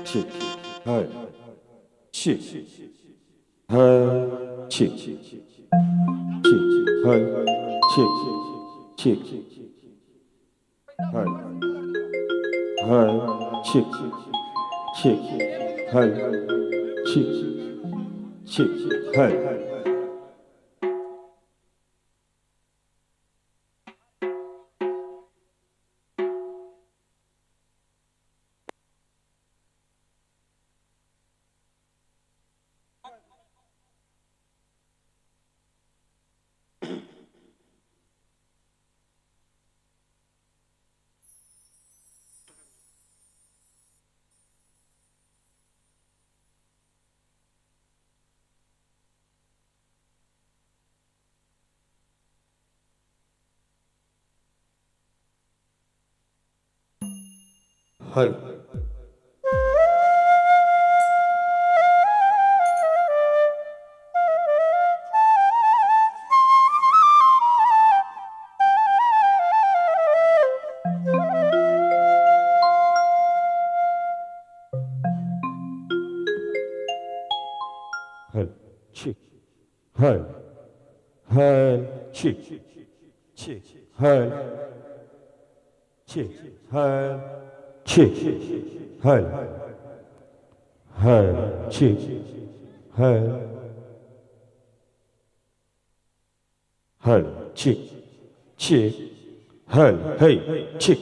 치, 할, 치, 할, 치, 치, 할, 치, 할, 할, 치, 할, 할. हल 할, 치, 할, 치, 할, 치, 헤이, 치.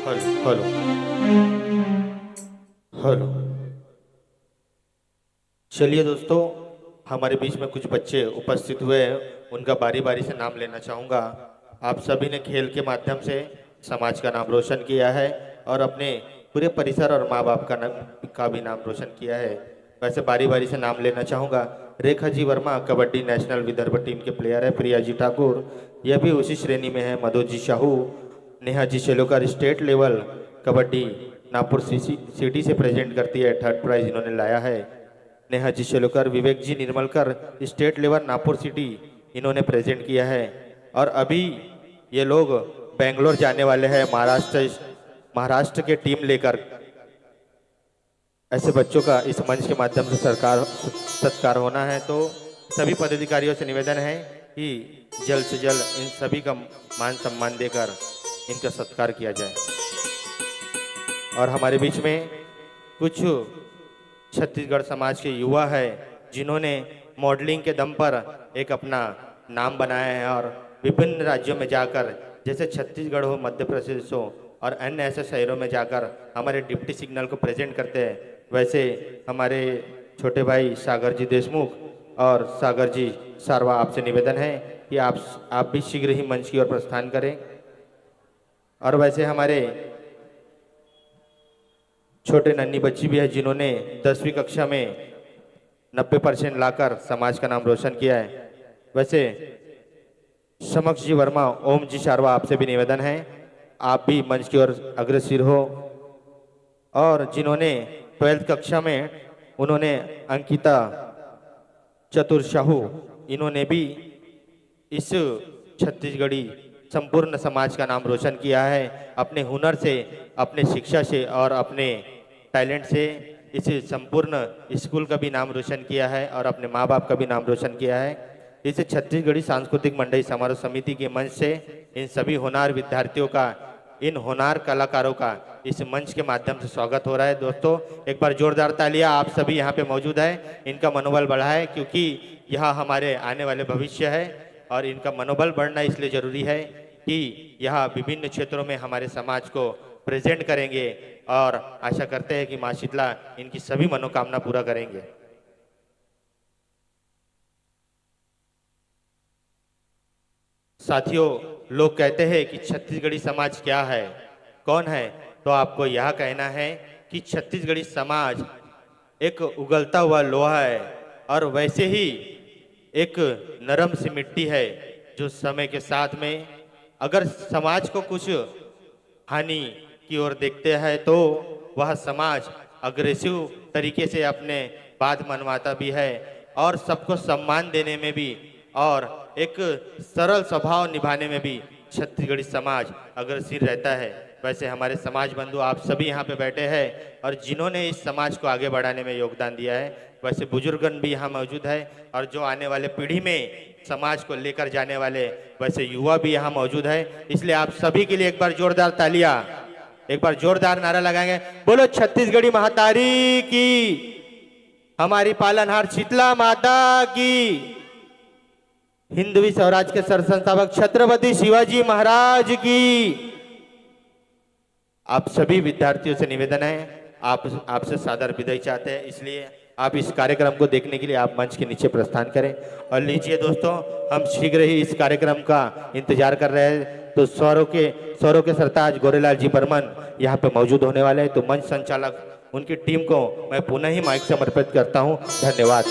हल hello hello. चलिए दोस्तों, हमारे बीच में कुछ बच्चे उपस्थित हुए हैं, उनका बारी बारी से नाम लेना चाहूँगा। आप सभी ने खेल के माध्यम से समाज का नाम रोशन किया है और अपने पूरे परिसर और माँ बाप का भी नाम रोशन किया है। वैसे बारी बारी से नाम लेना चाहूँगा। रेखा जी वर्मा कबड्डी नेशनल विदर्भ टीम के प्लेयर है। प्रिया जी ठाकुर यह भी उसी श्रेणी में है। Madhu ji Shahu, Neha ji Shelokar state level kabaddi Nagpur city से प्रेजेंट करती है, थर्ड प्राइज इन्होंने लाया है। Neha ji Shelokar, Vivek ji Nirmalkar state level Nagpur city इन्होंने प्रेजेंट किया है। और अभी ये लोग बेंगलोर जाने वाले हैं महाराष्ट्र के टीम लेकर। ऐसे बच्चों का इस मंच के माध्यम से सत्कार होना है, तो सभी पदाधिकारियों से निवेदन है कि जल्द से जल्द इन सभी का मान सम्मान देकर इनका सत्कार किया जाए। और हमारे बीच में कुछ छत्तीसगढ़ समाज के युवा है जिन्होंने मॉडलिंग के दम पर एक अपना नाम बनाया है और विभिन्न राज्यों में जाकर, जैसे छत्तीसगढ़ हो, मध्य प्रदेश हो और अन्य ऐसे शहरों में जाकर हमारे डिप्टी सिग्नल को प्रेजेंट करते हैं। वैसे हमारे छोटे भाई सागर जी देशमुख और सागर जी सारवा, आपसे निवेदन है कि आप भी शीघ्र ही मंच की ओर प्रस्थान करें। और वैसे हमारे छोटे नन्ही बच्ची भी है जिन्होंने 10वीं कक्षा में 90% लाकर समाज का नाम रोशन किया है। वैसे समक्ष जी वर्मा, ओम जी शारवा, आपसे भी निवेदन है आप भी मंच की ओर अग्रसर हो। और जिन्होंने 12th कक्षा में उन्होंने अंकिता चतुर साहू, इन्होंने भी इस छत्तीसगढ़ी संपूर्ण समाज का नाम रोशन किया है अपने हुनर से, अपने शिक्षा से और अपने टैलेंट से। इस संपूर्ण स्कूल का भी नाम रोशन किया है और अपने माँ बाप का भी नाम रोशन किया है। इस छत्तीसगढ़ी सांस्कृतिक मंडली समारोह समिति के मंच से इन सभी होनहार विद्यार्थियों का, इन होनहार कलाकारों का इस मंच के माध्यम से स्वागत हो रहा है। दोस्तों एक बार जोरदार तालियां, आप सभी यहाँ पे मौजूद हैं, इनका मनोबल बढ़ाएं क्योंकि यह हमारे आने वाले भविष्य है और इनका मनोबल बढ़ना इसलिए जरूरी है कि यह विभिन्न क्षेत्रों में हमारे समाज को प्रेजेंट करेंगे और आशा करते हैं कि माँ शीतला इनकी सभी मनोकामना पूरा करेंगे। साथियों, लोग कहते हैं कि छत्तीसगढ़ी समाज क्या है, कौन है, तो आपको यह कहना है कि छत्तीसगढ़ी समाज एक उगलता हुआ लोहा है और वैसे ही एक नरम सी मिट्टी है जो समय के साथ में अगर समाज को कुछ हानि की ओर देखते हैं तो वह समाज अग्रेसिव तरीके से अपने बात मनवाता भी है और सबको सम्मान देने में भी और एक सरल स्वभाव निभाने में भी छत्तीसगढ़ी समाज अग्रसर रहता है। वैसे हमारे समाज बंधु आप सभी यहाँ पे बैठे हैं और जिन्होंने इस समाज को आगे बढ़ाने में योगदान दिया है, वैसे बुजुर्गन भी यहाँ मौजूद है और जो आने वाले पीढ़ी में समाज को लेकर जाने वाले वैसे युवा भी यहाँ मौजूद है। इसलिए आप सभी के लिए एक बार जोरदार तालियां, एक बार जोरदार नारा लगाएंगे, बोलो छत्तीसगढ़ी महातारी की, हमारी पालनहार शीतला माता की, हिंदवी स्वराज के सरसंस्थापक छत्रपति शिवाजी महाराज की। आप सभी विद्यार्थियों से निवेदन है, आपसे सादर विदाई चाहते हैं, इसलिए आप इस कार्यक्रम को देखने के लिए आप मंच के नीचे प्रस्थान करें। और लीजिए दोस्तों, हम शीघ्र ही इस कार्यक्रम का इंतजार कर रहे हैं, तो स्वरों के सरताज गोरेलाल जी बर्मन यहाँ पे मौजूद होने वाले हैं। तो मंच संचालक उनकी टीम को मैं पुनः ही माइक समर्पित करता हूँ। धन्यवाद।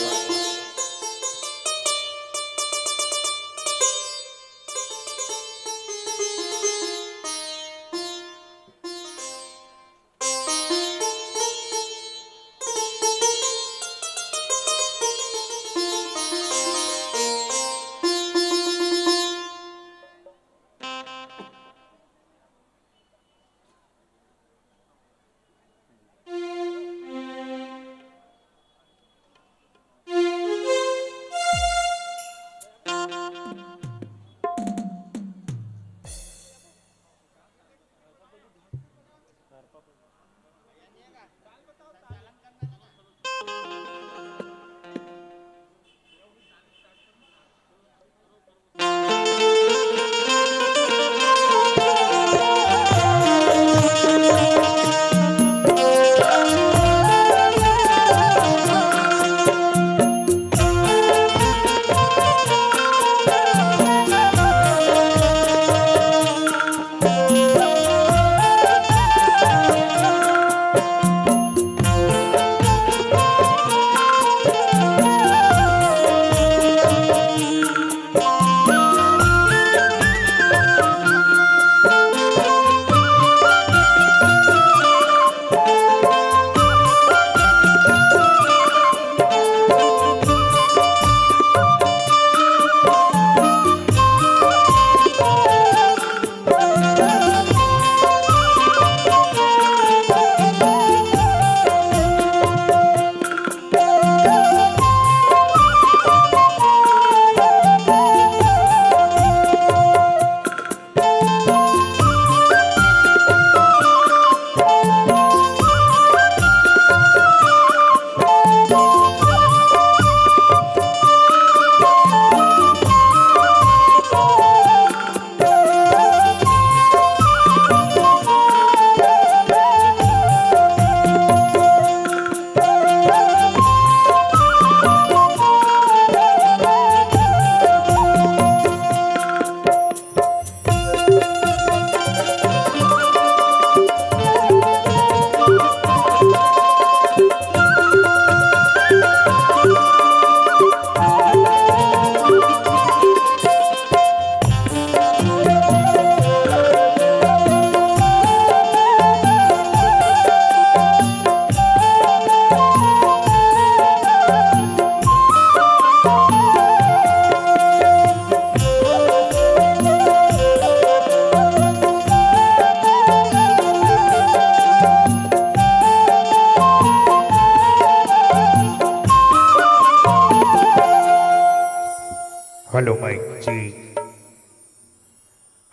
Hello mike check,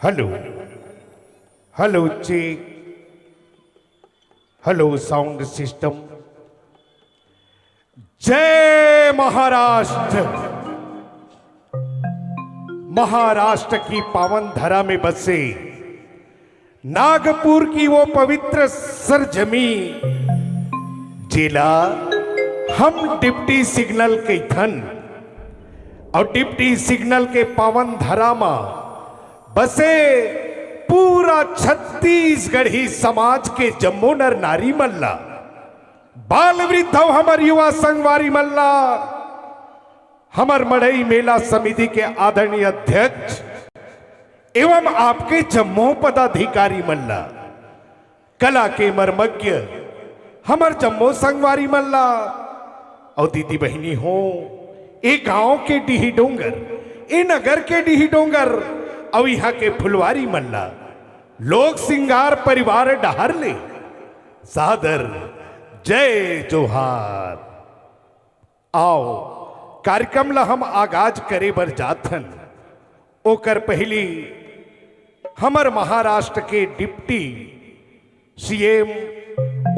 hello hello check, hello sound system. जय महाराष्ट्र। महाराष्ट्र की पावन धरा में बसे नागपुर की वो पवित्र सरजमी जिला हम डिप्टी सिग्नल के थन और डिप्टी सिग्नल के पावन धरामा बसे पूरा छत्तीसगढ़ी समाज के जम्मो नर नारी मल्ला बाल वृद्ध हमर युवा संगवारी मल्ला हमर मड़ई मेला समिति के आदरणीय अध्यक्ष एवं आपके जम्मो पदाधिकारी मल्ला कला के मर्मज्ञ हमर जम्मो संगवारी मल्ला और दीदी बहनी हो ए गांव के डीही डोंगर ए नगर के डीही डोंगर और यहाँ के फुलवारी मल्ला लोक सिंगार परिवार डहर ले सादर जय जोहार। आओ कार्यक्रम ला हम आगाज करे बर जाथन ओकर पहली हमर महाराष्ट्र के डिप्टी सीएम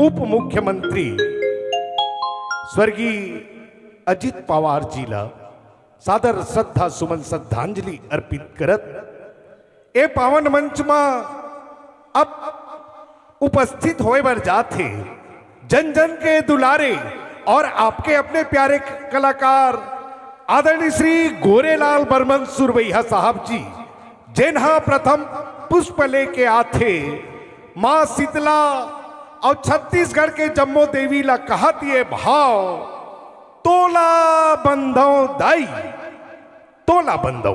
उप मुख्यमंत्री स्वर्गीय अजित पवार जी ला सादर श्रद्धा सुमन श्रद्धांजलि अर्पित करत ए पावन मंच में अब उपस्थित होए बर जाथे जन जन के दुलारे और आपके अपने प्यारे कलाकार आदरणीय श्री गोरेलाल बर्मन सुरवैया साहब जी जिन्हा प्रथम पुष्प लेके आथे मां शीतला और छत्तीसगढ़ के जम्मो देवी ला कहत ये भाव तोला बंधो दाई तोला बंधो।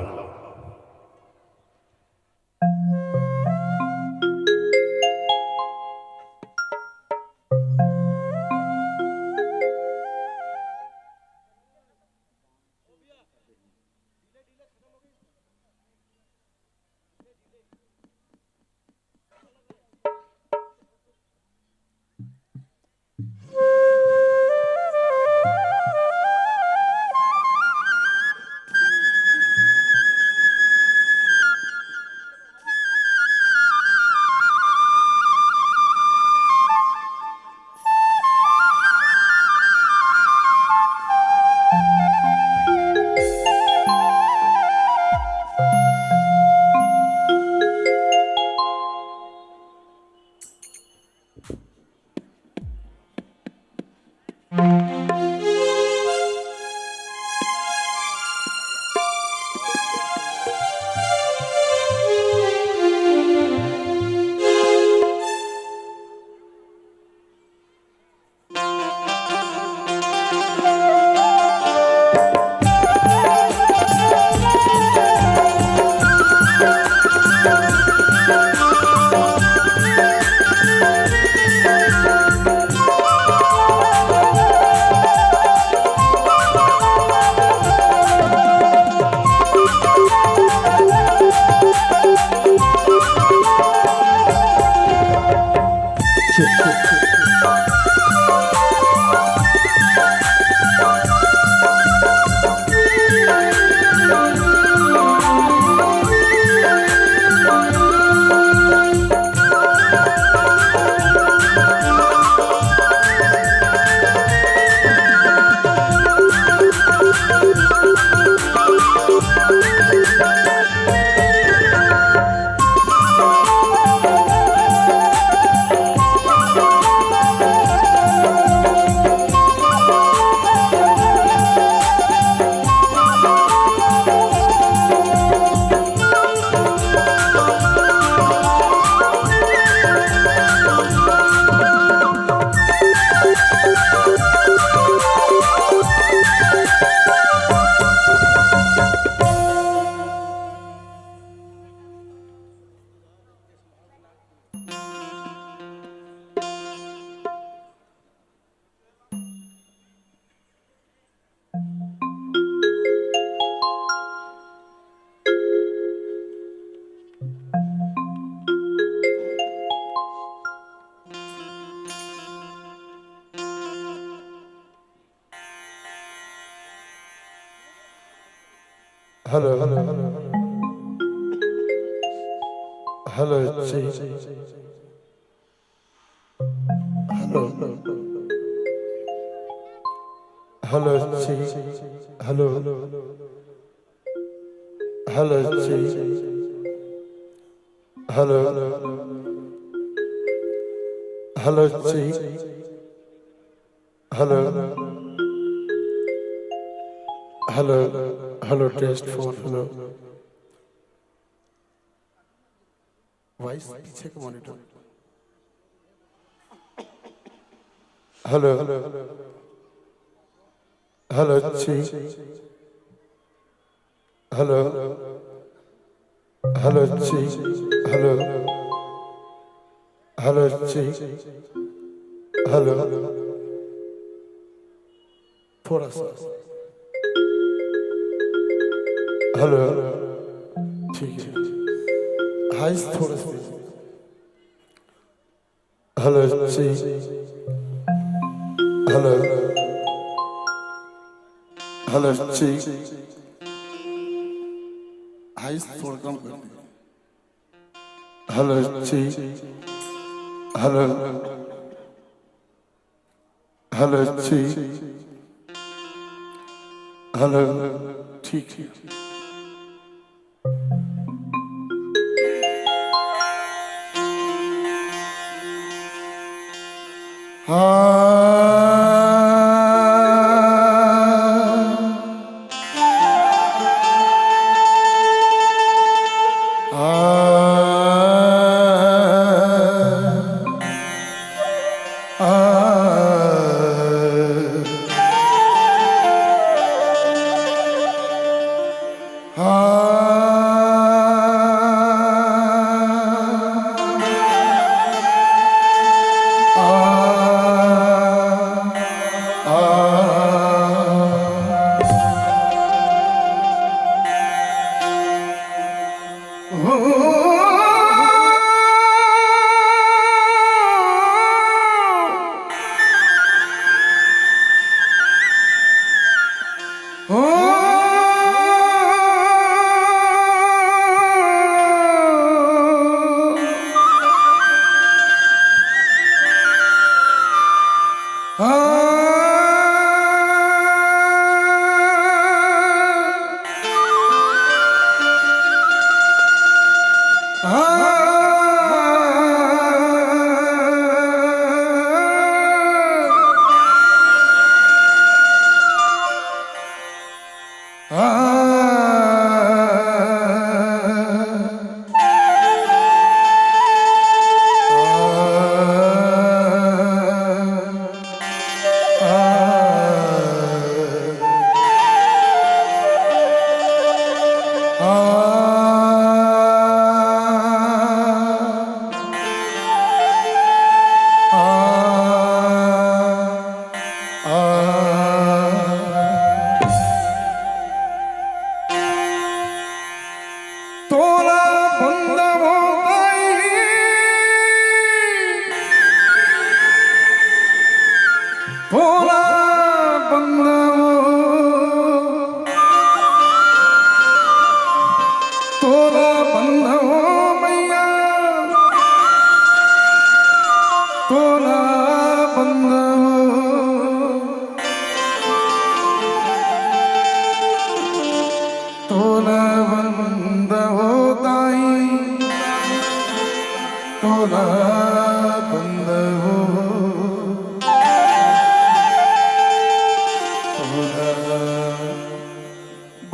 Hello hello hello hello hello hello hello hello, see, hello, hello, hello, test phone, hello. Voice पीछे का monitor. Hello, hello, see, hello, hello, see, hello, hello, see, hello, थोड़ा सा, हेलो, ठीक है, हाई थोड़ा सा, हेलो, सी, हेलो, हेलो, सी, high थोड़ा कम कर दिया, हेलो, सी, हेलो, हेलो, सी, हेलो, ठीक है।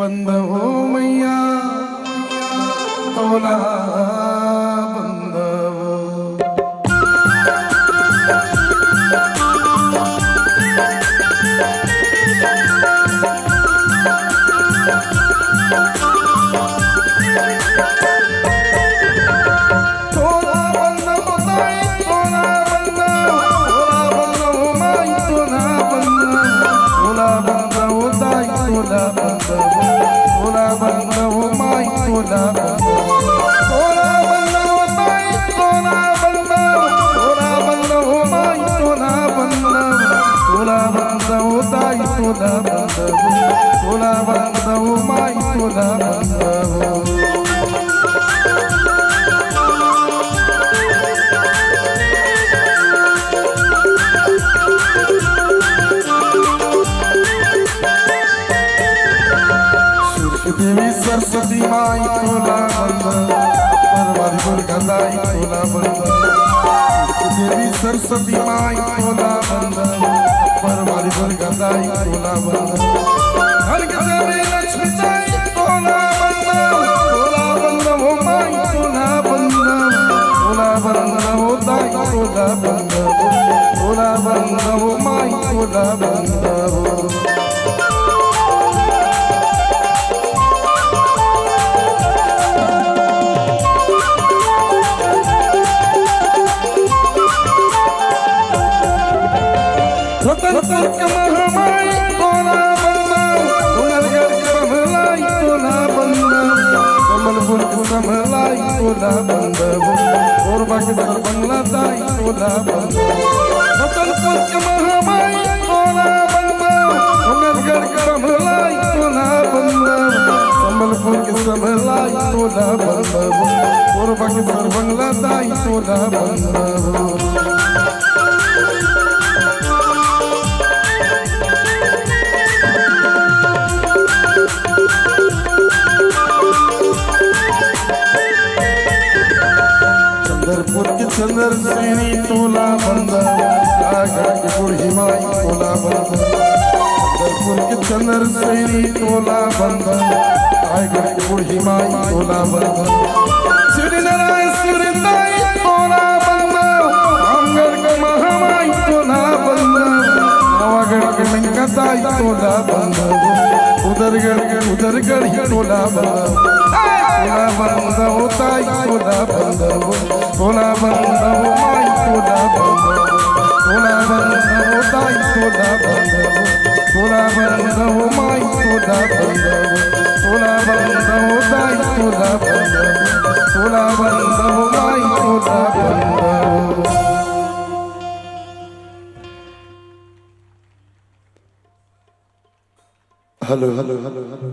बंद हो मैया तोला बंद हो देवी सरस्वती माई तोला बंद परवारी बोल गंदाई तोला बंद देवी सरस्वती माई तोला बंदन अपर वाली दुर्गा दाई तोला बंदन घर के देवी लक्ष्मी दाई तोला बंदन हो माई तोला बंदन हो दाई तोला बंदन हो माई तोला बंदन रतनपुर के महामाई तोला बंदन डूंगरगढ़ के बमलाई तोला बंदन कमलपुर के समलाई तोला बंदन कोरबा के सरबंगला दाई तोला बंदन रतनपुर के महामाई तोला बंदन डूंगरगढ़ के बमलाई तोला बंदन कमलपुर के समलाई तोला बंदन कोरबा के सरबंगला दाई तोला बंदन चंद्रपुर के चंद्र श्रेणी तोला बंदन रायगढ़ के बूढ़ी माई तोला बंदन चंद्रपुर के चंद्र श्रेणी तोला बंदन रायगढ़ के बूढ़ी माई तोला बंदन श्री नारायण श्री दाई तोला बंदन रामगढ़ के महामाई तोला बंदन नवागढ़ के मेनका दाई तोला बंदन उधरगढ़ ही तोला बंदन तोला बंदन होता ही तोला बंदन तोला बंदन हो माई तोला बंदन तोला बंदन होता ही तोला बंदन तोला बंदन हो माई तोला बंदन तोला बंदन होता ही तोला बंदन तोला बंदन हो माई तोला बंदन हेलो हेलो हेलो हेलो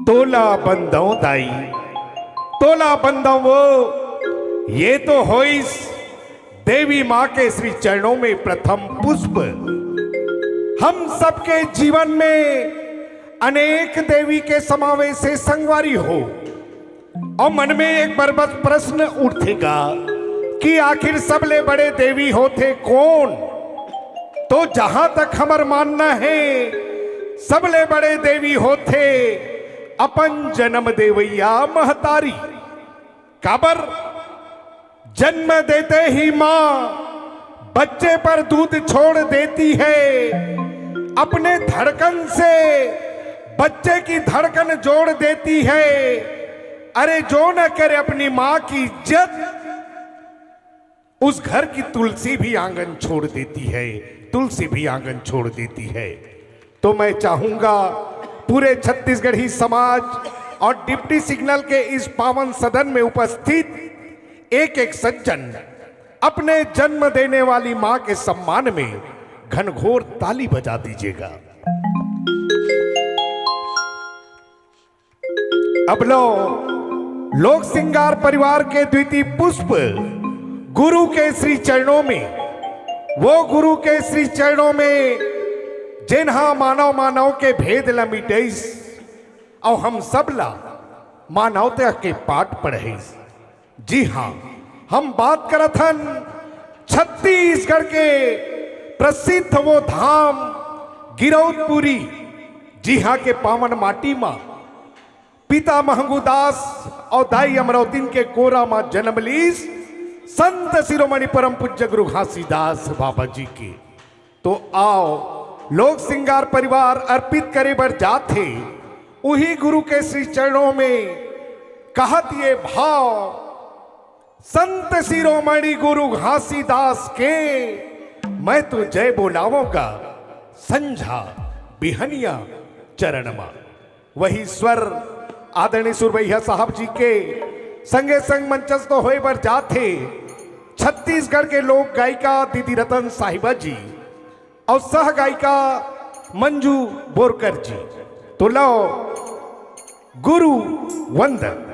तोला बंदों दाई तोला बंदों वो ये तो हो इस देवी माँ के श्री चरणों में प्रथम पुष्प। हम सबके जीवन में अनेक देवी के समावेश से संगवारी हो और मन में एक बार बस प्रश्न उठेगा कि आखिर सबले बड़े देवी होते कौन। तो जहां तक हमार मानना है सबले बड़े देवी होते अपन जन्म देवैया महतारी। काबर जन्म देते ही मां बच्चे पर दूध छोड़ देती है, अपने धड़कन से बच्चे की धड़कन जोड़ देती है। अरे जो न करे अपनी मां की इज्जत, उस घर की तुलसी भी आंगन छोड़ देती है, तुलसी भी आंगन छोड़ देती है। तो मैं चाहूंगा पूरे छत्तीसगढ़ी समाज और डिप्टी सिग्नल के इस पावन सदन में उपस्थित एक एक सज्जन अपने जन्म देने वाली मां के सम्मान में घनघोर ताली बजा दीजिएगा। अब लो लोक सिंगार परिवार के द्वितीय पुष्प गुरु के श्री चरणों में, वो गुरु के श्री चरणों में जिन्हा मानव मानव के भेद ला मिटेस और हम सब ला मानवता के पाठ पढ़ेस। जी हाँ, हम बात करत हन छत्तीसगढ़ के प्रसिद्ध वो धाम गिरौदपुरी। जी हाँ के पावन माटी मां पिता महंगूदास और दाई अमरौतीन के कोरा मां जन्म लीस संत शिरोमणि परम पूज्य गुरु घासीदास बाबा जी की। तो आओ लोक सिंगार परिवार अर्पित करे बर जाते उही गुरु के श्री चरणों में कहत ये भाव, संत शिरोमणि गुरु घासीदास के मैं तो जय बोलावोगा संझा बिहनिया चरणमा। वही स्वर आदरणीय सुरवैया साहब जी के संगे संग मंचस्थ होए बर जाते छत्तीसगढ़ के लोक गायिका दीदी रतन साहिबा जी और सह गायिका मंजू बोरकर जी। तो लो गुरु वंदन।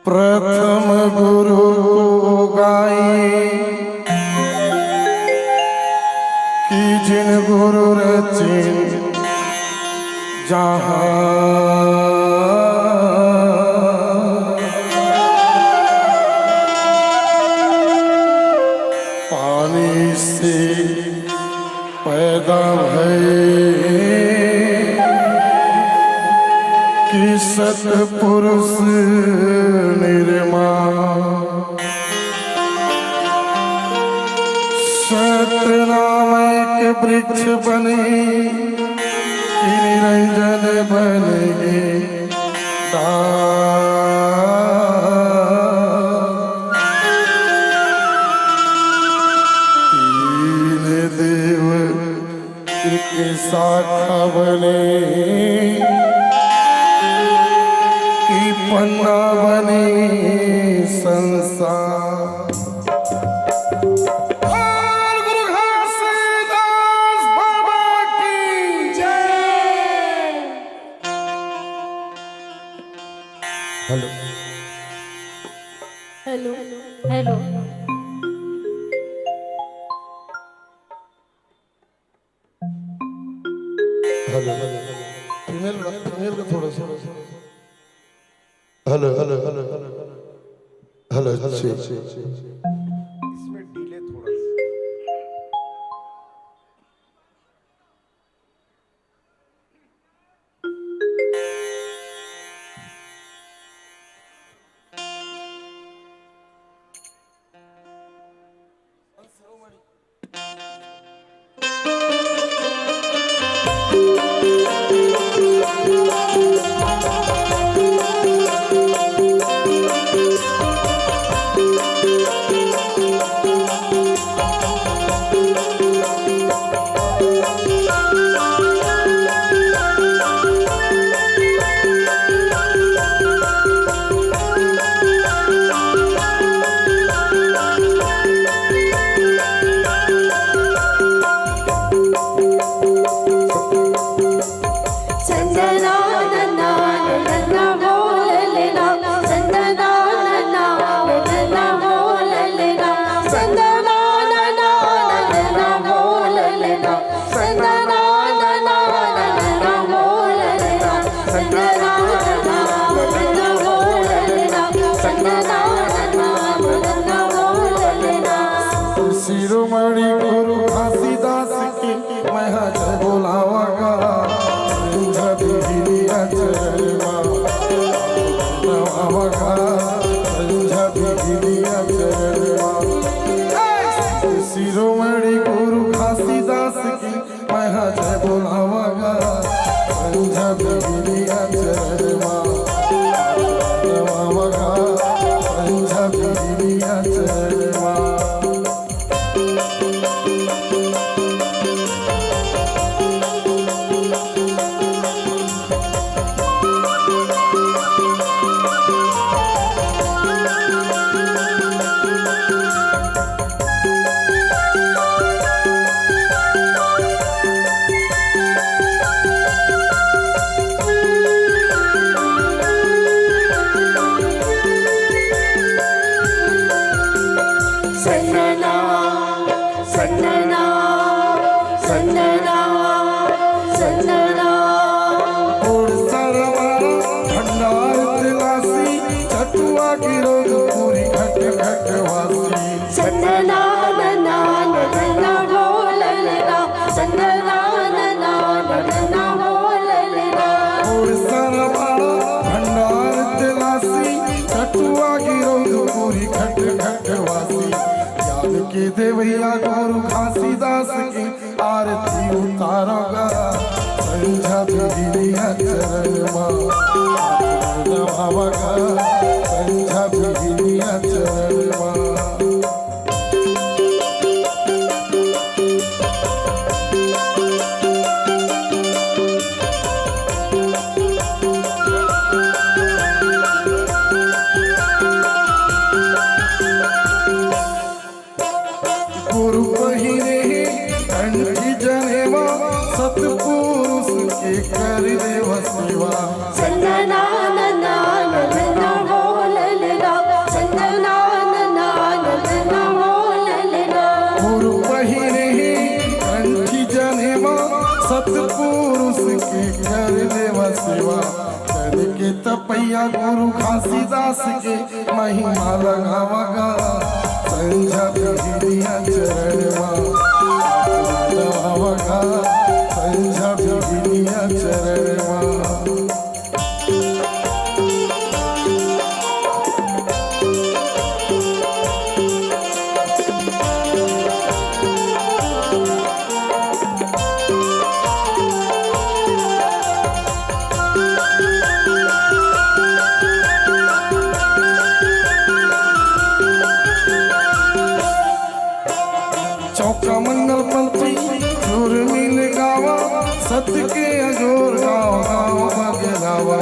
प्रथम गुरु को गाई कि जिन गुरु रचे जहाँ पानी से पैदा भये कि सतपुरुष निर्माण सत्य नाम एक वृक्ष बने कि निरंजन बन गए तीन देव एक शाखा बने की पन्ना बने संसार। और गुरु घासीदास बाबा की जय। Hello hello hello hello female का थोड़ा सा hello hello hello hello hello इसमें डिले थोड़ा सा। शिरोमणि गुरु घासीदास की मैं जय बोलावागा संझा बिघिनिया चरणवा नवागा संझा बिघिनिया चरणवा शिरोमणि गुरु घासीदास की मैं जय बोलावागा संझा बिघिनिया चरणवा नवागा संझा बिघिनिया चरणवा के देवैया गुरु घासीदास की आरती उतारोगा संझा बिघिनिया चरणवा नवागा संझा बिघिनिया चरणवा गुरु पहिरे कंठी जनेवा सतपुरुष के कर देव सेवा गुरु पहिरे कंठी जनेवा सतपुरुष के कर देव सेवा कर के तपैया गुरु घासीदास के महिमा लगावागा संझा बिघिनिया चरणवा नवागा संझा बिघिनिया चरणवा चौका मंगल पंथी जोर मिल गावा सत्य के अजोर गाँव गाँव बगलावा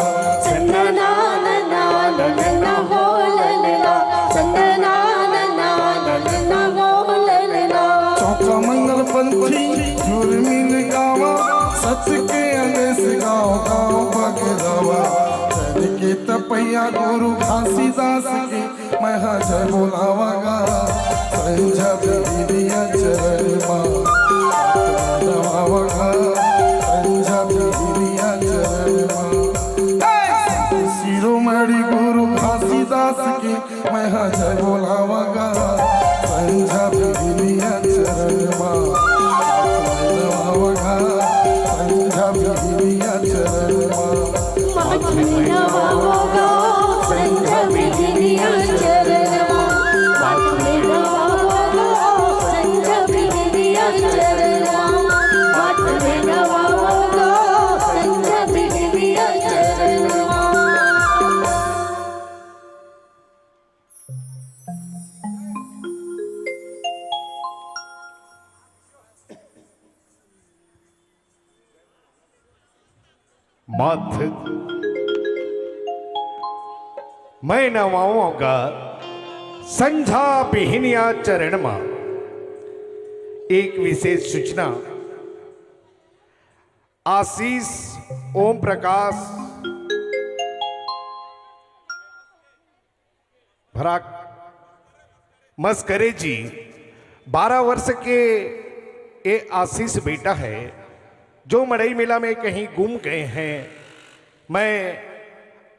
चौका मंगल पंथी जोर मिल गावा सत्य के अनेस गाँव गाँव बगलावा चल के तपैया गुरु घासीदास के मैं जय बोलावागा संझा बिघिनिया चरणवा नवागा संझा बिघिनिया चरणवा शिरोमणि गुरु घासीदास की मैं जय बोलावागा संझा बिघिनिया चरणवा नवागा संझा बिघिनिया चरणवा मत मैं नवाऊंगा संझा बिघिनिया चरणमा। एक विशेष सूचना, आशीष ओम प्रकाश भराक मस्करे जी 12 वर्ष के ये आशीष बेटा है जो मड़ई मेला में कहीं गुम गए हैं। मैं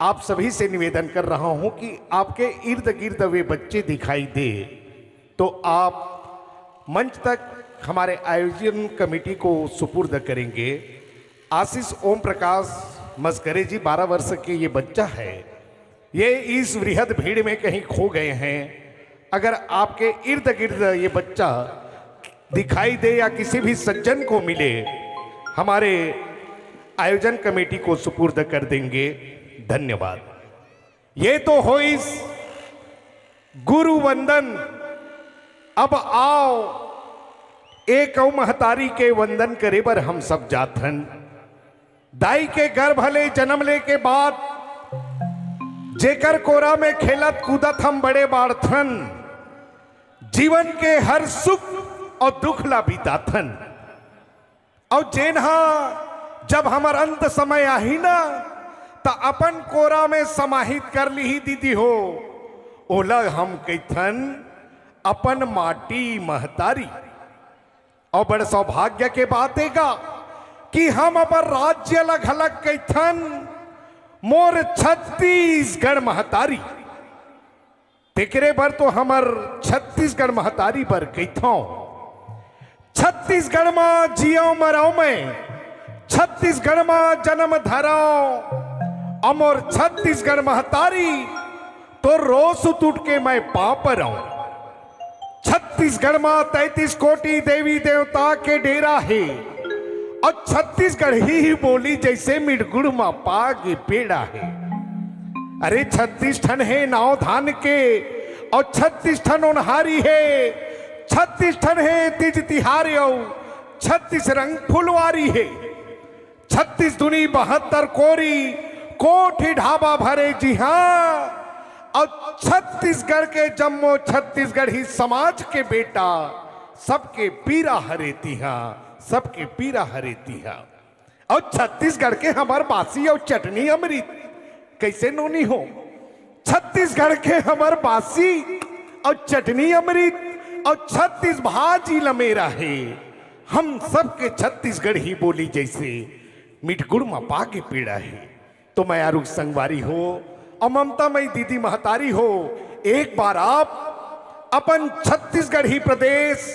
आप सभी से निवेदन कर रहा हूं कि आपके इर्द गिर्द वे बच्चे दिखाई दे तो आप मंच तक हमारे आयोजन कमेटी को सुपुर्द करेंगे। आशीष ओम प्रकाश मस्करे जी 12 वर्ष के ये बच्चा है, ये इस वृहद भीड़ में कहीं खो गए हैं। अगर आपके इर्द गिर्द ये बच्चा दिखाई दे या किसी भी सज्जन को मिले, हमारे आयोजन कमेटी को सुपुर्द कर देंगे। धन्यवाद। ये तो हो इस गुरु वंदन। अब आओ एक महतारी के वंदन करे बर हम सब जाथन। दाई के गर्भ ले जन्म ले के बाद जेकर कोरा में खेलत कूदत हम बड़े बाढ़थन। जीवन के हर सुख और दुख ला बीताथन। और जेनहा जब हमार अंत समय आही ना तो अपन कोरा में समाहित कर ली ही दीदी हो। ओला हम कैथन अपन माटी महतारी। और बड़े सौभाग्य के बात हैगा कि हम अपन राज्य अलग अलग कैथन मोर छत्तीसगढ़ महतारी। तेकरे बर तो हमर छत्तीसगढ़ महतारी पर कैथों। छत्तीसगढ़ में जियो मरो में, छत्तीसगढ़ में जन्म धरो। अमोर छत्तीसगढ़ महतारी तो रोज टूट के मैं पाप रहूं। छत्तीसगढ़ में 33 कोटि देवी देवता के डेरा है। और छत्तीसगढ़ ही बोली जैसे मिडगुड़ में पाग पेड़ा है। अरे 36 ठन है नाव धान के और 36 ठन ओनहारी है। 36 ठन है तीज तिहारी और 36 रंग फुलवारी है। 36 दुनी 72 कोरी कोठी ढाबा भरे जी हाँ। और छत्तीसगढ़ के जम्मो छत्तीसगढ़ी समाज के बेटा सबके पीरा हरेती हाँ, सबके पीरा हरेती हाँ। और छत्तीसगढ़ के हमार बासी और चटनी अमृत कैसे नोनी हो। छत्तीसगढ़ के हमार बासी और चटनी अमृत और 36 भाजी लमेरा है। हम सबके छत्तीसगढ़ ही बोली जैसे मिठगुड़ में पाके पीड़ा है। तो मैं आरुख संगवारी हो और ममता मई दीदी महतारी हो, एक बार आप अपन छत्तीसगढ़ी प्रदेश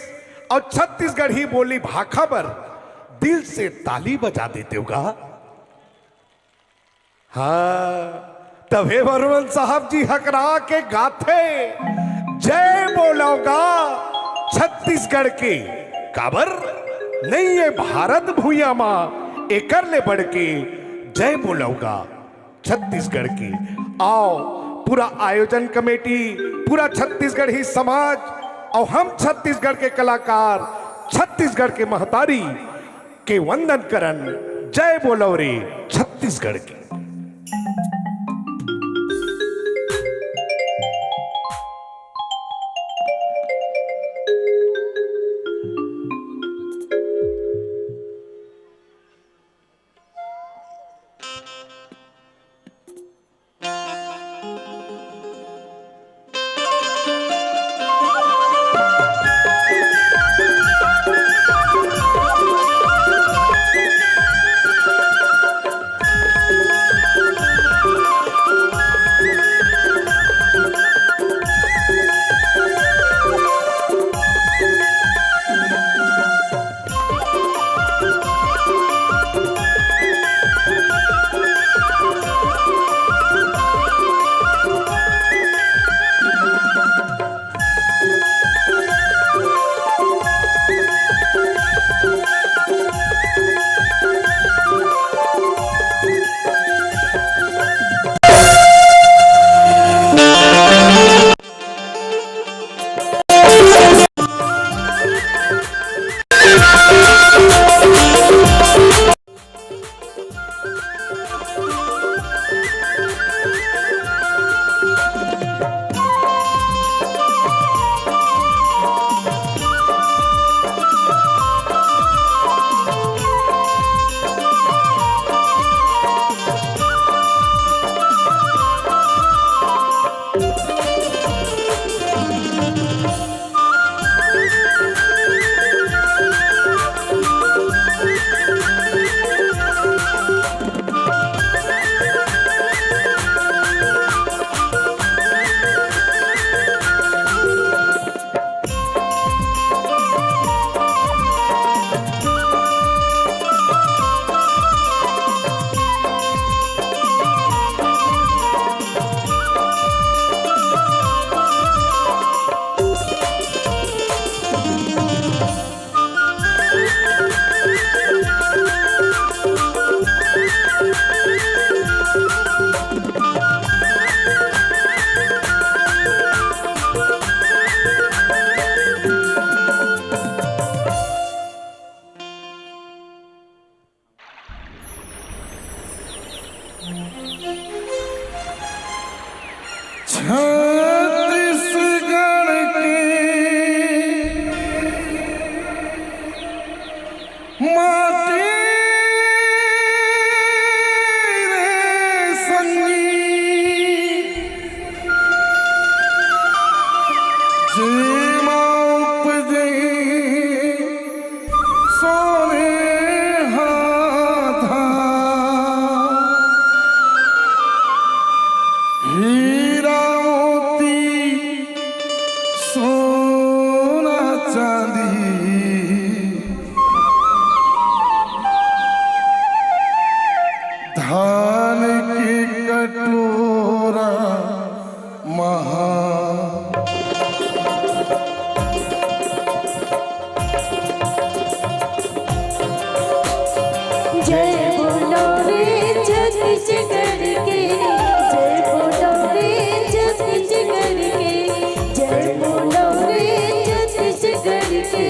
और छत्तीसगढ़ी बोली भाखा पर दिल से ताली बजा देते होगा। हाँ तबे बर्मन साहब जी हकरा के गाथे जय बोलोगा छत्तीसगढ़ के काबर नहीं है भारत भूया मां एकर ले बढ़ के जय बोलोगा छत्तीसगढ़ की। आओ पूरा आयोजन कमेटी, पूरा छत्तीसगढ़ ही समाज और हम छत्तीसगढ़ के कलाकार छत्तीसगढ़ के महतारी के वंदन करन। जय बोलो रे छत्तीसगढ़ की।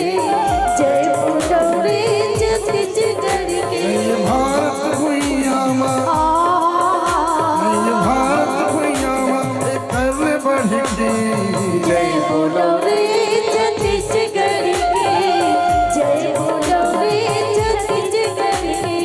जय बोलो रे छत्तीसगढ़ के ये भारत भुइया माँ, ये भारत भुइया माँ, एक करने बढ़ के जय बोलो रे छत्तीसगढ़ के जय बोलो रे छत्तीसगढ़ के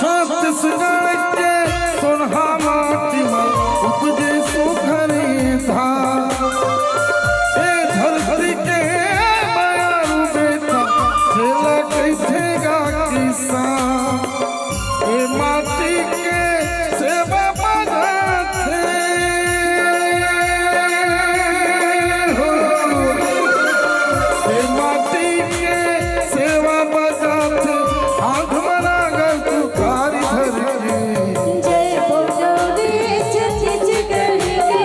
छत्तीसगढ़ के सोनहा माटी में उपजे सुखरी धान, ए धरती के मायारू बेटा खेला कैसे गा किसान, ए माटी के सेवा बजाते हो, ए माटी के सेवा बजाते आँख मरा गल तुकारी धर के जय बोलो रे छत्तीसगढ़ के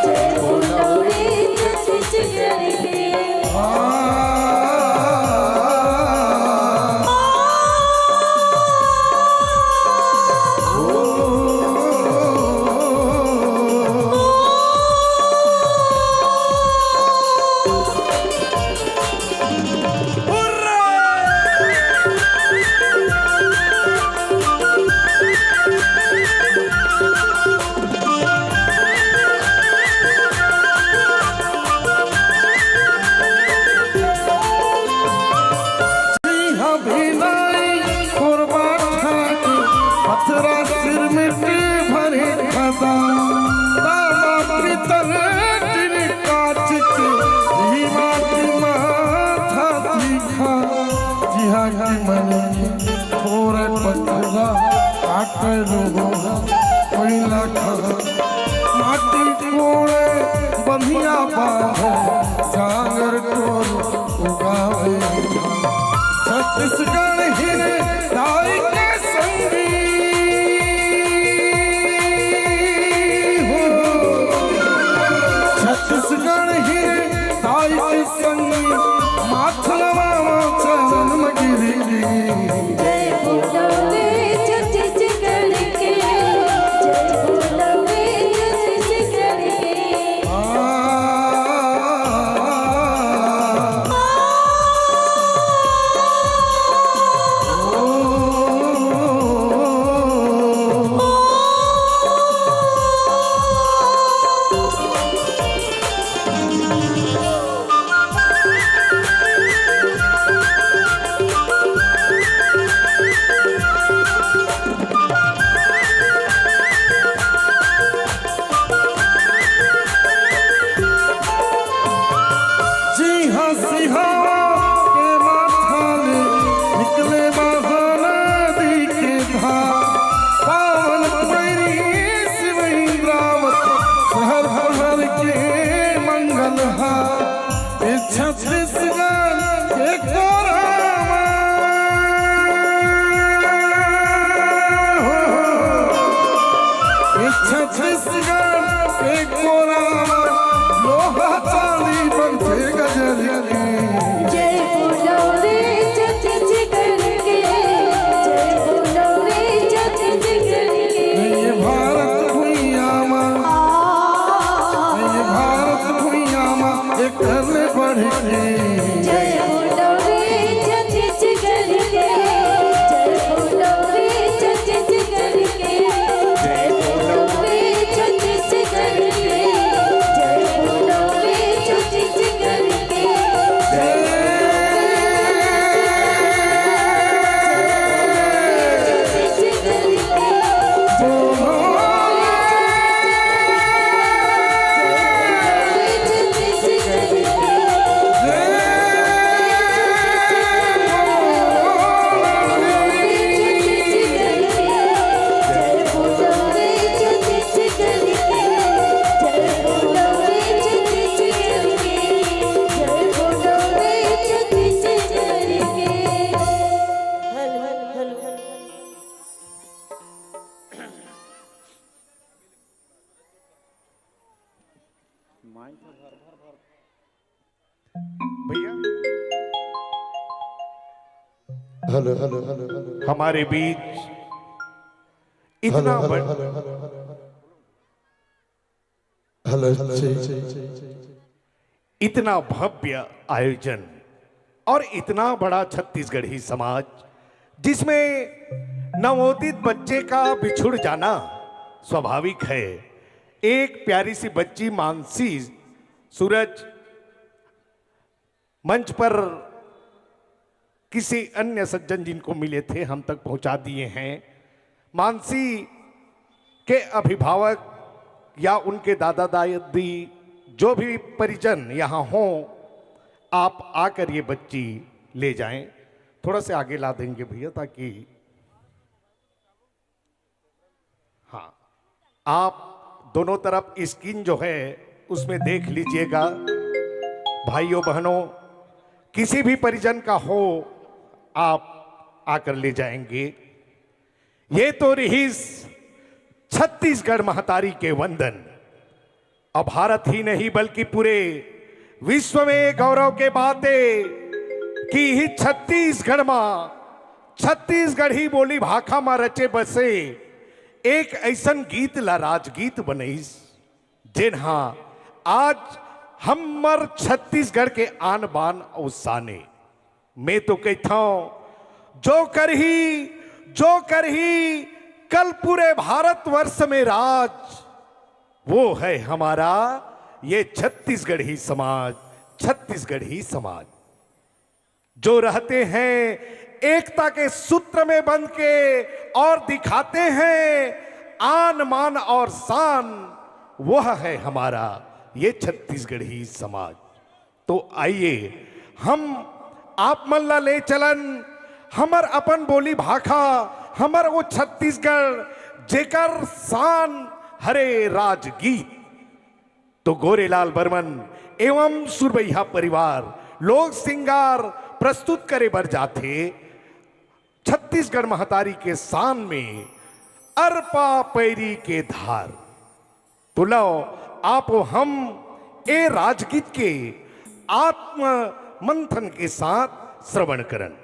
जय बोलो रे छत्तीसगढ़ के पथरा सिर मिट्टी भरे खदा दाना पीतल टिन काच के ही माटी माथा तीखा जिहा की मने थोड़े पथरा आकर रोगा कोयला खा माटी कोड़े बंधिया बांधे जागर टोल उगावे छत्तीसगढ़ हिरे दाई के संगी हो, छत्तीसगढ़ हिरे दाई के संगी माथलवा चरण में गिरी जय बोलो रे छत्तीसगढ़ के जय बोलो रे छत्तीसगढ़ के जी हाँ सिहावा के माथाले निकले महानदी के धार पावन पैरी शिवरावत शहर हर के मंगल हार ए छत्तीसगढ़ के कोरामा ए छत्तीसगढ़ के कोरामा लोहा चांदी बनते गजरी जय बोलो रे छत्तीसगढ़ के जय बोलो रे छत्तीसगढ़ के ये भारत भुइया माँ, ये भारत भुइया माँ, एक करने बढ़ के जय बोलो रे छत्तीसगढ़ के जय बोलो रे छत्तीसगढ़ के जय बोलो रे छत्तीसगढ़ के जय बोलो रे छत्तीसगढ़ के जय हेलो हेलो हेलो हमारे बीच इतना इतना भव्य आयोजन और इतना बड़ा छत्तीसगढ़ी समाज, जिसमें नवोदित बच्चे का बिछुड़ जाना स्वाभाविक है। एक प्यारी सी बच्ची मानसी सूरज मंच पर किसी अन्य सज्जन जिनको मिले थे हम तक पहुंचा दिए हैं। मानसी के अभिभावक या उनके दादा दादी जो भी परिजन यहाँ हों, आप आकर ये बच्ची ले जाएं। थोड़ा से आगे ला देंगे भैया, ताकि हाँ, आप दोनों तरफ स्क्रीन जो है उसमें देख लीजिएगा। भाइयों बहनों, किसी भी परिजन का हो, आप आकर ले जाएंगे। ये तो रही छत्तीसगढ़ महतारी के वंदन। अब भारत ही नहीं बल्कि पूरे विश्व में गौरव के बातें कि ही छत्तीसगढ़ में छत्तीसगढ़ी बोली भाखा में रचे बसे एक ऐसन गीत ला राजगीत बनईस, जिन्हा आज हमर छत्तीसगढ़ के आन बान और शाने। मैं तो कहता हूं जो करही कल पूरे भारतवर्ष में राज, वो है हमारा ये छत्तीसगढ़ी समाज। छत्तीसगढ़ी समाज जो रहते हैं एकता के सूत्र में बंध के और दिखाते हैं आन मान और शान, वह है हमारा ये छत्तीसगढ़ी समाज। तो आइए हम आप मल्ला ले चलन हमर अपन बोली भाखा, हमर वो छत्तीसगढ़ जेकर शान हरे राजगीत। तो गोरेलाल बर्मन एवं सुरबैया परिवार लोग सिंगार प्रस्तुत करे बर जाते छत्तीसगढ़ महतारी के शान में अरपा पैरी के धार। तो लो आप हम ए राजगीत के आत्म मंथन के साथ श्रवण करन।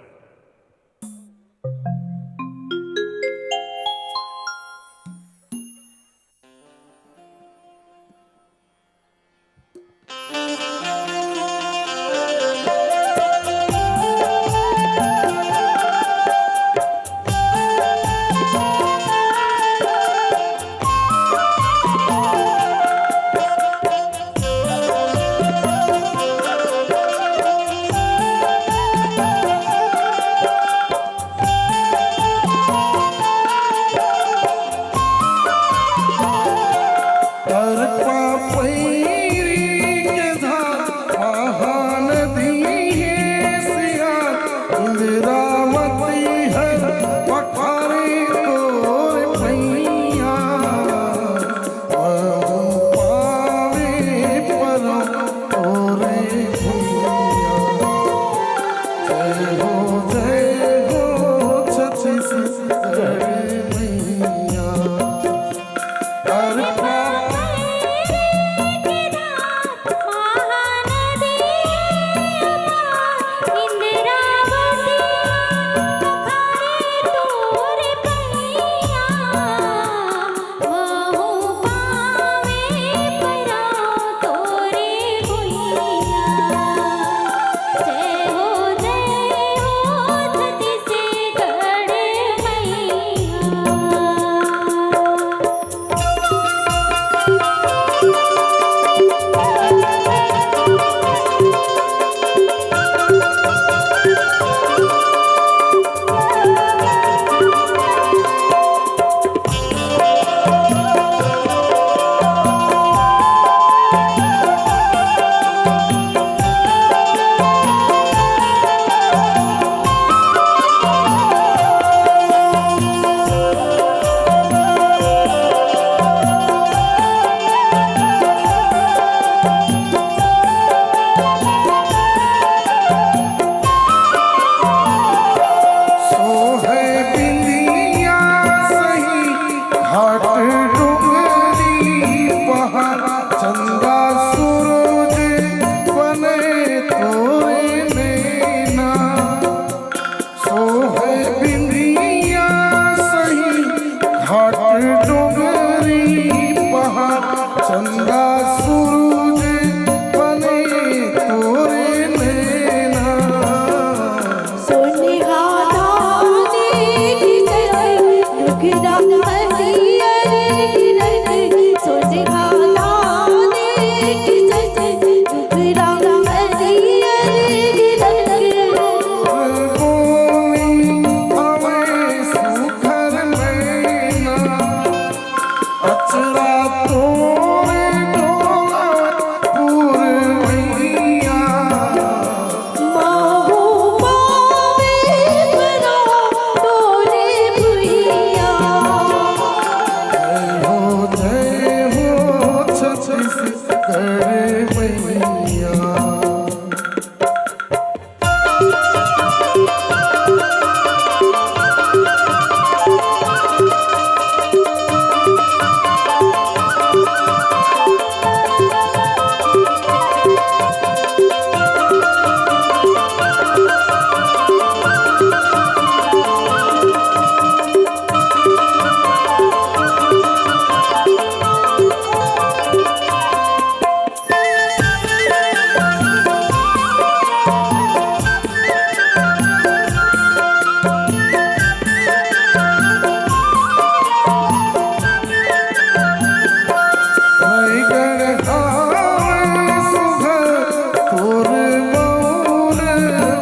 तोर मौर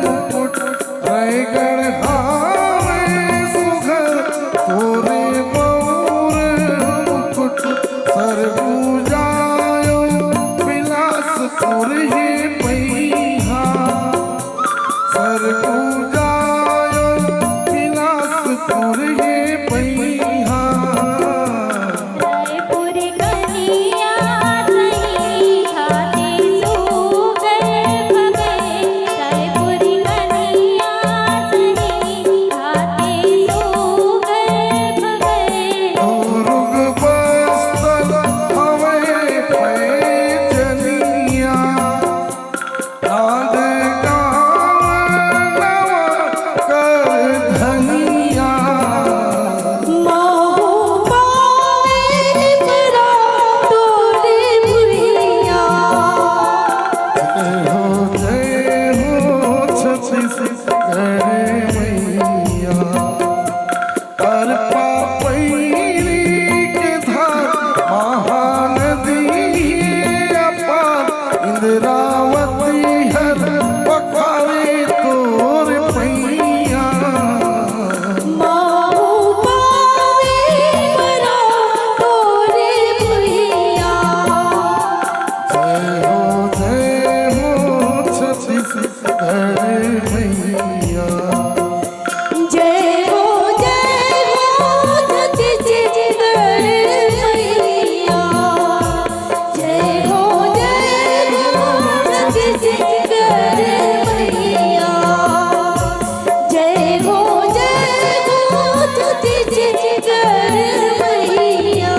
मुकुट रायगढ़ हावे सुघर तोरे मौर मुकुट सर पूजायो बिलासपुर ही पैहा सर पूजायो बिलासपुर ही पैहा रायपुर कन्हैया सही खाते सुगर भगे रायपुर कन्हैया सही खाते सुगर भगे रुग बस्तल हवे पैजनिया राध गाँव नवा कर धनिया महू पावे परा तोरे भुइया जय हो छत्तीसगढ़ मैया कर पापैरी के धार महानदी अपार इंद्रावती हर पखावे तोर पैया महू पावे परा तोरे भुइया जय हो छत्तीसगढ़ मैया जय हो छत्तीसगढ़ मैया जय हो छत्तीसगढ़ मैया जय हो छत्तीसगढ़ मैया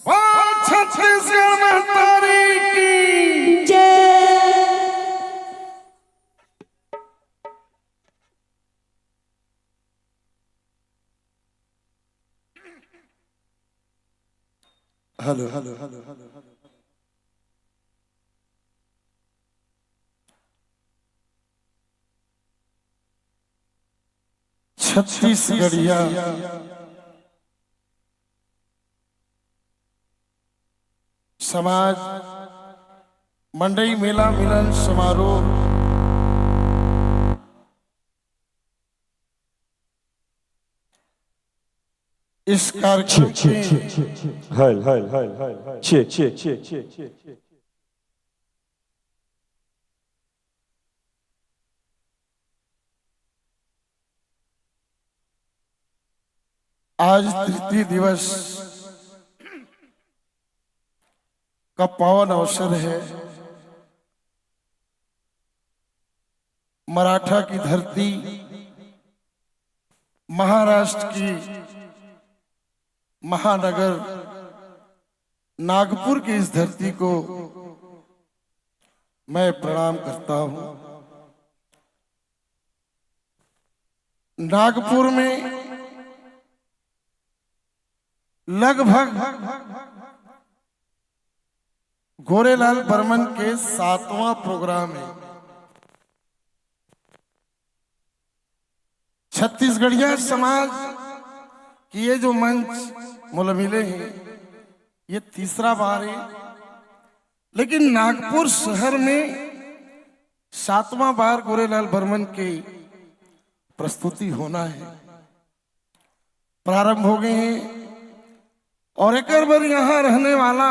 वाह छत्तीसगढ़ महतारी की जय हेलो हेलो हेलो हेलो छत्तीसगढ़िया समाज मंडई मेला मिलन समारोह इस कार्यक्रम के Heil, heil, heil, heil, heil. Cheer. आज तृतीय दिवस का पावन अवसर है। मराठा की धरती महाराष्ट्र की महानगर नागपुर की इस धरती को मैं प्रणाम करता हूं। नागपुर में लगभग गोरेलाल बर्मन के 7वां प्रोग्राम है। छत्तीसगढ़िया समाज की ये जो मंच मुल मिले हैं ये तीसरा बार है, लेकिन नागपुर शहर में 7वां बार गोरेलाल बर्मन की प्रस्तुति होना है। प्रारंभ हो गए हैं और एक बार यहाँ रहने वाला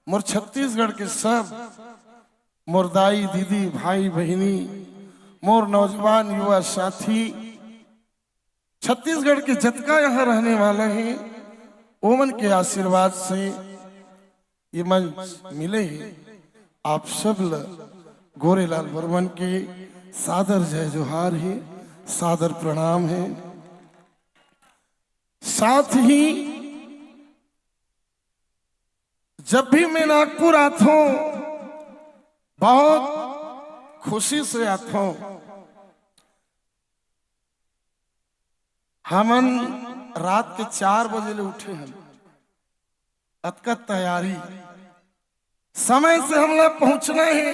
मोर छत्तीसगढ़ के सब मोर दाई दीदी भाई बहिनी मोर नौजवान युवा साथी छत्तीसगढ़ के जतका यहाँ रहने वाले हैं ओमन के आशीर्वाद से ये मंच मिले हैं। आप सब गोरेलाल बर्मन के सादर जय जोहार है, सादर प्रणाम है। साथ ही जब भी मैं नागपुर आता हूं बहुत खुशी से आता हूं। हमन रात के 4 बजे ले उठे हैं, अतका तैयारी समय से हम लोग पहुंचना है।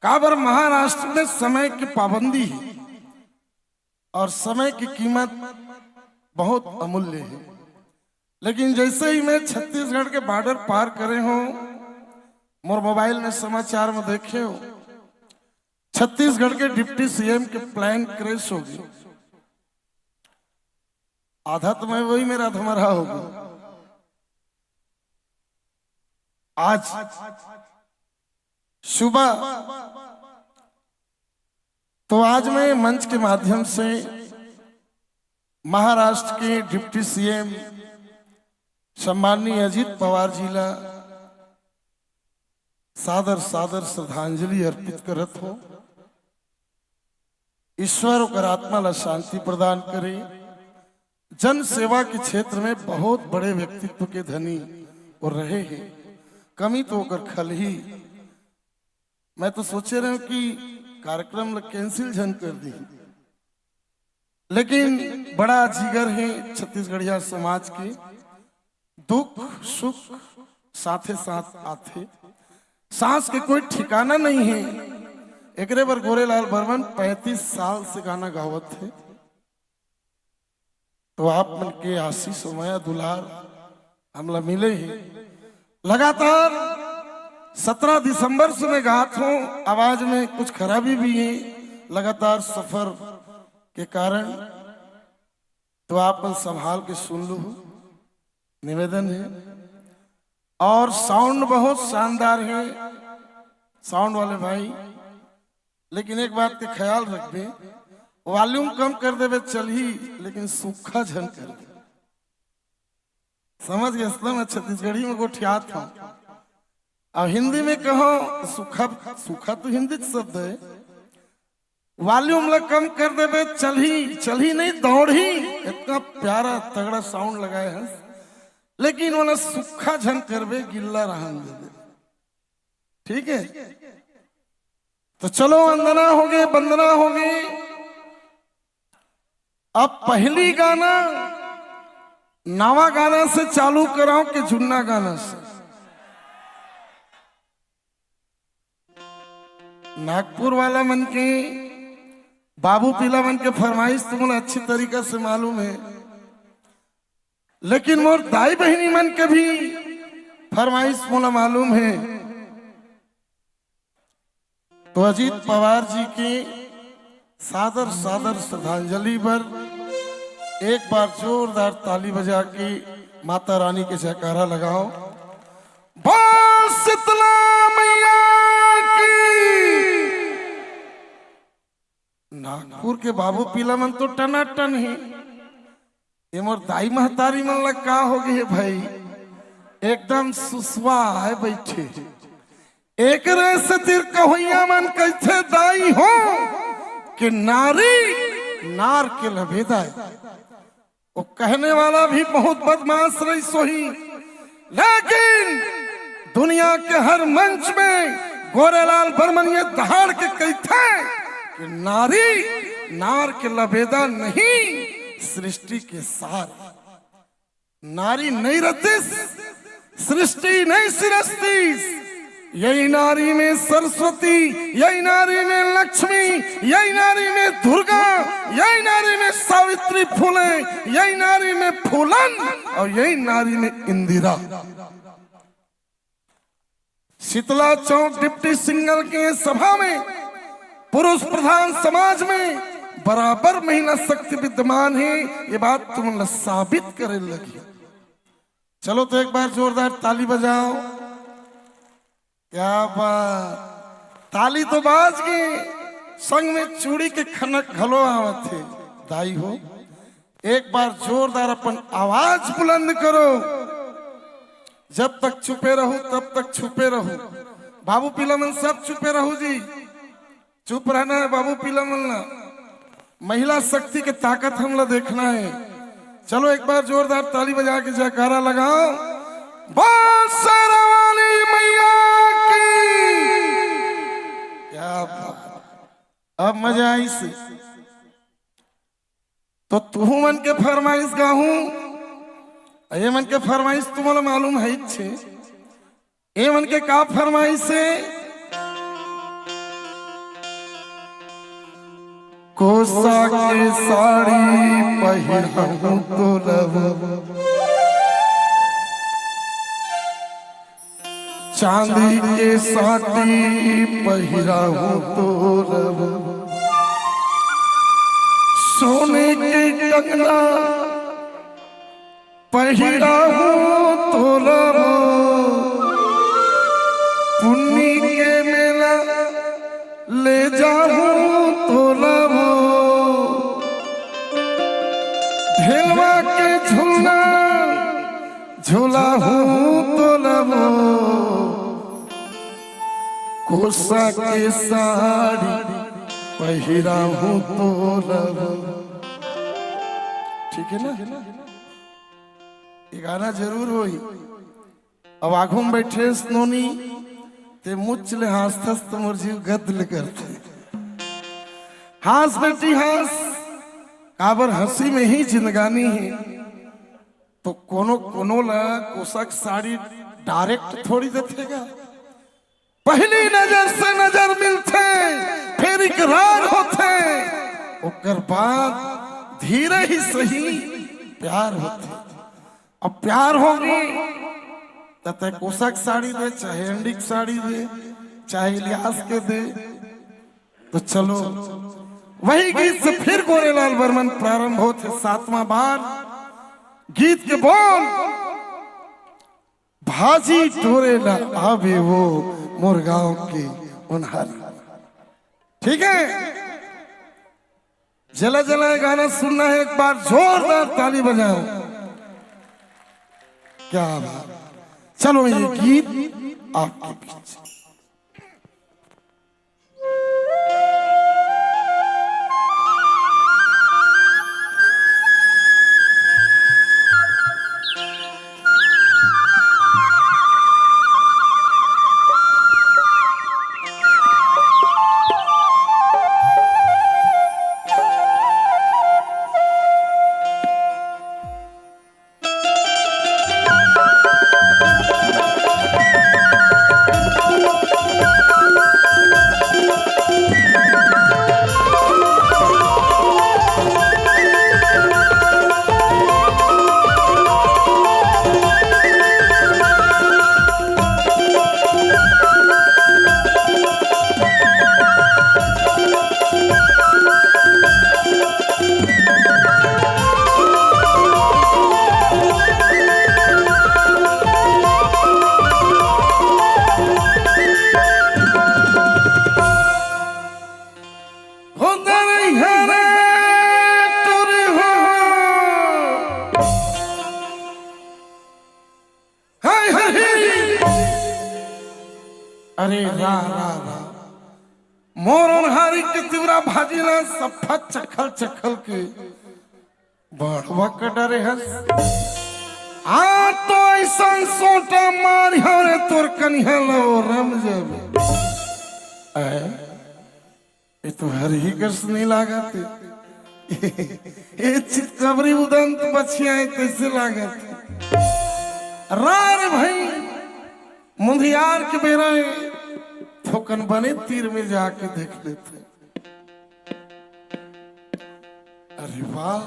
काबर महाराष्ट्र में समय की पाबंदी है और समय की कीमत बहुत अमूल्य है। लेकिन जैसे ही मैं छत्तीसगढ़ के बॉर्डर पार करे हूं, मोर मोबाइल में समाचार में देखे हो छत्तीसगढ़ के डिप्टी सीएम के प्लेन क्रैश हो गई। आधा तो मैं वही मेरा धमरा हो गया। आज सुबह तो आज मैं मंच के माध्यम से महाराष्ट्र के डिप्टी सीएम सम्माननीय अजित पवार जी ला सादर सादर श्रद्धांजलि अर्पित करत हो। ईश्वर और आत्मा ला शांति प्रदान करे। जन सेवा के क्षेत्र में बहुत बड़े व्यक्तित्व के धनी और रहे हैं, कमी तो होकर खल ही। मैं तो सोचे रहा हूं कि कार्यक्रम कैंसिल झन कर दी, लेकिन बड़ा जिगर है छत्तीसगढ़िया समाज के। दुख सुख साथे साथ आते, सांस के कोई ठिकाना नहीं है। एकरे पर गोरेलाल बर्मन 35 साल से गाना गावत थे। तो आप मन के आशीष माया दुलार हमला मिले ही। लगातार 17 दिसंबर से मैं गात हूं, आवाज में कुछ खराबी भी है लगातार सफर के कारण, तो आप मन संभाल के सुन लो, निवेदन है। और साउंड बहुत शानदार है साउंड वाले भाई, लेकिन एक बात के ख्याल रखबे, वॉल्यूम कम कर देवे चल ही, लेकिन सूखा झन कर दे। समझ गए? मैं छत्तीसगढ़ी में गोठियात हूं। अब हिंदी में कहो सूखा, सूखा तो हिंदी शब्द है। वॉल्यूम ला कम कर देवे चल ही नहीं दौड़ ही। इतना प्यारा तगड़ा साउंड लगाए हैं, लेकिन वाला सूखा झन करवे गिल्ला रहन दे। ठीक है, तो चलो वंदना हो गए, वंदना हो गई। अब पहली गाना नवा गाना से चालू कराओ कि जुन्ना गाना से? नागपुर वाला मन के बाबू पीला मन के फरमाइश तुम्हें अच्छी तरीका से मालूम है, लेकिन मोर दाई बहनी मन के भी फरमाइश मोला मालूम है। तो अजीत पवार जी की सादर सादर श्रद्धांजलि पर एक बार जोरदार ताली बजा के माता रानी के जयकारा लगाओ। बोल शीतला मैया की। नागपुर के बाबू पीला मन तो टनाटन है। ये मोर दाई महतारी मन लग का हो गई है भाई, एकदम सुसवा है बैठे। एक से तिर कहोइया मन कैसे दाई हो कि नारी नार के लभेदा है। वो कहने वाला भी बहुत बदमाश रही सोही, लेकिन दुनिया के हर मंच में गोरेलाल बर्मन ये दहाड़ के कहते कि नारी नार के लभेदा नहीं, सृष्टि के सार। नारी नहीं रतिस, सृष्टि नहीं सिरस्ती। यही नारी में सरस्वती, यही नारी में लक्ष्मी, यही नारी में दुर्गा, यही नारी में सावित्री फूले, यही नारी में फूलन, और यही नारी में इंदिरा। शीतला चौक डिप्टी सिंगल के सभा में पुरुष प्रधान समाज में बराबर महिला शक्ति विद्यमान है, ये बात तुम साबित करे लगी। चलो तो एक बार जोरदार ताली बजाओ। क्या बात, ताली तो बाज गई, संग में चूड़ी के खनक घलो आवत थे। दाई हो, एक बार जोरदार अपन आवाज बुलंद करो। जब तक छुपे रहो तब तक छुपे रहो। बाबू पीला मन सब छुपे रहो जी, चुप रहना है बाबू पीला मन ना। महिला शक्ति के ताकत हमला देखना है। चलो एक बार जोरदार ताली बजा के जयकारा लगाओ। बोल शेरा वाली मैया की। क्या बात, अब मजा आई से। तो तू मन के फरमाइश गाहूं, ये मन के फरमाइश तुम्हारा मालूम है छे। ये मन के का फरमाइश है? कोसा के साड़ी पहिरहूं तो लब चांदी के साटी पहिराहूं तोरब, सोने के कंगना पहिराहूं तोरब, पुन्नी के मेला ले जाऊं तोरब, ढेलवा के झूला झूला हूँ तोरब, कोसा के साड़ी पहिरा हूँ तोरब। ठीक है ना? ये गाना जरूर होई। अब आँखों में बैठे स्नोनी ते मुचले हास्थस तो मुर्जी गदल करते हास बेटी हास काबर हंसी में ही जिंदगानी है। तो कोनो ला कोसक साड़ी डायरेक्ट थोड़ी देखेगा। पहली नजर से नजर मिलते फिर इकरार होते, ओकर बाद धीरे ही सही प्यार होते। अब प्यार होगी तो कोसक साड़ी दे, चाहे अंडिक साड़ी दे, चाहे इलियास के दे। तो चलो वही गीत से फिर गोरेलाल बर्मन प्रारंभ होते 7वां बार। गीत के बोल भाजी टोरेला आवे वो मुरगांव के उन्हारी। ठीक है, जला जला गाना सुनना है, एक बार जोरदार ताली बजाओ। क्या बात। चलो ये गीत आपके बीच। अरे रा रा रा मोरन हारी के तिवरा भाजीला सफा चखल चखल के बड़वा के डरे हस। आ तो ऐसा सोटा मारी हरे तोर कन्या लो रम जावे। ये तो हर ही गर्स नहीं लागते। ये चितकबरी उदंत बचिया कैसे लागत। रार भाई मुंधियार के बेरा थोकन बने तीर में जाके देख लेते। अरे वाह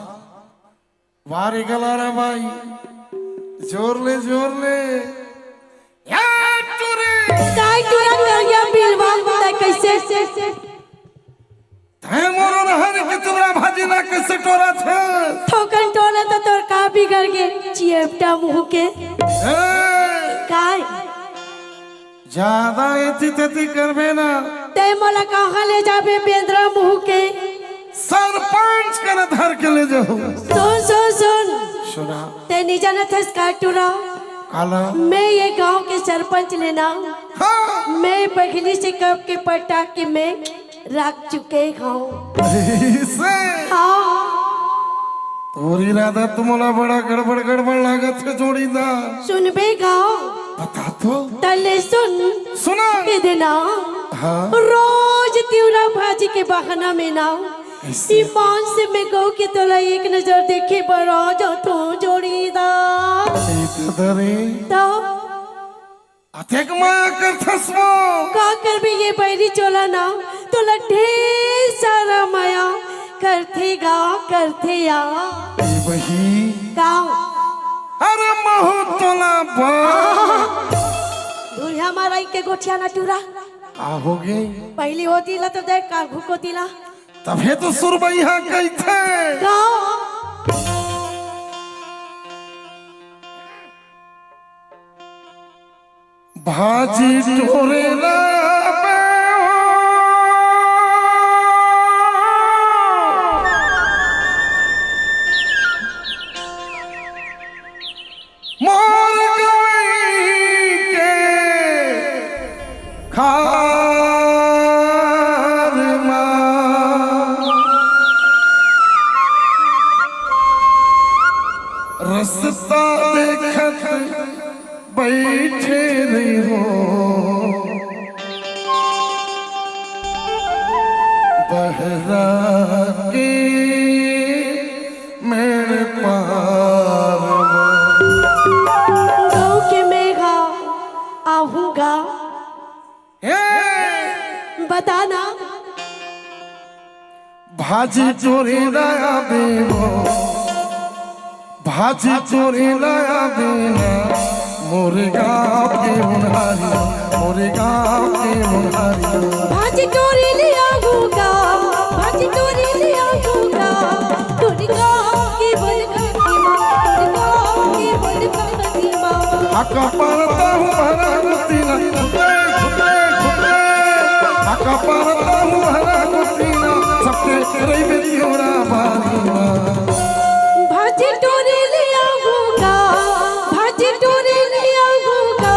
वारे गलारा भाई, जोर ले या टुरे काय टुरा कर गया बिलवा कैसे है मोरो नहर के तुमरा भाजी ना कैसे टोरा थे। ठोकन टोला तो तोर का बिगड़ गे चियपटा मुंह के काय ज्यादा एती तेती करबे ना ते मला कहां ले जाबे बेंद्रा मुंह के। सरपंच कर धर के ले जाओ। सुन सुना ते नहीं जाना था काय टुरा काला मैं ये गांव के सरपंच लेना। हाँ मैं पहली से कब के पटा के मैं रख चुके हूँ। इसे हाँ तोरी राधा तुम्हारा बड़ा गड़बड़ लागत है जोड़ीदार। सुन बे गाँव बता तो तले सुना के देना। हाँ रोज तिवरा भाजी के बहाना में ना ईमान से मैं गौ के तोला एक नजर देखे बड़ा जो तू जोड़ीदार। तो अतेक माया कर थसमो का कर भी ये बैरी चोला ना तोला ढेर सारा माया करते या वही गाँव। अरे महू तोला बा दूल्हा हमारा के गोठिया ना टूरा का हो गई पहली होती ला तो देख का घुकोती ला तभे तो सुरबैया कहते का भाजी टोरे मोर गई के खार रस्ता देखत बैठे नहीं हो बहरा के मेरे पार गाँव के मेघा आहूंगा बताना भाजी चोरी लाया देवो भाजी चोरी लाया देना मोरे गाँव के मुनहारी मोरे गाँव के मुनहारी भाजी टोरी लिया होगा भाजी टोरी लिया होगा टोरी गाँव की बन करती माँ टोरी गाँव की बन करती माँ आका पारता हूँ भरा गुस्तीना घुटे घुटे घुटे आका पारता हूँ भरा गुस्तीना सबके रही में त्योरा बारीना भाजी टोरी लिया होगा भाजी टोरी लिया होगा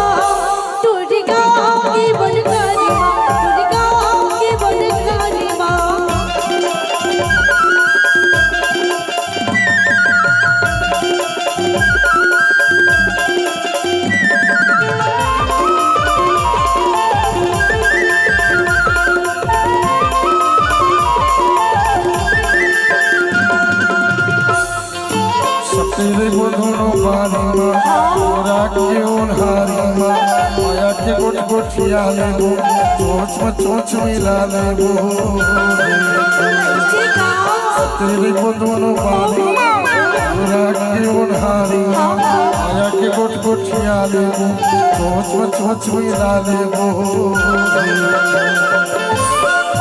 टोरी गाँव की बन करती माँ टोरी गाँव की बन करती माँ तेरे वो दोनों बारी तोरा के उनहारी माया के गोट गोटिया लेबो चोच में चोच मिला लेबो तेरे वो दोनों बारी तोरा के उनहारी माया के गोट गोटिया लेबो चोच में चोच मिला लेबो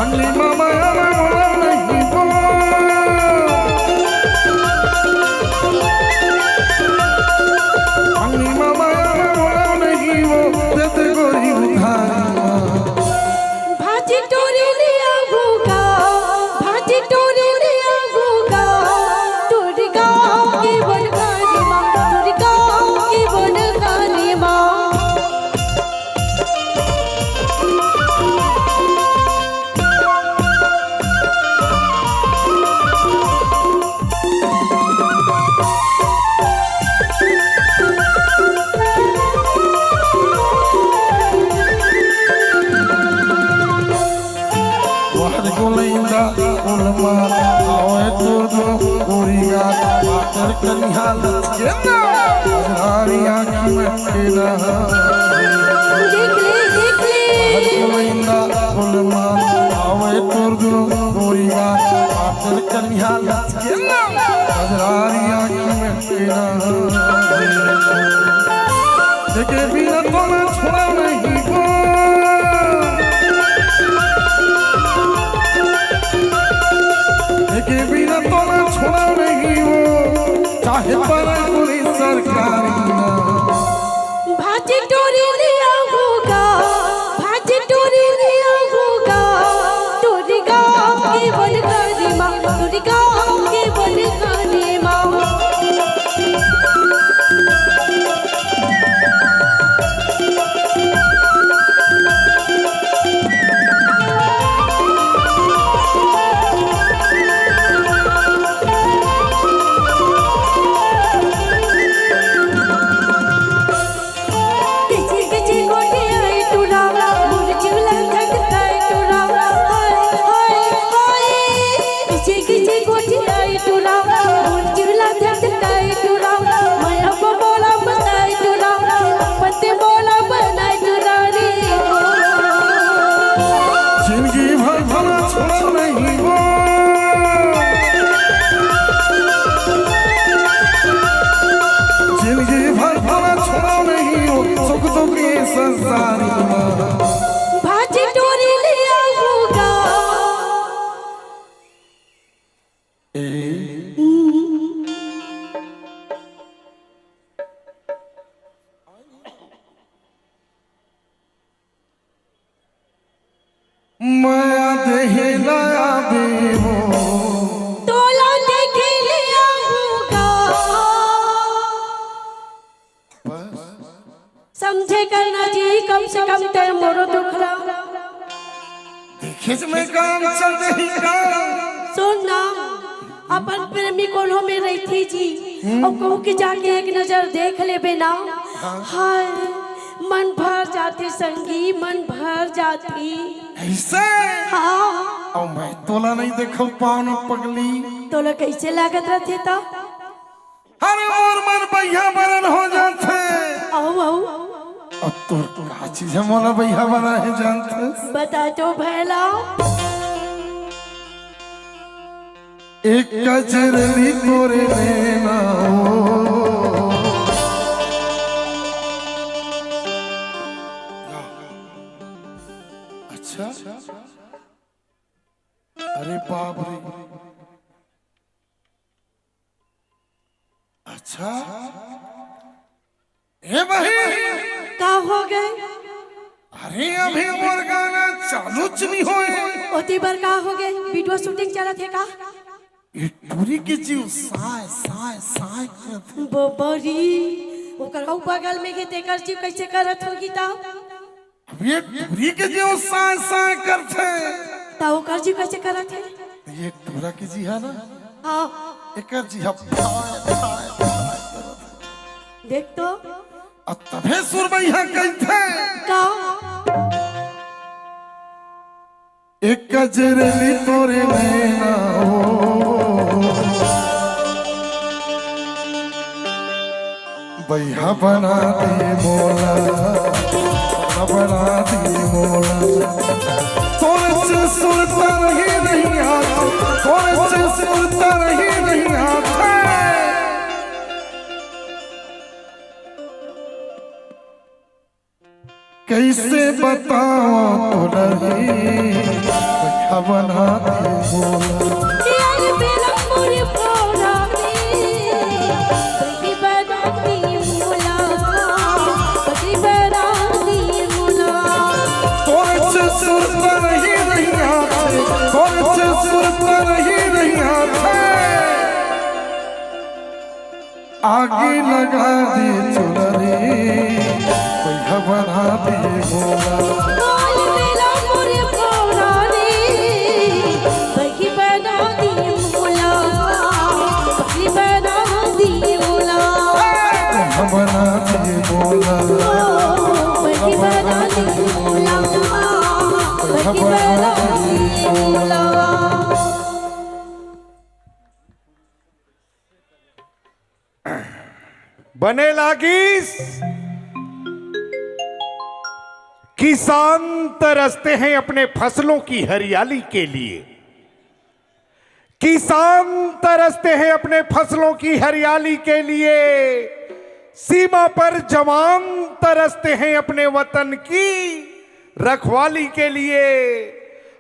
अंगली मामा यारा मोरा नहीं बो अंगली मामा यारा मोरा नहीं वो देते गोरी उधारी भाजी टोरी लिया होगा भाजी टोरी लिया होगा टोरी गाँव की बन करती माँ टोरी गाँव की बन करती माँ वाहर गोलैंदा उलमा आवे तो दो गोरिया बातर कन्या लचकेना हजारी आँखी में केना देख ले वाहर गोलैंदा उलमा आवे तो दो गोरिया बातर कन्या लचकेना हजारी आँखी में केना देखे बिना तो मैं छोड़ा नहीं को देखे बिना तो मैं छोड़ा नहीं वो चाहे पर पूरी सरकारी भाजी टोरी लिया होगा भाजी टोरी लिया होगा टोरी गाँव की बन करती माँ टोरी गाँव की बन करती माँ किची किची गोटी आई टूरा मोर चिवला झटकाई टूरा हाय हाय हाय किची किची गोटी आई टूरा मोर चिवला झटकाई टूरा माया बोला बनाई टूरा पत्ते बोला बनाई टूरा रे जिंदगी भर भला छोड़ा नहीं वो जिंदगी भर भला छोड़ा नहीं वो सुख दुख की संसारी माँ माया देहे लाया बेहो तोला देखे लिया होगा समझे करना जी कम से कम तेरे मोरो दुखला देखे में काम चल रही काम सुन ना अपन प्रेमी कोल्हो में रही थी जी और कहूँ कि जाके एक नजर देख ले बिना हाय मन भर जाती संगी मन भर जाती ऐसे हाँ और मैं तोला नहीं देखो पानो पगली तो लोग कैसे लागत रहते था हर मोर मन भैया बरन हो जाते आओ आओ और तोर का चीज है मोला भैया बना है जानते बता तो भैला एक कजरली तोरे नैना अच्छा अरे बाप रे अच्छा ए भाई का हो गए अरे अभी मोर गाना चालू चली होए ओती बार का हो गए वीडियो शूटिंग चला थे का ये टूरी के जीव साय साय साय करते बबरी ओकर हौ बगल में के तेकर जीव कैसे करत होगी ता अब ये टूरी के जीव साय साय करते ता ओकर जीव कैसे करत है ये टूरा के जी है ना हां एक जी है देख तो अब तभे सुरमैया कहते का एक कजरली तोरे नैना भैया बना दे मोला बना दे मोला तोरे से सुनता रही नहीं आता तोरे से सुनता रही नहीं आता कैसे बताओ तो नहीं भैया बना दे मोला यार मेरा पूरी पूरा बकरी बनाती मुला बकरी बनाती मुला तोरे से सुनता रही नहीं आते तोरे से सुनता रही नहीं आते आगे लगा दे चुनरी भैया बना दे मोला बोल मेरा पूरी पूरा बकरी बनाती मुला बकरी बनाती मुला भैया बना दे मोला बकरी बनाती मुला बकरी बनाती मुला बने लागिस किसान तरसते हैं अपने फसलों की हरियाली के लिए किसान तरसते हैं अपने फसलों की हरियाली के लिए सीमा पर जवान तरसते हैं अपने वतन की रखवाली के लिए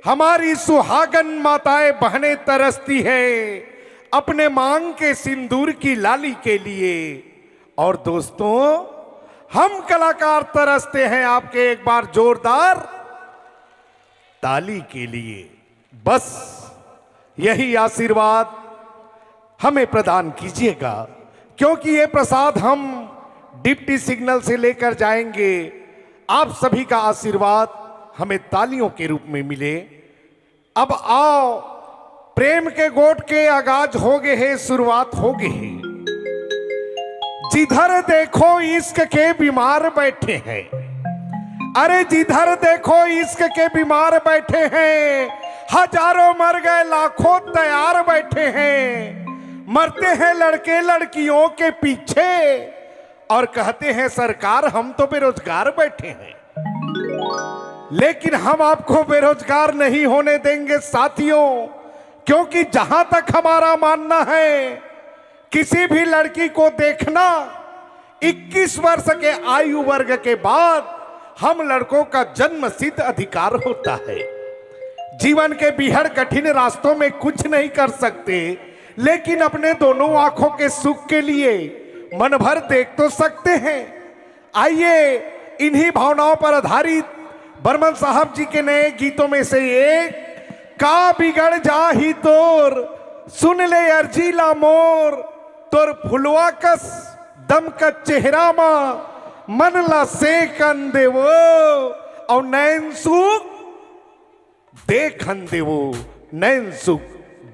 हमारी सुहागन माताएं बहनें तरसती हैं अपने मांग के सिंदूर की लाली के लिए और दोस्तों हम कलाकार तरसते हैं आपके एक बार जोरदार ताली के लिए बस यही आशीर्वाद हमें प्रदान कीजिएगा क्योंकि ये प्रसाद हम डिप्टी सिग्नल से लेकर जाएंगे आप सभी का आशीर्वाद हमें तालियों के रूप में मिले अब आओ प्रेम के गोट के आगाज हो गए हैं शुरुआत हो गई है जिधर देखो इश्क के बीमार बैठे हैं अरे जिधर देखो इश्क के बीमार बैठे हैं हजारों मर गए लाखों तैयार बैठे हैं मरते हैं लड़के लड़कियों के पीछे और कहते हैं सरकार हम तो बेरोजगार बैठे हैं लेकिन हम आपको बेरोजगार नहीं होने देंगे साथियों क्योंकि जहां तक हमारा मानना है किसी भी लड़की को देखना 21 वर्ष के आयु वर्ग के बाद हम लड़कों का जन्म सिद्ध अधिकार होता है जीवन के बिहड़ कठिन रास्तों में कुछ नहीं कर सकते लेकिन अपने दोनों आंखों के सुख के लिए मन भर देख तो सकते हैं आइए इन्हीं भावनाओं पर आधारित बर्मन साहब जी के नए गीतों में से एक का बिगड़ जा ही तोर, सुन ले अर्जीला मोर, तोर फुलवा कस दम का चेहरा मा मन ला से कन देवो और नैन सुख देखन देवो, नैन सुख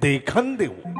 देखन देवो।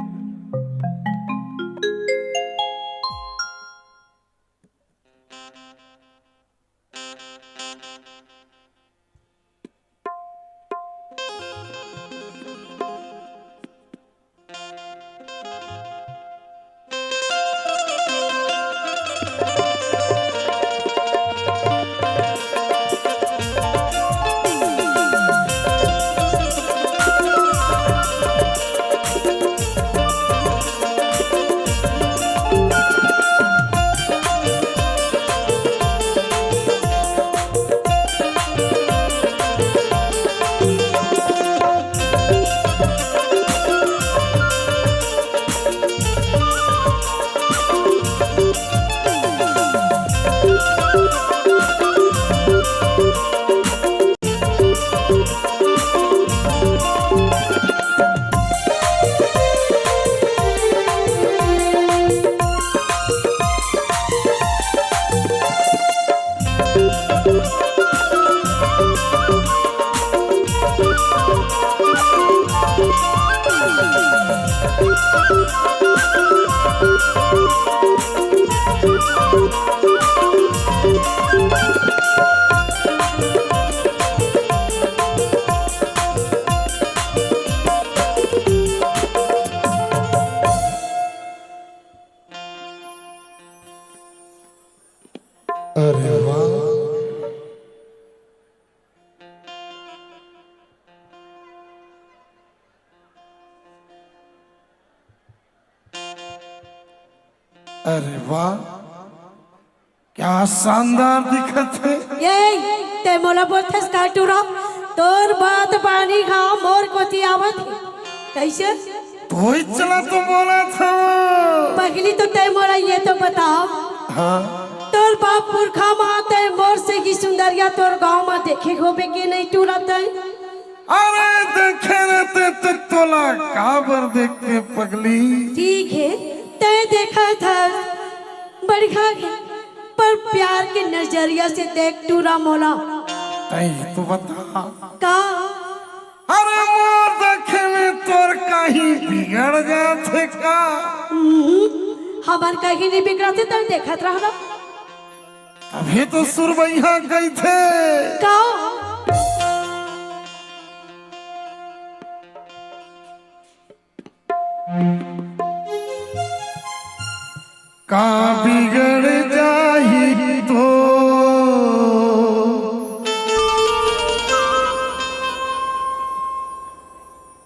अरे वाह, अरे वाह, क्या शानदार दिखत है। ये ते मोला बोलथस का टूरा, तोर बात पानी खा मोर कोती आवत है। कैसे तो ही चला तो बोला था। पहली तो ते मोला ये तो बताओ, हाँ, तोर बाप पुरखा माते मोर से की सुंदरिया तोर गांव में देखे होबे के नहीं टूरा तय। अरे देखे रहते तो तोला काबर देखते पगली। ठीक है तय देखा था बढ़िया है, पर प्यार के नजरिया से देख टूरा मोला। तई तो बता, का अरे मोर देखे में तोर कहीं बिगड़ जाते का। हमार कहीं नहीं बिगड़ते तब देखत रहना। अभी तो सुरबैया गई थे। का का बिगड़ जाही तो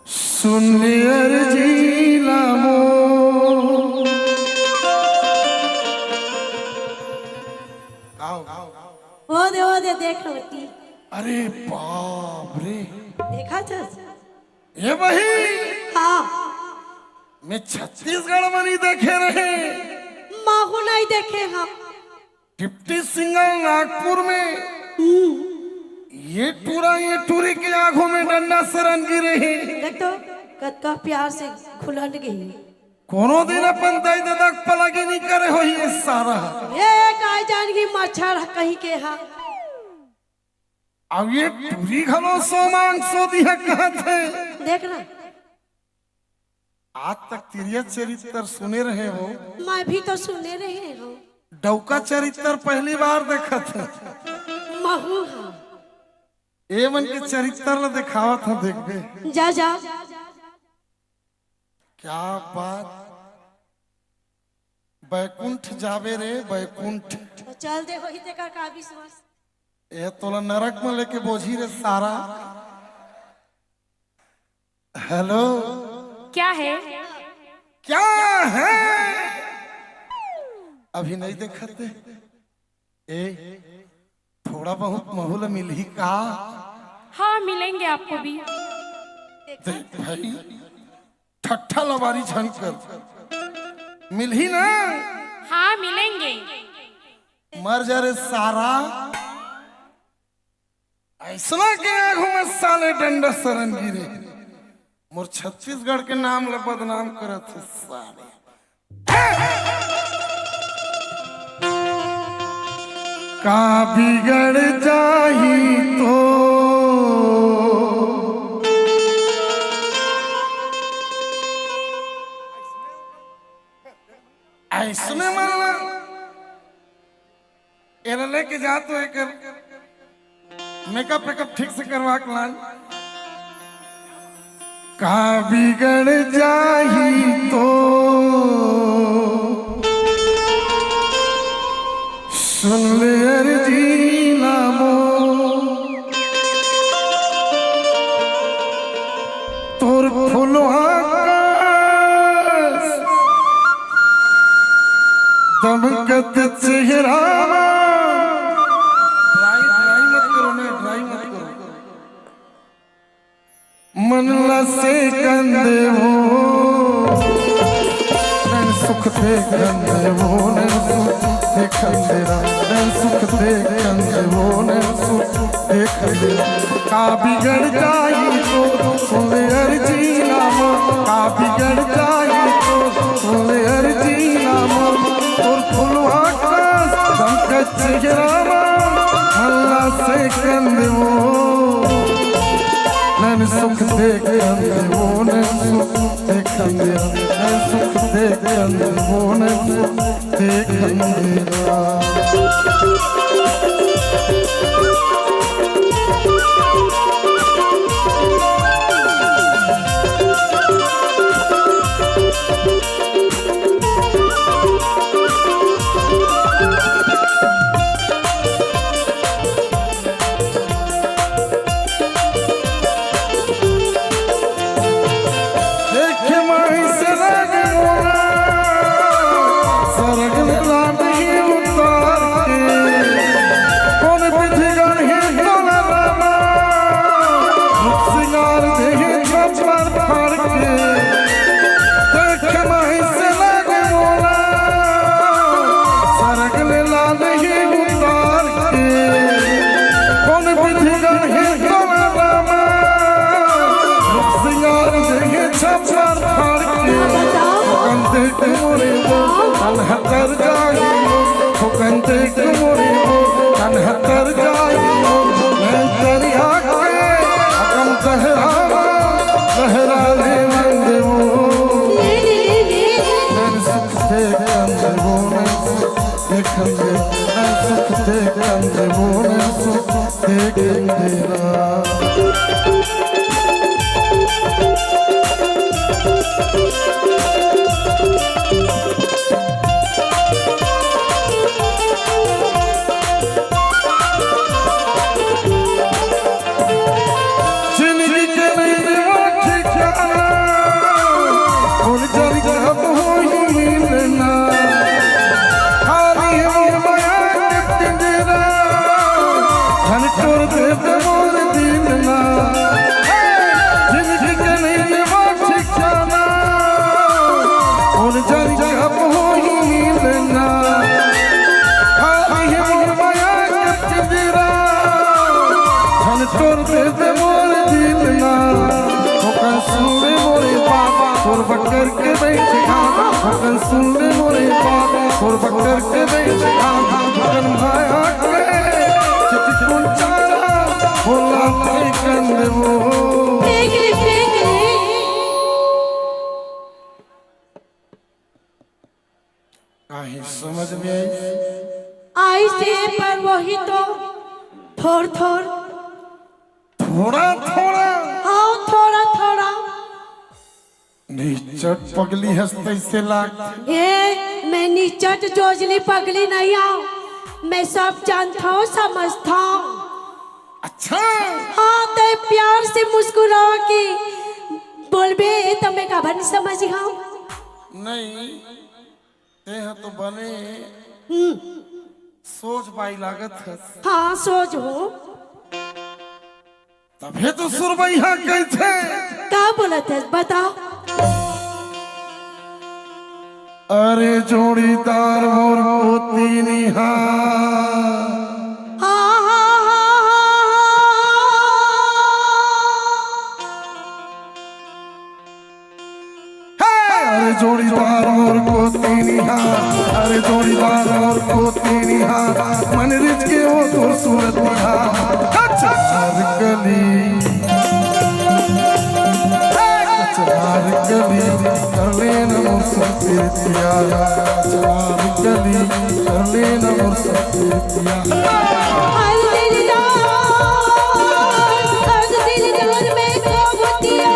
सुन ले अर्जीला मोर। वो दे देख रोती। अरे बाप रे, देखा था ये वही हाँ मैं छत्तीसगढ़ में नहीं देखे रहे। माहू नहीं देखे हम। डिप्टी सिंगल नागपुर में ये टूरी के आंखों में डंडा से रन गिरे हैं। देख तो कतका प्यार से खुलट गई। कोनो दिन अपन दाई ददक पलगी नहीं करे हो ये सारा। ये काय जान की मच्छर कहीं के हा। अब ये टूरी घलो सो मांग सो दिया कहते। देख ना आज तक तिरिया चरित्र सुने रहे हो। मैं भी तो सुने रहे हो। डौका चरित्र पहली बार देखा था। महू हाँ। ए मन के चरित्र ला दिखावा था देखबे। जा जा क्या बात, बैकुंठ जावे रे बैकुंठ। तो चल दे वही देखा का विश्वास। ये तोला नरक में लेके बोझी रे सारा। हेलो क्या है? क्या है? अभी नहीं देखते। ए थोड़ा बहुत माहौल मिल ही का। हाँ मिलेंगे आपको भी। देख भाई ठट्ठा लवारी झनकर मिल ही ना। हाँ मिलेंगे। मर जा रे सारा। ऐसा के आगू में साले डंडा सरन गिरे मोर छत्तीसगढ़ के नाम ले बदनाम करत है साले। का बिगड़ जाही तो ऐसने मानला एरा लेके जा तो एक मेकअप वेकअप ठीक से करवा के लान। का बिगड़ जाही तो सुन ले अर्जी नामो तोर फुलवा दमकत चेहरा ड्राई मत करो ना, ड्राई मत करो। मनला से कंदे हो नैन सुख दे कंदे हो नैन सुख दे कंदेरा नैन सुख दे कंदे हो नैन सुख दे कंदेरा। का बिगड़ जाई तो सुन ले अर्जी नाम का बिगड़ जाई तो सुन ले अर्जी नाम और फुलवा का दमकत चेहरा मल्ला से कंदे हो नैन सुख दे कंदे हो नैन सुख दे कंदेरा नैन सुख दे कंदे हो नैन सुख दे कंदेरा। हतर जाई फुकंते कुमोरी तन हतर जाई मैं दरिया के हम सहरा ले मंदे वो नैन सुख दे कंदे वो नैन सुख दे कंदे नैन सुख दे कंदे वो नैन सुख दे कंदेरा। बकर के बैठ खा सुन ले मोरे बाप और बकर के बैठ खा बकन भाया के चिटकुन चारा होला नहीं कंदे वो काहे समझ में आई से पर वही तो थोड़ थोड़ थोड़ा थोड़ा हाँ थोड़ा थोड़ा नीचट पगली हंसते से लाग ये मैं नीचट जोजली पगली नहीं हूँ मैं सब जानता हूँ समझता हूँ। अच्छा हाँ तो प्यार से मुस्कुरा के बोलबे तो मैं कभी नहीं समझ हूँ नहीं ते तो बने सोच पाई लागत है। हाँ सोच हो तभी तो सुरबैया कैसे क्या बोला थे बताओ। अरे जोड़ीदार मोर पोती निहार जोड़ीदार मोर को तीनी हाथ, अरे जोड़ीदार मोर को तीनी हाथ, मन रिझ के वो तो सूरत चार गली चार गली कर लेना मुझसे प्रीतिया, चार गली कर लेना मुझसे प्रीतिया। हर दिलदार में कबूतिया,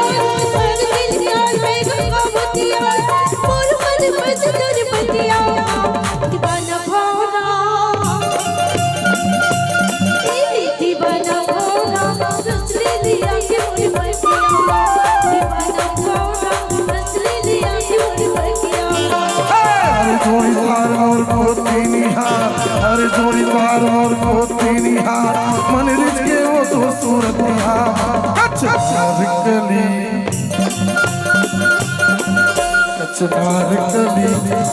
हर दिलदार में कबूतिया, मोर मन बस कर बतिया, दीवाना भौरा, दीवाना भौरा, रचले लिया के मोर बतिया, दीवाना भौरा, रचले लिया के मोर बतिया। अरे जोड़ीदार मोर को तीनी हाथ, अरे जोड़ीदार मोर को तीनी हाथ, मन रिझ के वो तो सूरत चार गली चार गली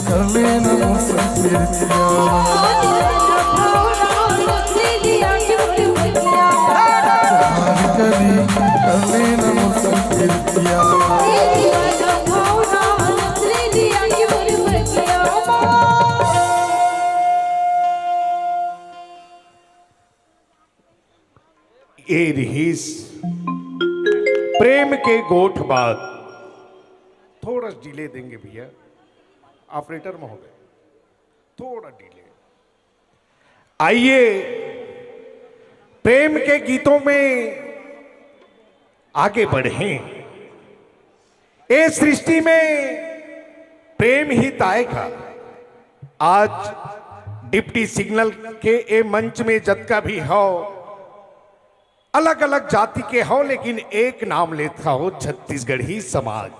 कर लेना मुझसे प्रीतिया, दीवाना भौरा, रचले लिया के मोर बतिया, चार गली कर लेना मुझसे प्रीतिया। दीवाना भौरा, रचले लिया के मोर बतिया। ए रहीस प्रेम के गोठ बात। थोड़ा डिले देंगे भैया, ऑपरेटर महोदय, थोड़ा डिले। आइए प्रेम के गीतों में आगे बढ़ें। ए सृष्टि में प्रेम ही ताएगा। आज डिप्टी सिग्नल के ए मंच में जतका भी हो, अलग अलग जाति के हो, लेकिन एक नाम लेता हो छत्तीसगढ़ी समाज।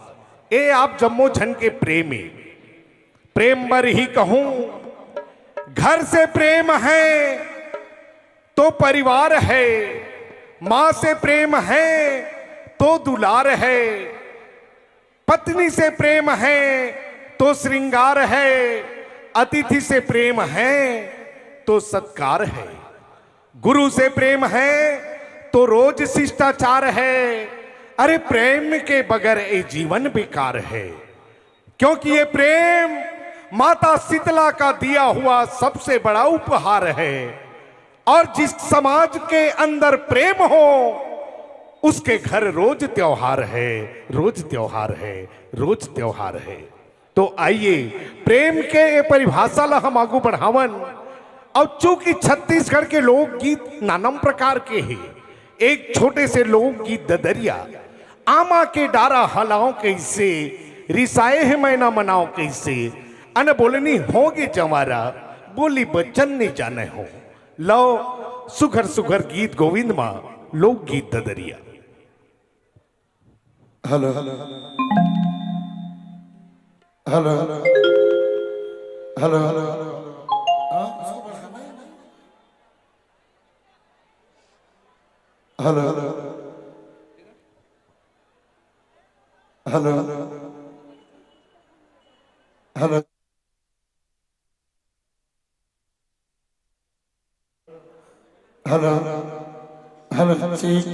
ए आप जम्मो झन के प्रेमी, प्रेम बर ही कहूं, घर से प्रेम है तो परिवार है, मां से प्रेम है तो दुलार है, पत्नी से प्रेम है तो श्रृंगार है, अतिथि से प्रेम है तो सत्कार है, गुरु से प्रेम है तो रोज शिष्टाचार है। अरे प्रेम के बगैर ये जीवन बेकार है, क्योंकि ये प्रेम माता शीतला का दिया हुआ सबसे बड़ा उपहार है। और जिस समाज के अंदर प्रेम हो, उसके घर रोज त्योहार है, रोज त्योहार है, रोज त्योहार है। तो आइए प्रेम के ये परिभाषा ला हम आगू बढ़ावन। और चूंकि छत्तीसगढ़ के लोकगीत नानम प्रकार के हैं, एक छोटे से लोकगीत ददरिया, आमा के डारा हलाओ कैसे, रिसाए है मैना मनाओ कैसे, अन बोलनी होगे जवारा, बोली बच्चन ने जाने हो। लो सुघर सुघर गीत गोविंद मां, लोकगीत ददरिया। Hello hello hello hello hello hello hello hello hello hello ठीक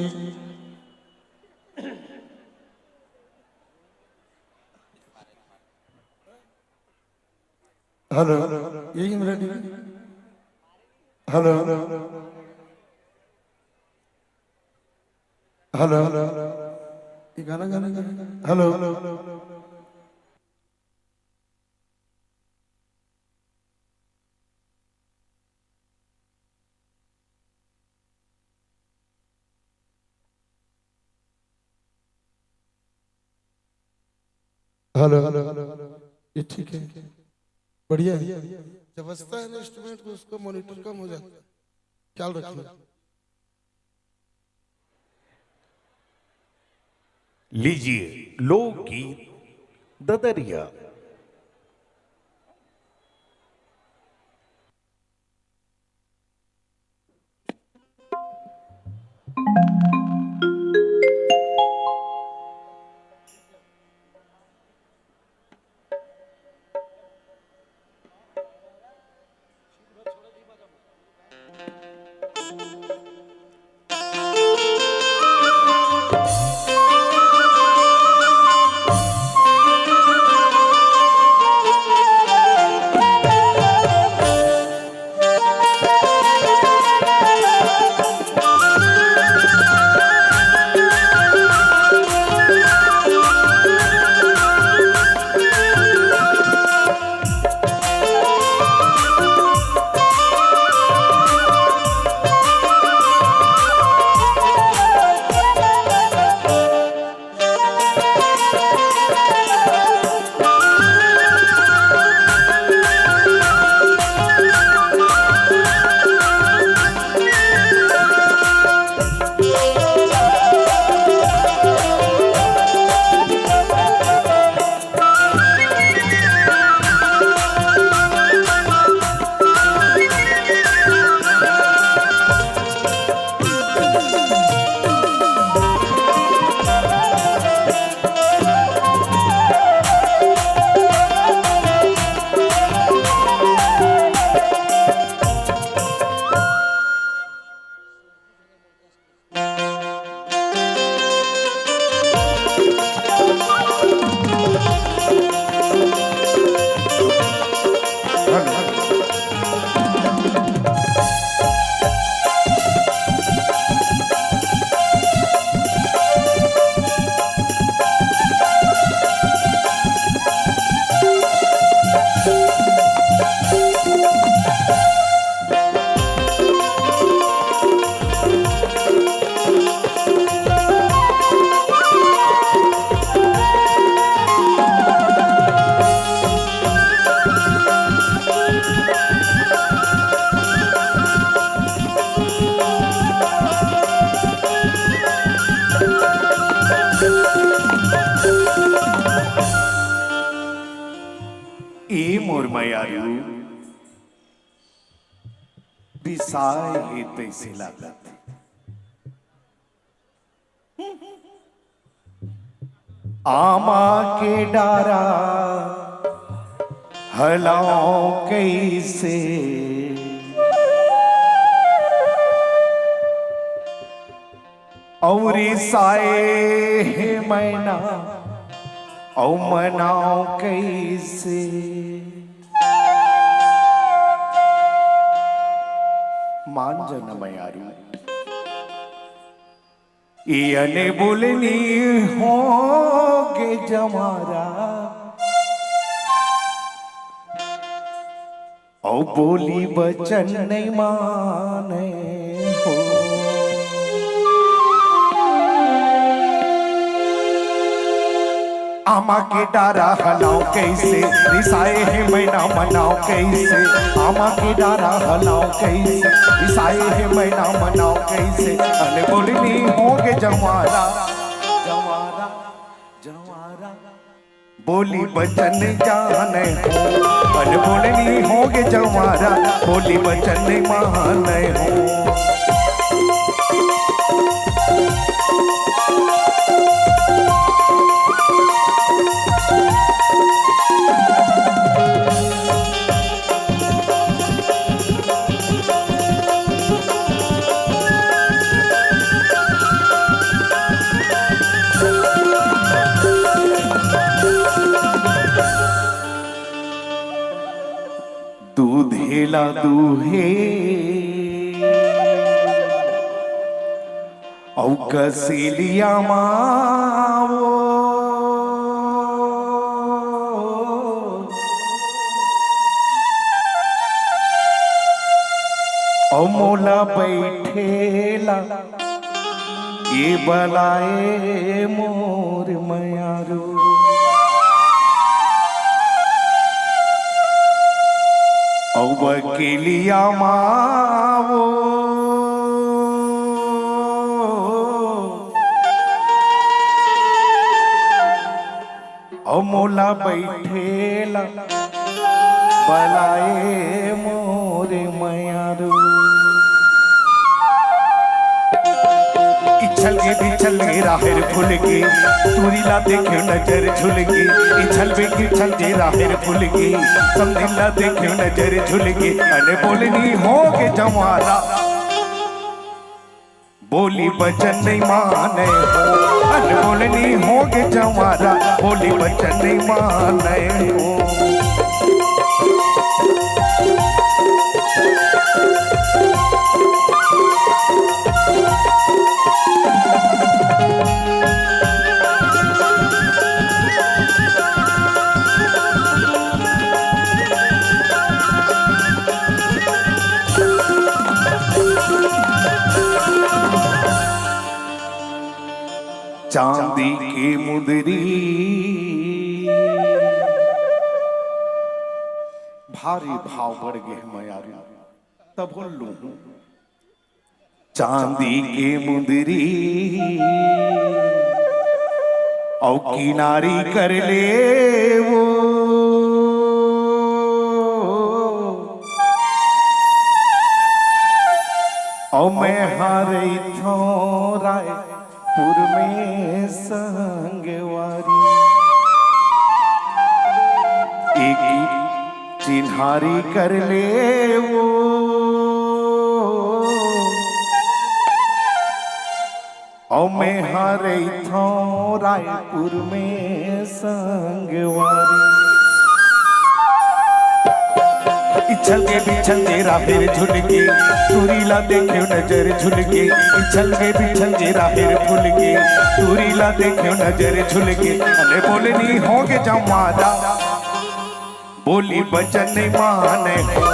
हेलो यही हम रेडी। हेलो हेलो ये गाना गाना हेलो हेलो ये ठीक है, बढ़िया है। जब बजता है ना इंस्ट्रूमेंट तो उसका मॉनिटर कम हो जाता है, ख्याल रखिए। लीजिए लोकगीत ददरिया। मयारू बिसाए हे तैसे लागत आमा के डारा हलाओ कैसे और साए हे मैना औ मनाओ कैसे मान जन मयारू ये बोलनी होगे जमारा औ बोली बचन नहीं माने हो आमा के डारा हलाओ कैसे रिसाए है मैना मनाओ कैसे आमा के डारा हलाओ कैसे रिसाए है मैना मनाओ कैसे अरे बोलनी होगे जवारा जवारा जवारा बोली बचन जाने हो अरे बोलनी होगे जवारा बोली बचन माने हो दूधेला दूहे औ कसिलिया मावो औ मोला बैठेला ये बलाए मोर मयारू औ वकीलिया मावो औ मोला बैठेला बलाए मोरे मयारू इछल के बिछल के राहेर फूल के तूरीला देखे नजर झुल के इछल बे किछल के राहेर फूल के समझिला देखे नजर झुल के अरे बोलनी होगे जवारा बोली बचन नहीं माने हो अरे बोलनी होगे जवारा बोली बचन नहीं माने हो चांदी की मुदरी भारी भाव बढ़ गए मयारू तब बोल लू चांदी की मुदरी औ किनारी कर ले वो औ मैं हारे थोराए पुर में संगवारी एक चिन्हारी कर ले वो औ मैं हारे थो रायपुर में संगवारी इछल के बिछल जेरा फिर झुल के तूरीला देखे नजर झुल के इछल के बिछल जेरा फिर फुल के तूरीला देखे नजर झुल के अरे बोलनी होगे जमादा बोली बचन नहीं माने हो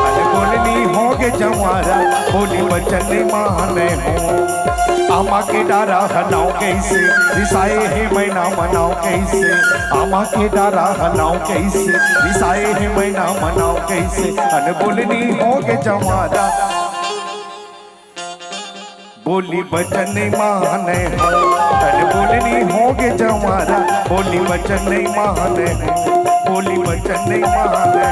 अरे बोलनी होगे जमादा बोली बचन नहीं माने हो आमा के डारा हलाओ कैसे रिसाए है मैना मनाओ कैसे आमा के डारा हलाओ कैसे रिसाए है मैना मनाओ कैसे अन बोलनी होगे जमादा बोली बचन नहीं माने हो अन बोलनी होगे जमादा बोली बचन नहीं माने हो। बोली वचन नहीं माने,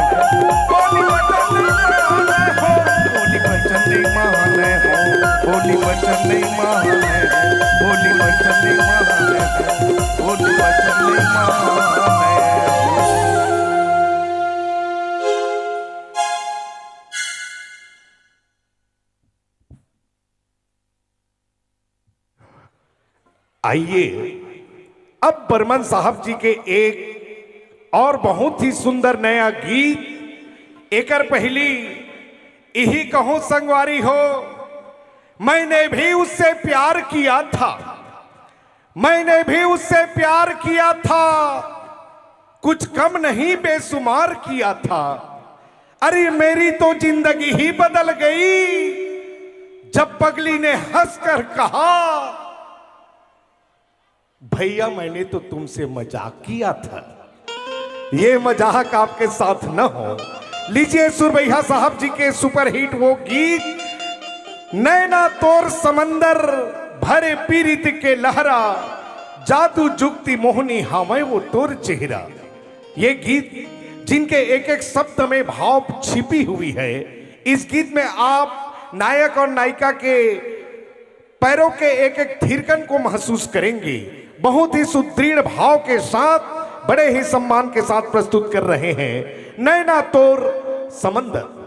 बोली वचन नहीं माने हो, बोली वचन नहीं माने हो, बोली वचन नहीं माने, बोली वचन नहीं माने, बोली वचन नहीं माने। आइए अब बर्मन साहब जी के एक और बहुत ही सुंदर नया गीत एकर पहली यही कहूं संगवारी हो, मैंने भी उससे प्यार किया था, मैंने भी उससे प्यार किया था, कुछ कम नहीं बेशुमार किया था। अरे मेरी तो जिंदगी ही बदल गई जब पगली ने हंसकर कहा, भैया मैंने तो तुमसे मजाक किया था। ये मजाक आपके साथ न हो। लीजिए सुरवैया साहब जी के सुपरहिट वो गीत, नैना तोर समंदर भरे पीरित के लहरा, जादू जुगती मोहनी हमें वो तोर चेहरा। ये गीत जिनके एक एक शब्द में भाव छिपी हुई है। इस गीत में आप नायक और नायिका के पैरों के एक एक थिरकन को महसूस करेंगे। बहुत ही सुदृढ़ भाव के साथ बड़े ही सम्मान के साथ प्रस्तुत कर रहे हैं नैना तोर समंदर।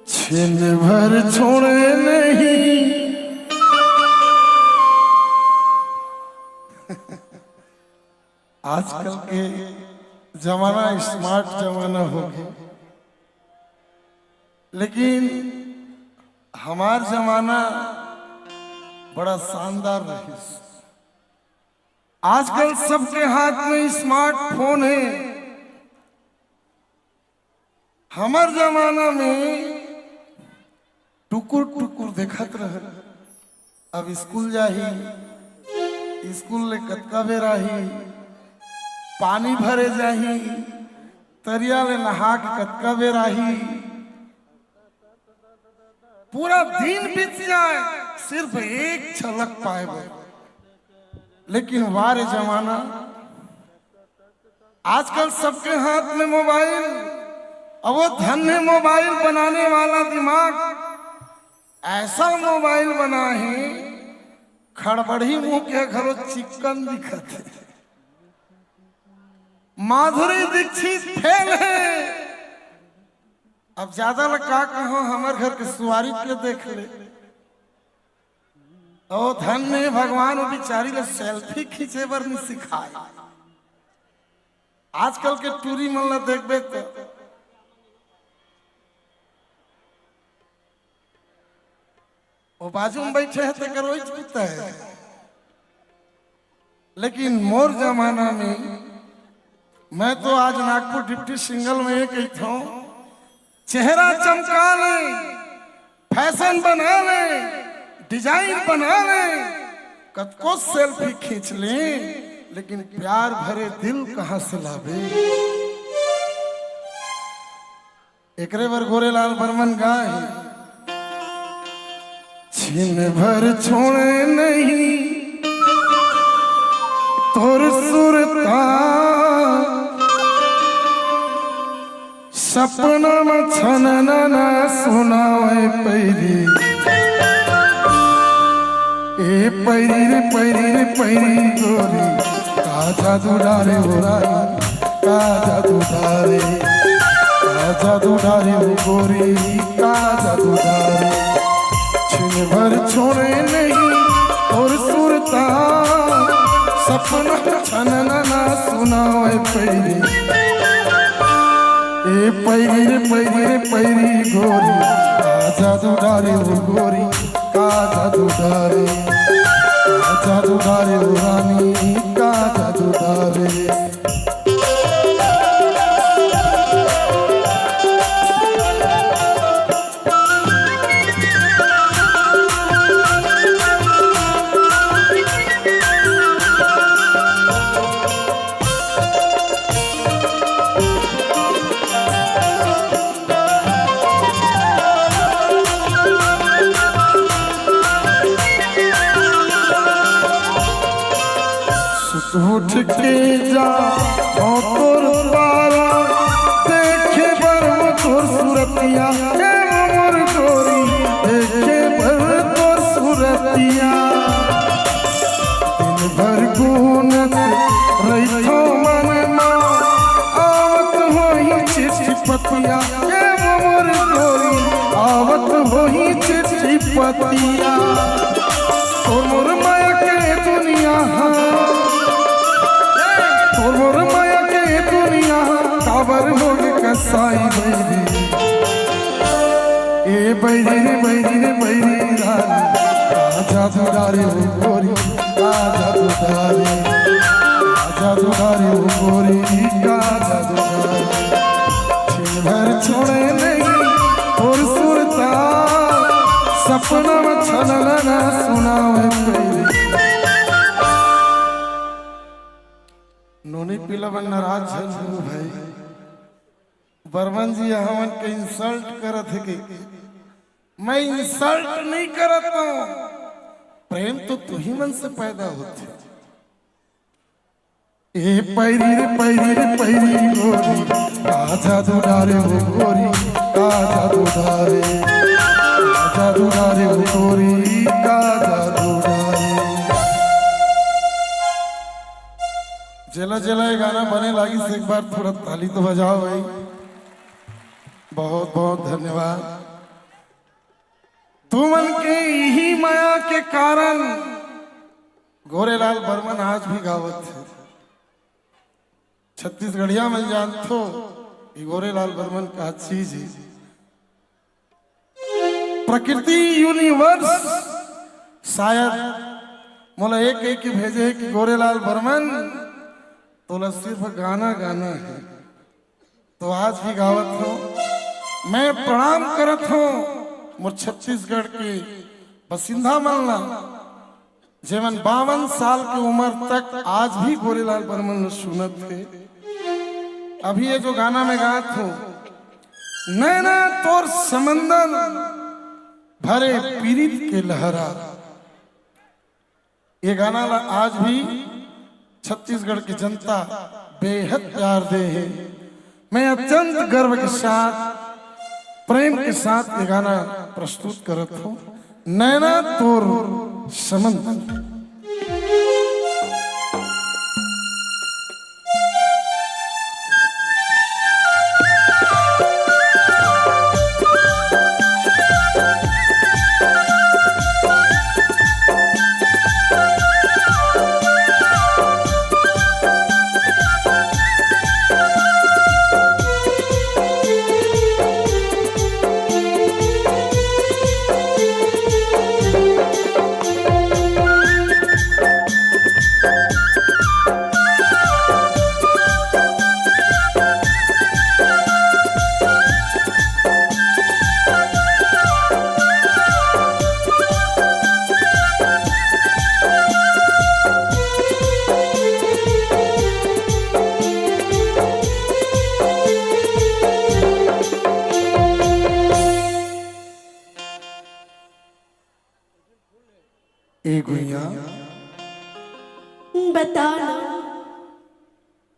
छिन भर छोड़े नहीं, आजकल के जमाना स्मार्ट जमाना हो गया, लेकिन हमार जमाना बड़ा शानदार रही। आजकल सबके हाथ में स्मार्टफोन है। हमार जमाना में टुकुर टुकुर देखत रहे। अब स्कूल जाही, स्कूल ले कतका बेर आही, पानी भरे जाही, तरिया ले नहा के कतका बेर आही, पूरा दिन बीत जाए सिर्फ एक झलक पाए। लेकिन वारे जमाना, आजकल सबके हाथ में मोबाइल। अब वो धन्य मोबाइल बनाने वाला दिमाग ऐसा मोबाइल बना है, खड़बड़ी मुंह के घरों चिकन दिखत है। माधुरी दीक्षित फेल है। अब ज्यादा लगा कहो, हमारे घर के सुवारी के देख ले। ओ धन्य भगवान वो बिचारी को सेल्फी खींचे बर नहीं सिखाए। आजकल के टूरी मन ला देखबे तो वो बाजू में बैठे हैं तो रोज पीता है। लेकिन मोर जमाना में, मैं तो आज नागपुर डिप्टी सिंगल में एक ही था, चेहरा चमका ले, फैशन बना ले, डिजाइन बना ले, कतको सेल्फी खींच ले, लेकिन प्यार भरे दिल कहां से लावे। एकरे बर गोरेलाल बर्मन गाए, छिन भर छोड़े नहीं तोर सुरता, सपना में छनना ना सुनावे पैरी। ए पैरी रे पैरी रे पैरी गोरी, का जादू डारे हो रानी, का जादू डारे, का जादू डारे हो गोरी, का जादू डारे। छिन भर छोड़े नहीं और सुरता, सपना छनना ना सुनावे पैरी। ए पैरी रे पैरी रे पैरी गोरी, का जादू डारे हो गोरी, का जादू डारे, का जादू डारे हो रानी, का जादू डारे। उठ के जा तोर पारा देखे बर तोर सूरतिया मोर गोरी देखे बर तोर सूरतिया दिन भर गुनत रहितो मन में आवत होई चिट्ठी पतिया मोर गोरी आवत होई चिट्ठी पतिया तोर मोर माया के दुनिया तोर मोर माया के दुनिया काबर हो गे कसाई बैरी ए बैरी रे बैरी रे बैरी राजा दुलारे हो गोरी राजा दुलारे राजा दुलारे हो गोरी राजा दुलारे छिन भर छोड़े नहीं और सुरता सपना में छलना सुनावे बैरी नोनी पिलवन नाराज है भाई बर्मन जी हमन के इंसल्ट करत है कि मैं इंसल्ट नहीं करत हूं प्रेम तो तू ही मन से पैदा होते ए पैरी रे गोरी राजा दुलारे हो गोरी राजा दुलारे हो गोरी राजा दुलारे जला जला ये गाना बने लागी से एक बार थोड़ा ताली तो बजाओ भाई बहुत बहुत धन्यवाद तुमन के यही माया के कारण गोरेलाल बर्मन आज भी गावत है छत्तीसगढ़िया में जानतो ये गोरेलाल बर्मन का चीज है प्रकृति यूनिवर्स शायद मोला एक एक भेजे है कि गोरेलाल बर्मन तो सिर्फ गाना गाना है तो आज भी गावत हो मैं प्रणाम करत हूँ मोर छत्तीसगढ़ के बसिंदा मल्ला जेमन 52 साल की उम्र तक आज भी गोरेलाल बर्मन सुनत थे अभी ये जो गाना में गात हूँ नैना तोर समंदर भरे पीरित के लहरा ये गाना आज भी छत्तीसगढ़ की जनता बेहद प्यार दे है मैं अत्यंत गर्व के साथ प्रेम के साथ ये गाना प्रस्तुत करत हूँ नैना तोर समंदर बताना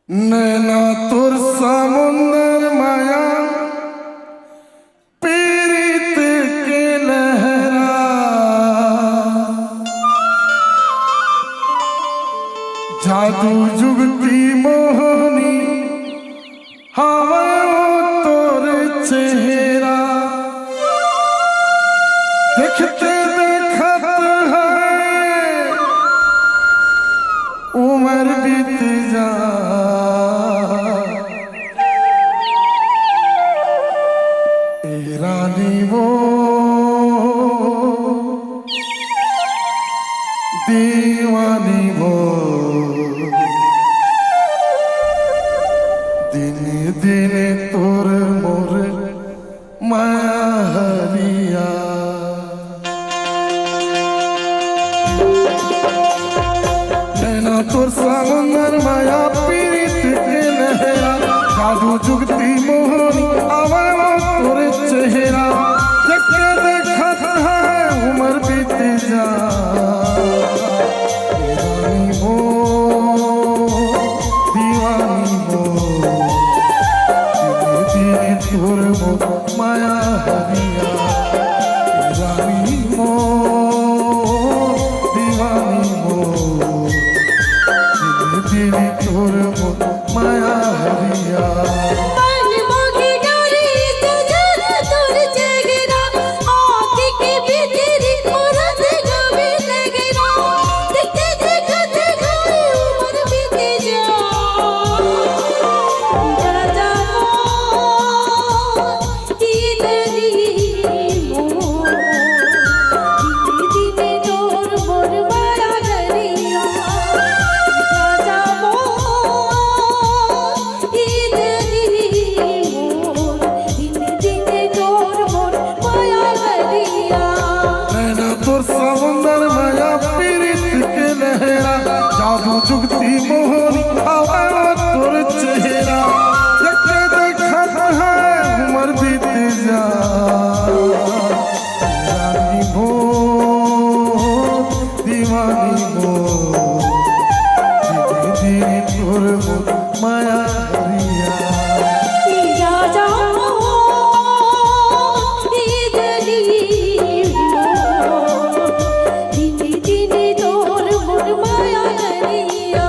नैना तुर समुंदर माया पीरित के लहरा जादू जुगती मोहनी हवा तोर चेहरा देखते देखत है उम्र बीत जा ए रानी वो दीवानी वो दिन दिन तोर मोर माया हरिया नैना तोर समुंदर माया पीरित के लहरा जादू जुगती मोहनी आवा तोर चेहरा देखते देखत है उम्र बीत जा रानी वो जादू जुगती मोहनी हवा तोर चेहरा जब देखत है उम्र बीत जा रानी हो दीवानी हो दीदी तोर माया हरिया राजा दिने दिने तोर मोर माया करिया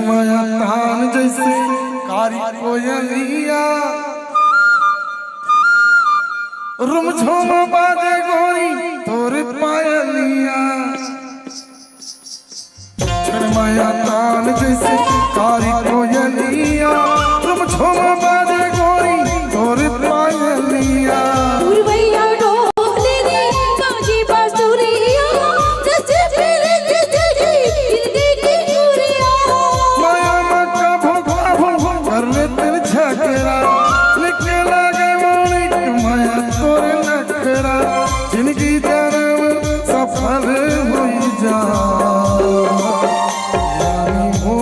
माया तान जैसे कारी कोयलिया रुमझुम बाजे गोरी तोर पायलिया माया तान जैसे कारी कोयलिया रुमझुम बाजे गोरी तोर पायलिया उर्वैया डोले रे काजी बासुरिया जैसे फिर की गुरिया माया मक्का भोगा कर ले तेरे झगड़ा निकल लगे मोनिक माया तोरे नखरा जिंदगी जन्म सफल हुई जा रानी हो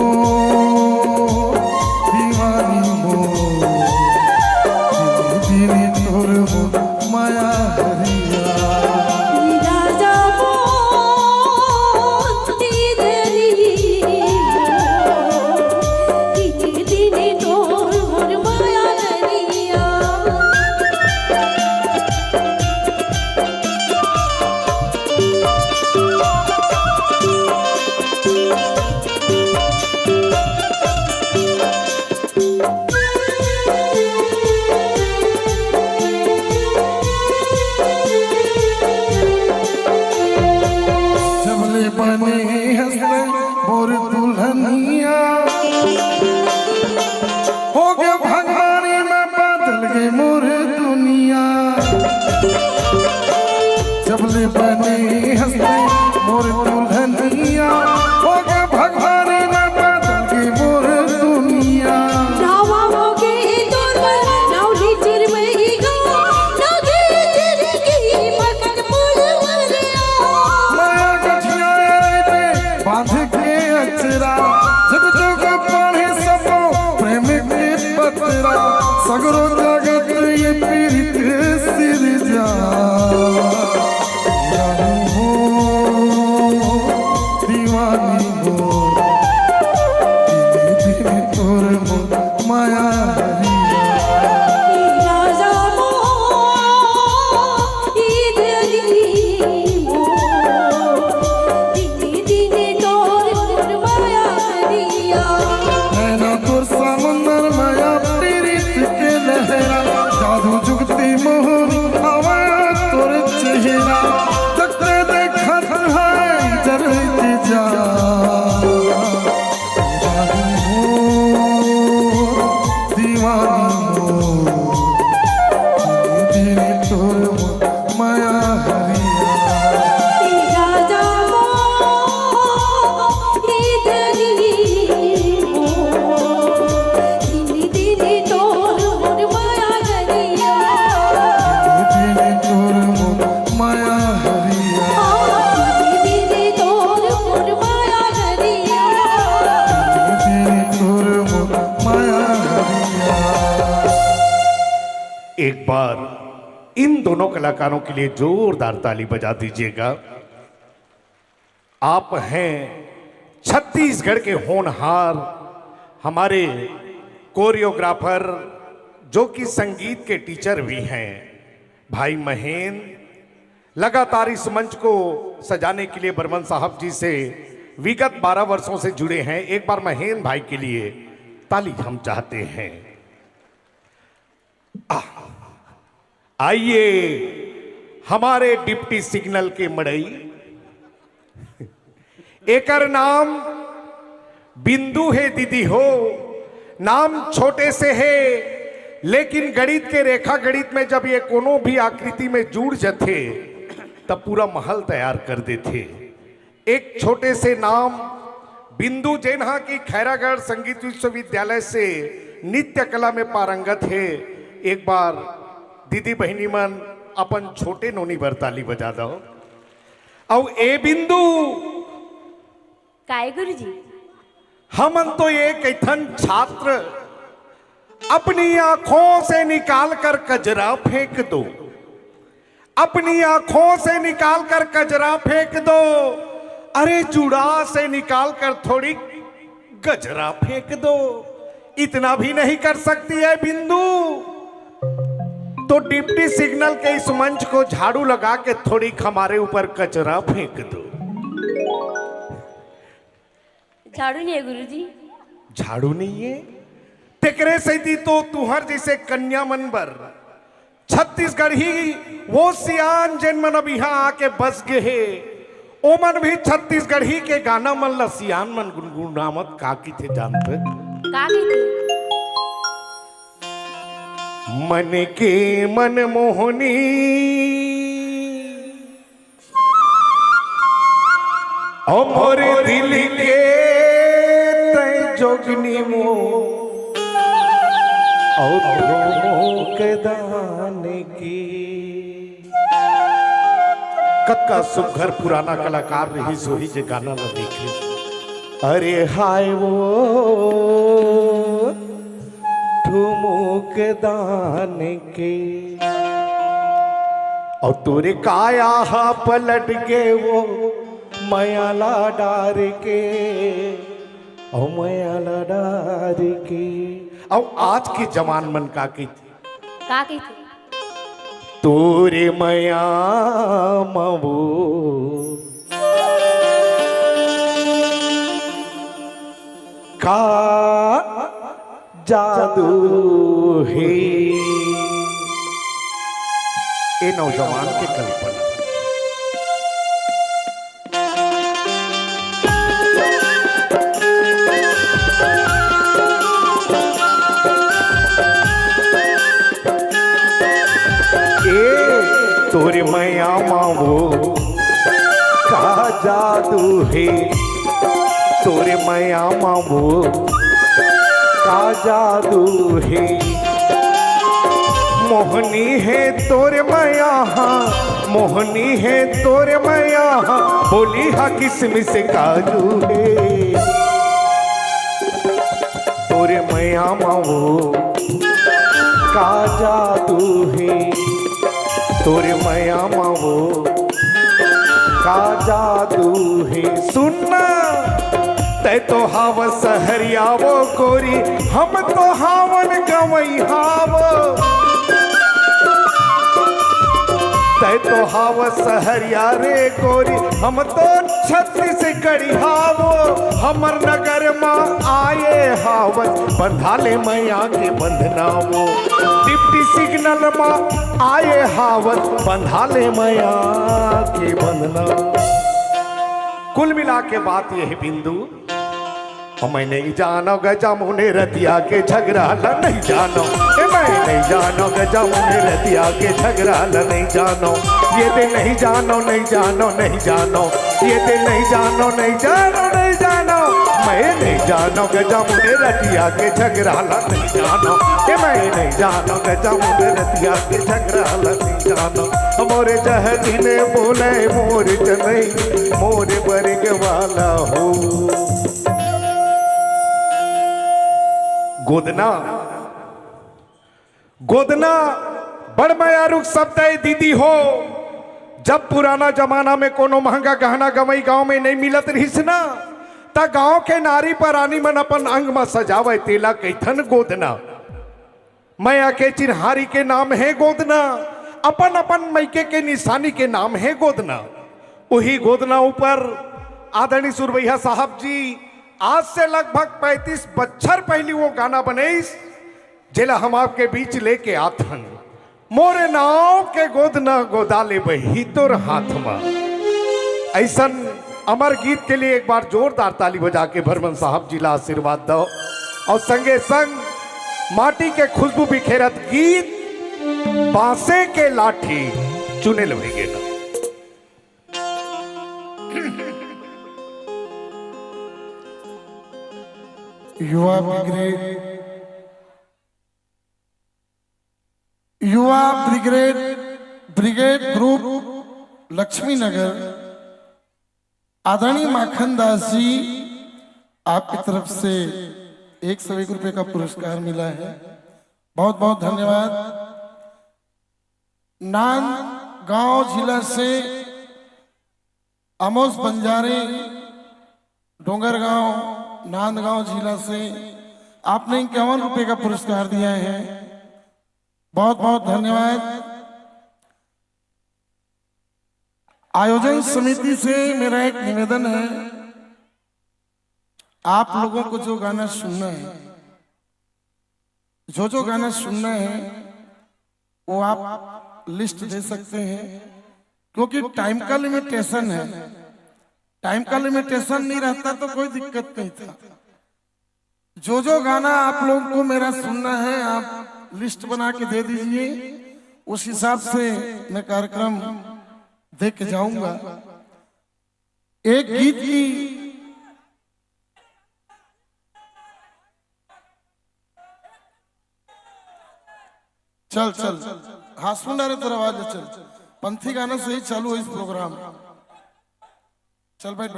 दीवानी हो दीदी तोर हो माया हरिया राजा दिने तोर मोर माया करिया जबले बने हंसते मोर दुल्हनिया हो गया भगवानी में बदल गए मोर दुनिया जबले बने हंसते मोर दुल्हनिया हो गया भगवानी में बदल गए मोर दुनिया रावा मोगे तोर नावली चिरमईगा नागे चिरकी मकन पुलवरिया माया गठिया रे बांध के अचरा जग जग पढ़े सबो प्रेम के पतरा सगरो जगत ये पीड़ित सिर जा रानी हो दीवानी हो दीदी दीदी तोर मोर माया हरिया राजा मो दिने तोर मोर माया करिया नैना तोर समंदर माया पीड़ित के लहरा जादू जुगती मोहनी हवा तोर चेहरा तकते देखत है जरत जा दीवानी हो दीवानी हो दीदी तोर माया हरिया राजा मो दिने तोर मोर माया करिया दीदी तोर माया हरिया दिने तोर मोर माया करिया दीदी तोर माया हरिया एक बार इन दोनों कलाकारों के लिए जोरदार ताली बजा दीजिएगा। आप हैं छत्तीसगढ़ के होनहार हमारे कोरियोग्राफर जो कि संगीत के टीचर भी हैं भाई महेंद्र। लगातार इस मंच को सजाने के लिए बर्मन साहब जी से विगत 12 वर्षों से जुड़े हैं। एक बार महेंद्र भाई के लिए ताली हम चाहते हैं। आइए हमारे डिप्टी सिग्नल के मड़ई, एकर नाम बिंदु है दीदी हो, नाम छोटे से है लेकिन गणित के रेखा गणित में जब ये कोनो भी आकृति में जुड़ जाते तब पूरा महल तैयार कर देते। एक छोटे से नाम बिंदु जैनहा की खैरागढ़ संगीत विश्वविद्यालय से नित्य कला में पारंगत है। एक बार दीदी बहनी मन अपन छोटे नोनी बरताली बजा दो। और ए बिंदु काय गुरुजी? हमन तो ये कैथन छात्र अपनी आंखों से निकाल कर कजरा फेंक दो, अपनी आंखों से निकाल कर कजरा फेंक दो, अरे जुड़ा से निकाल कर थोड़ी गजरा फेंक दो। इतना भी नहीं कर सकती है बिंदु तो डिप्टी सिग्नल के इस मंच को झाड़ू लगा के थोड़ी हमारे ऊपर कचरा फेंक दो। झाड़ू नहीं है गुरुजी? झाड़ू नहीं है तेकरे सही तो तुहर जैसे कन्या मनबर छत्तीसगढ़ ही वो सियान जिन मन अब यहाँ आके बस गए है ओ मन भी छत्तीसगढ़ ही के गाना मन ला सियान मन गुनगुनावत का की थे जानते का थे? मन के मन मोहनी और मोरे दिल के तय जोगनी मो और के दाने की कक्का सुघर पुराना कलाकार रही सोही जे गाना न देखे। अरे हाय वो ठुमुक दाने के और तोरे काया हा पलट के वो मयाला डार के और मयाला डार के। और आज की जवान मन का की थे? तोरे मया मवो का जादू है। ये नौजवान के कल्पना तोरे मैया मावो का जादू है, तोरे मैया मावो का जादू है। मोहनी है तोरे मैया हाँ, मोहनी है तोरे मैया हाँ, बोली हा किसमिस काजू है। तोरे मैया मावो का जादू है, तोरे मैया मावो का जादू है। सुनना तै तो हाव सहरिया वो गोरी, हम तो हावन गवई हाव। तै तो हाव सहरिया रे गोरी, हम तो छत्तीसगढ़ी हावो। हमर नगर में आए हावन, बंधाले मैया के बंधनावो। डिप्टी सिग्नल में आए हावन, बंधाले मैया के बंधना। कुल मिला के बात यह बिंदु, मैं नहीं जानो गजा मुने रतिया के झगड़ा नहीं जानो, मैं नहीं जानो गजा मुने रतिया के झगड़ा नहीं जानो। ये दे नहीं जानो नहीं जानो नहीं जानो, ये दे नहीं जानो नहीं जानो नहीं जानो। मैं नहीं जानो गजा मुने रतिया के झगड़ा नहीं जानो, मैं नहीं जानो गजा मुने रतिया के झगड़ा नहीं जानो। मोरे जहदी ने बोले मोर चनई, मोरे बरग वाला हो। गोदना गोदना बड़ मयारुक शब्द है दीदी हो। जब पुराना जमाना में कोनो महंगा गहना गवई गांव में नहीं मिलत रहीस ना, ता गांव के नारी पर रानी मन अपन अंग में सजावे तेला कैथन गोदना। मैया के चिन्हारी के नाम है गोदना, अपन अपन मैके के निशानी के नाम है गोदना। वही गोदना ऊपर आदरणीय सुरवैया साहब जी आज से लगभग 35 बच्चर पहले वो गाना बनेस, जेला हम आपके बीच लेके आथन। मोरे नाव के गोदना गोदाले बही तोर हाथ में। ऐसन अमर गीत के लिए एक बार जोरदार ताली बजा के भरमन साहब जी ला आशीर्वाद दो। और संगे संग माटी के खुशबू बिखेरत गीत बांसे के लाठी चुने लवेगे ना। युवा ब्रिगेड ग्रुप लक्ष्मी नगर, आदरणीय माखन दास जी, आपकी तरफ से 101 रुपए का पुरस्कार मिला है, बहुत बहुत धन्यवाद। नांदगांव जिला से अमोस बंजारे, डोंगरगांव नांदगांव जिला से आपने 51 रुपए का पुरस्कार दिया है, बहुत बहुत धन्यवाद। आयोजन समिति से मेरा एक निवेदन है, आप लोगों को जो गाना सुनना है, जो गाना सुनना है वो आप लिस्ट दे सकते हैं, क्योंकि टाइम का लिमिटेशन है। टाइम का लिमिटेशन नहीं रहता तो कोई दिक्कत नहीं था। जो गाना आप लोगों को मेरा सुनना है आप लिस्ट बना के दे दीजिए, उस हिसाब से मैं कार्यक्रम देख के जाऊंगा। एक गीत की चल हाँ सुन रहे तेरा आवाज चल, पंथी गाना से ही चालू है इस प्रोग्राम। चल बैठ।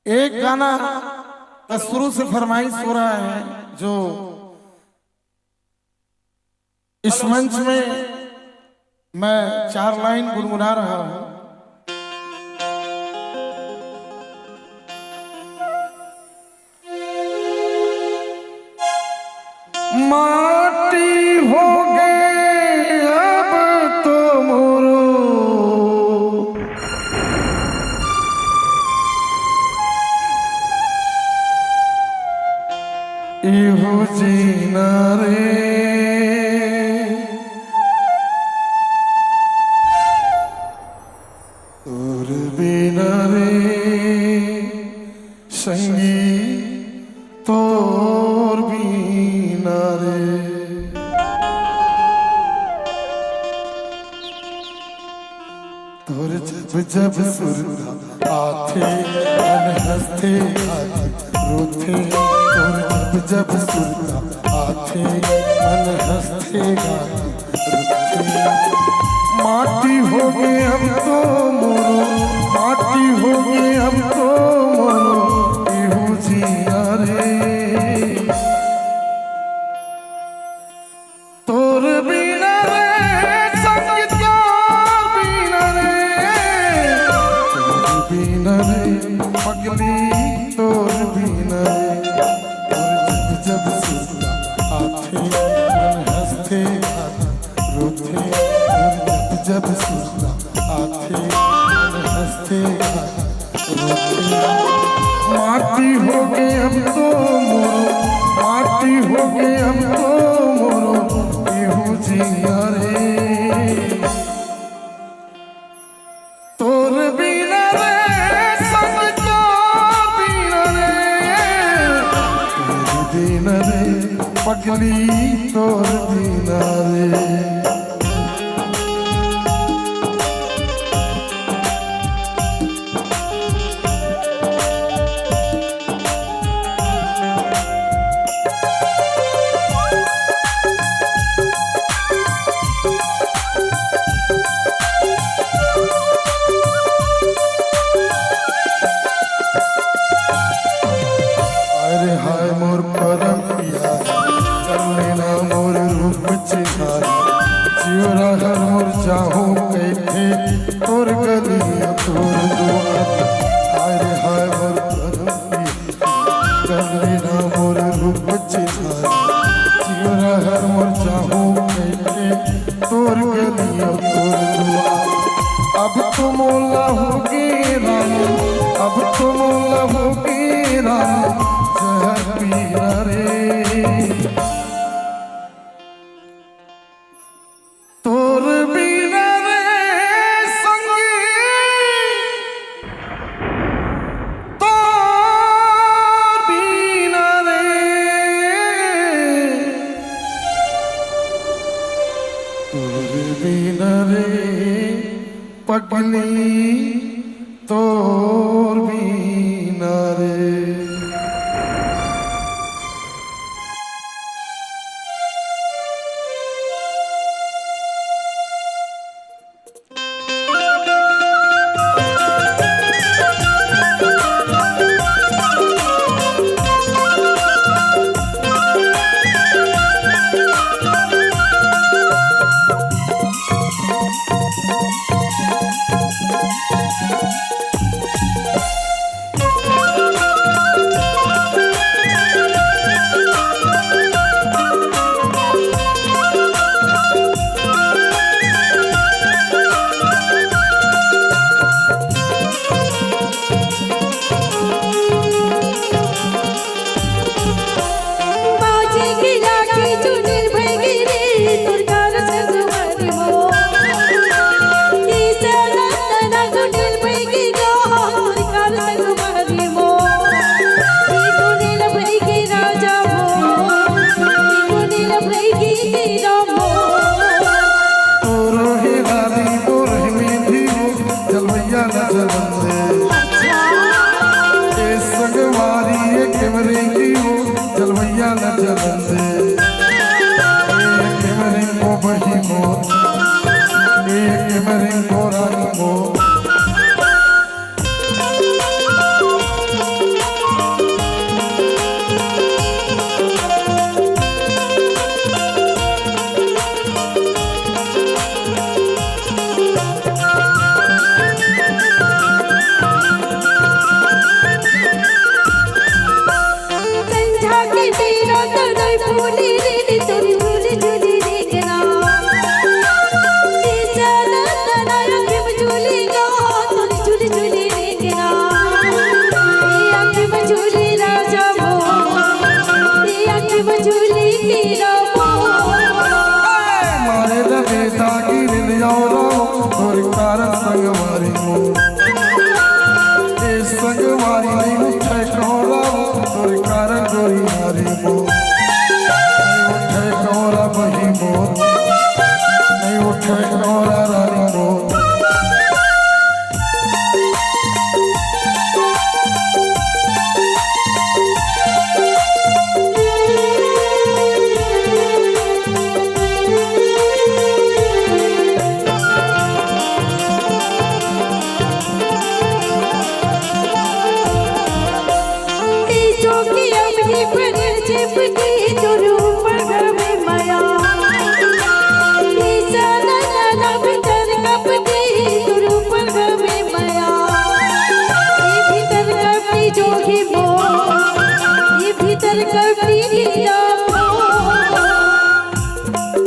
एक गाना का शुरू से फरमाइश हो रहा है, जो इस मंच में मैं 4 लाइन गुनगुना रहा हूं। माटी हो गए अब तो मोरो, इहो जीना रे, तोर बिना रे संगी, तोर बिना रे। तोर जब सुरता आथे मन हंसते रोते, तोर जब सुरता आथे मन हंसते रोते। माटी हो गए हम तो मोरो, माटी हो गए हम तो मोरो, इहो जिया रे, तोर बिना रे संग, तोर बिना रे, तोर बिना रे पगली, तोर बिना रे। तोर जब सुनता आथे मन हंसते रोते, जब सुनता आथे मन हंसते रोते। माटी हो गए हम तो मोरो, माटी हो गए हम तो मोरो, इहो जिया रे, तोर बिना रे संग, तोर बिना रे, तोर बिना रे पगली, तोर बिना रे। हाय मोर परम पिया, कर लेना मोर रूप चिन्हारी, जियोरा हर मोर चाहो कैथे, तोर गलिया तोर दुआर। हाय मोर परम पिया, कर लेना मोर रूप चिन्हारी, जियोरा हर मोर चाहो कैथे, तोर गलिया तोर दुआर। अब तो मोला होगी रानी, अब तो मोला होगी रानी, जहर पीना रे, तोर बिना रे संगी, तोर झूली रे तोरी झूली झूली रे केना चला तना आँखें में झूली गा तोरी झूली झूली रे केना आँखें में झूली राजा मोर आँखें में झूली हीरा मारे लगे ताकि नियोरा तोर कारण संगवारी मो ए संगवारी नहीं उठे कोरा तोर कारण गोरी हारी मो नहीं उठे कोरा बही मो नहीं उठे कोरा रानी मो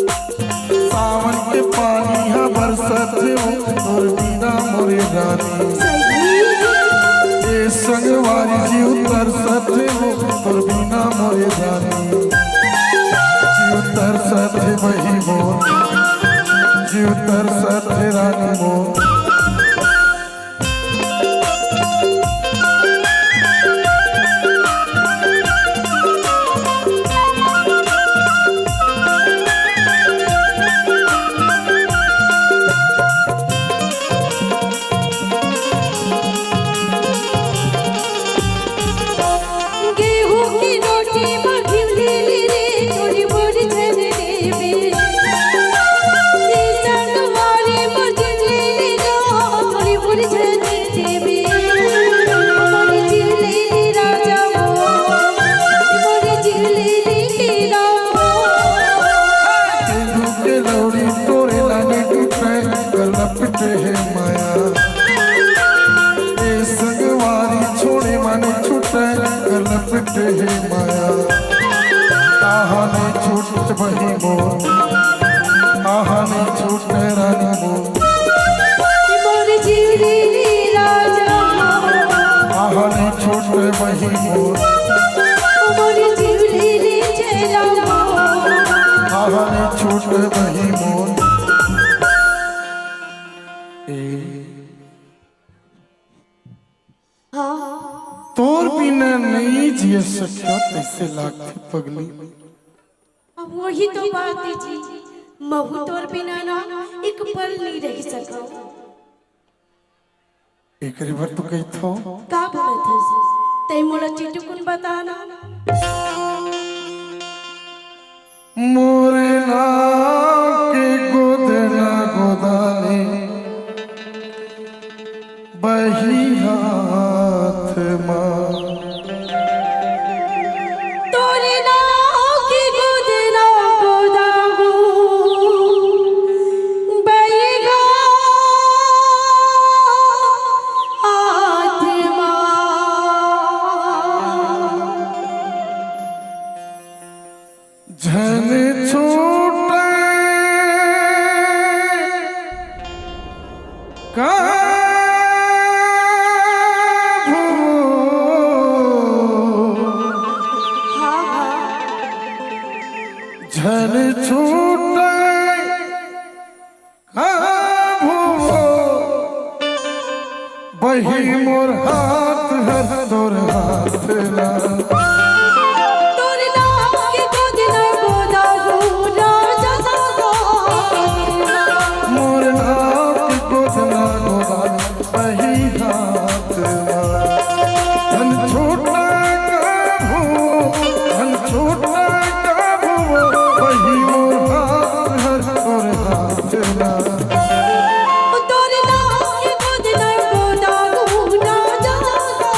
सावन के पानी हा बरसत तोर बिना मोरे रानी ए संगवारी जी उतर सते तोर बिना मोरे रानी जी उतर सते वही मोर जी उतर सते रानी मोर माया ए संगवारी छोड़े मन छूटे लपट है माया आहा नहीं छूट वही मोर आहा नहीं छूट रानी मोर आहा नहीं छूट वही मोर आहा नहीं छूट वही मोर तोर बिना नहीं जिय सकिया तैसे लागती पगली अब वही तो बात है जी महू तोर बिना ना एक पल नहीं रह सका एक रिवर तो कही थो का बोले थे तै मोला चिटुकुन बताना मोरे ना के गोदना गोदाने बही हाथ मां तोरे नाव की गोदना गोदागो बैगा आत्मा झन छूटे का झन छूटे बही मोर हाथ हर तोर हाथ ना तोरे नाव की गोदना गोदागो राजा सागा मोर नाथ गोदना गोदान बही हाथ ना धन छूटा धन छूटा बही मोर हाथ हर तोर हाथ ना तोरे नाव की गोदना गोदागो राजा सागा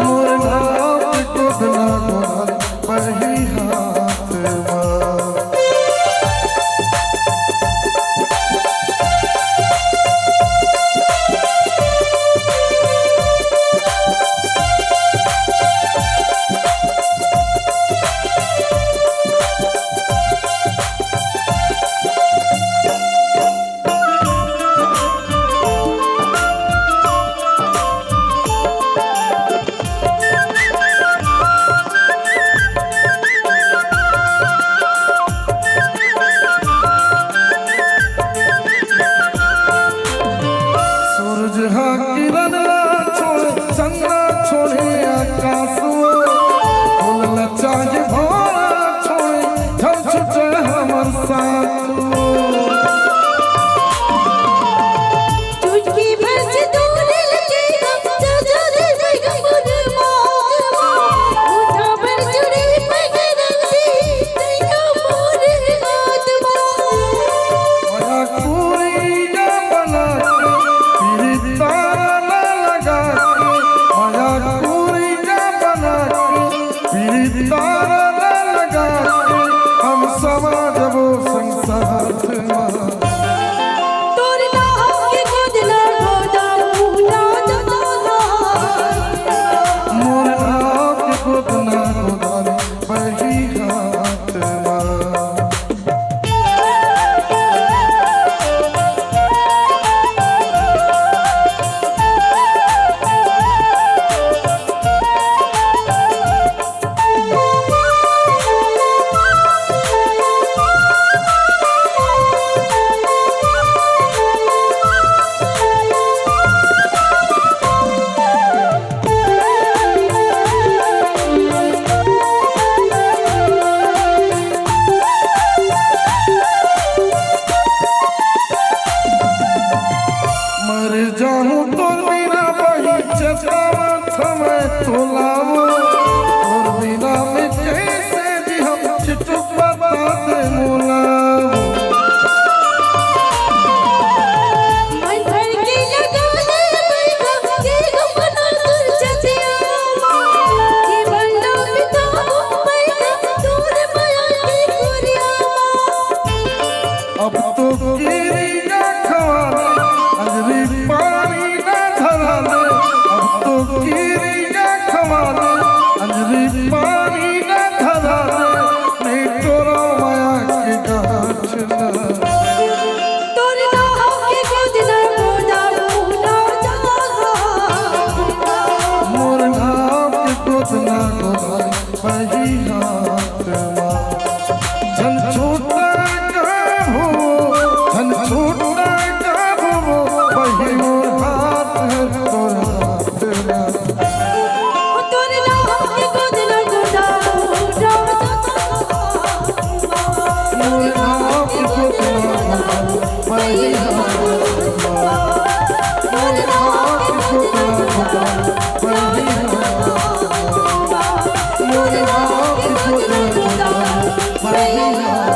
मोर नाथ गोदना गोदान बही हाथ ना तोला और बिना में कैसे जी हम चिटुक बता दे मोला मन भर के लगा ले बैठा के अपना तुर चचिया ये बल्ला पिता बैठा दूर माया की गोरिया अब तो गिरिया खवाले अजरी पानी न धराले अब तो गिरिया खवाले अजरी पानी न धराले नहीं तोरा माया के गाछ न तोर ना के गोद ना गोदा पूरा जा मोर नाम के गोदना गोदाई बही हाथ माँ धन छोटा गाभो धन छोटा गाभो बही मोर हाथ है तोर हाथ में तोर ना के गोद ना गोदा पूरा मोर नाम के गोदना गोदाई बही हाथ माँ मोर नाम के गोदना गोदाई बही हाथ मोर नाम के गोदना गोदाई बही हाथ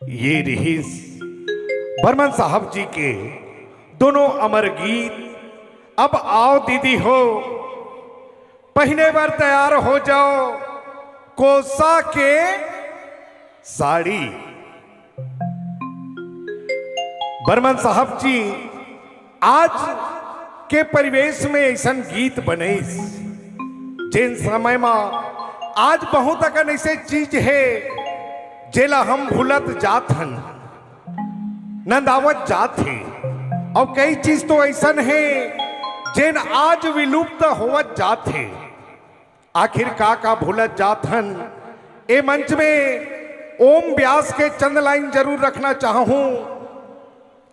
ये रही बर्मन साहब जी के दोनों अमर गीत। अब आओ दीदी हो, पहने बार तैयार हो जाओ, कोसा के साड़ी। बर्मन साहब जी आज के परिवेश में ऐसा गीत बने जिन समय में आज बहुत अकन ऐसे चीज है जेला हम भूलत जात हन, नंदावत जात है। और कई चीज तो ऐसा है जिन आज विलुप्त होवत जात है। आखिर का भूलत जात हन। ए मंच में ओम व्यास के चंद लाइन जरूर रखना चाहूं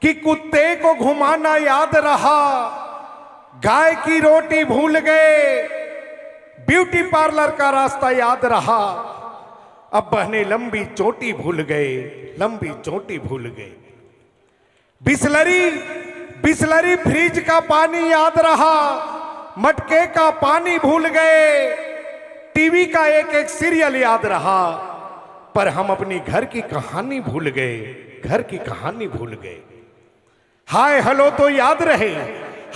कि कुत्ते को घुमाना याद रहा, गाय की रोटी भूल गए, ब्यूटी पार्लर का रास्ता याद रहा, अब बहने लंबी चोटी भूल गए, लंबी चोटी भूल गए। बिसलरी बिसलरी फ्रिज का पानी याद रहा, मटके का पानी भूल गए, टीवी का एक एक सीरियल याद रहा, पर हम अपनी घर की कहानी भूल गए, घर की कहानी भूल गए। हाय हेलो तो याद रहे,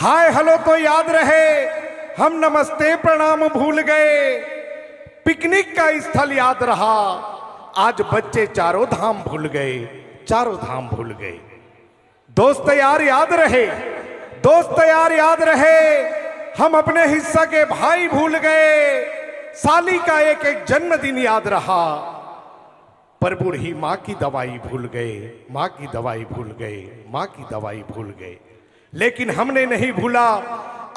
हाय हेलो तो याद रहे, हम नमस्ते प्रणाम भूल गए, पिकनिक का स्थल याद रहा, आज बच्चे चारों धाम भूल गए, चारों धाम भूल गए। दोस्त यार याद रहे, दोस्त यार याद रहे, हम अपने हिस्सा के भाई भूल गए, साली का एक एक जन्मदिन याद रहा, पर बूढ़ी माँ की दवाई भूल गए, माँ की दवाई भूल गए, माँ की दवाई भूल गए। लेकिन हमने नहीं भूला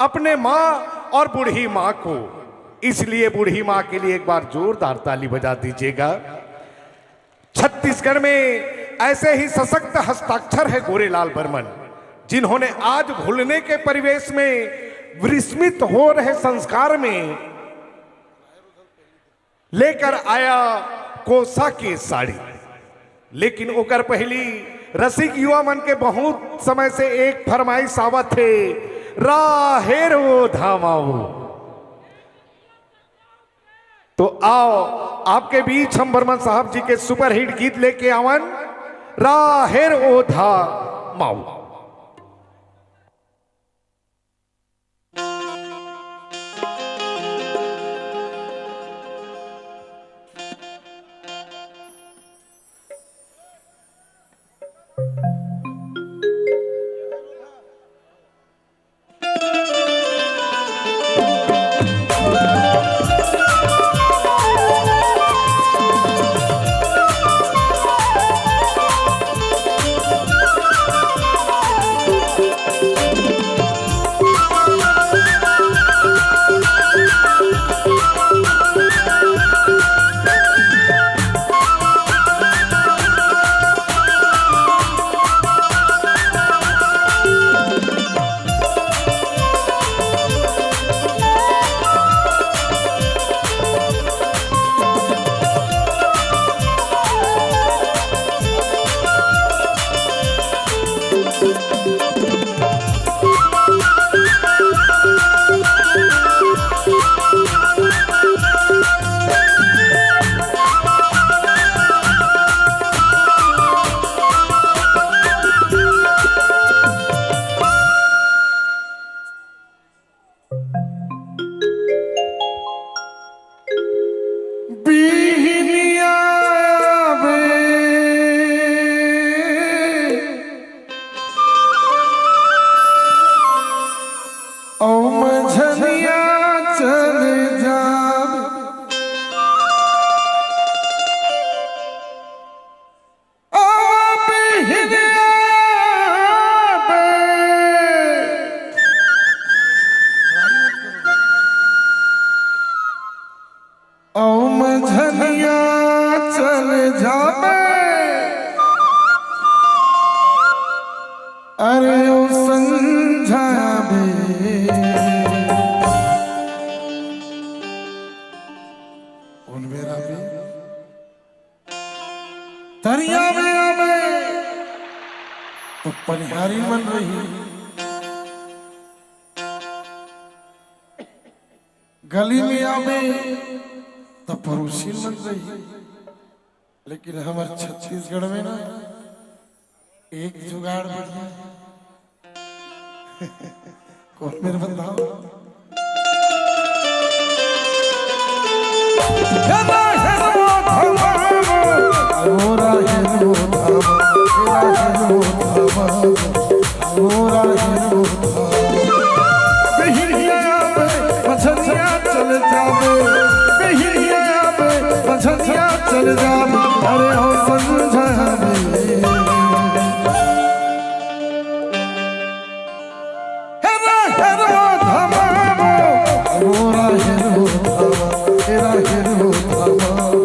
अपने माँ और बूढ़ी माँ को, इसलिए बूढ़ी माँ के लिए एक बार जोरदार ताली बजा दीजिएगा। छत्तीसगढ़ में ऐसे ही सशक्त हस्ताक्षर है गोरेलाल बर्मन, जिन्होंने आज भूलने के परिवेश में विस्मित हो रहे संस्कार में लेकर आया कोसा की साड़ी। लेकिन ओकर पहली रसिक युवा मन के बहुत समय से एक फरमाइश आवत थे, राहेरो धामाओ। तो आओ आपके बीच हम बर्मन साहब जी के सुपरहिट गीत लेके आवन, राहेर ओ धा माऊ। समझनिया चल जावे अरे ओ संझावे उन मेरा भी तरिया में आवे तो परिहारी बन रही गली में आवे तो पड़ोसी बन रही लेकिन हमारे छत्तीसगढ़ में ना एक जुगाड़ बढ़िया कौन मेरे बताओ चल जावे अरे हो समझावे हेरा हेरो धमावो मोरा हेरो धमा तेरा हेरो धमावो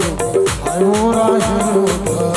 हाय मोरा हेरो धमा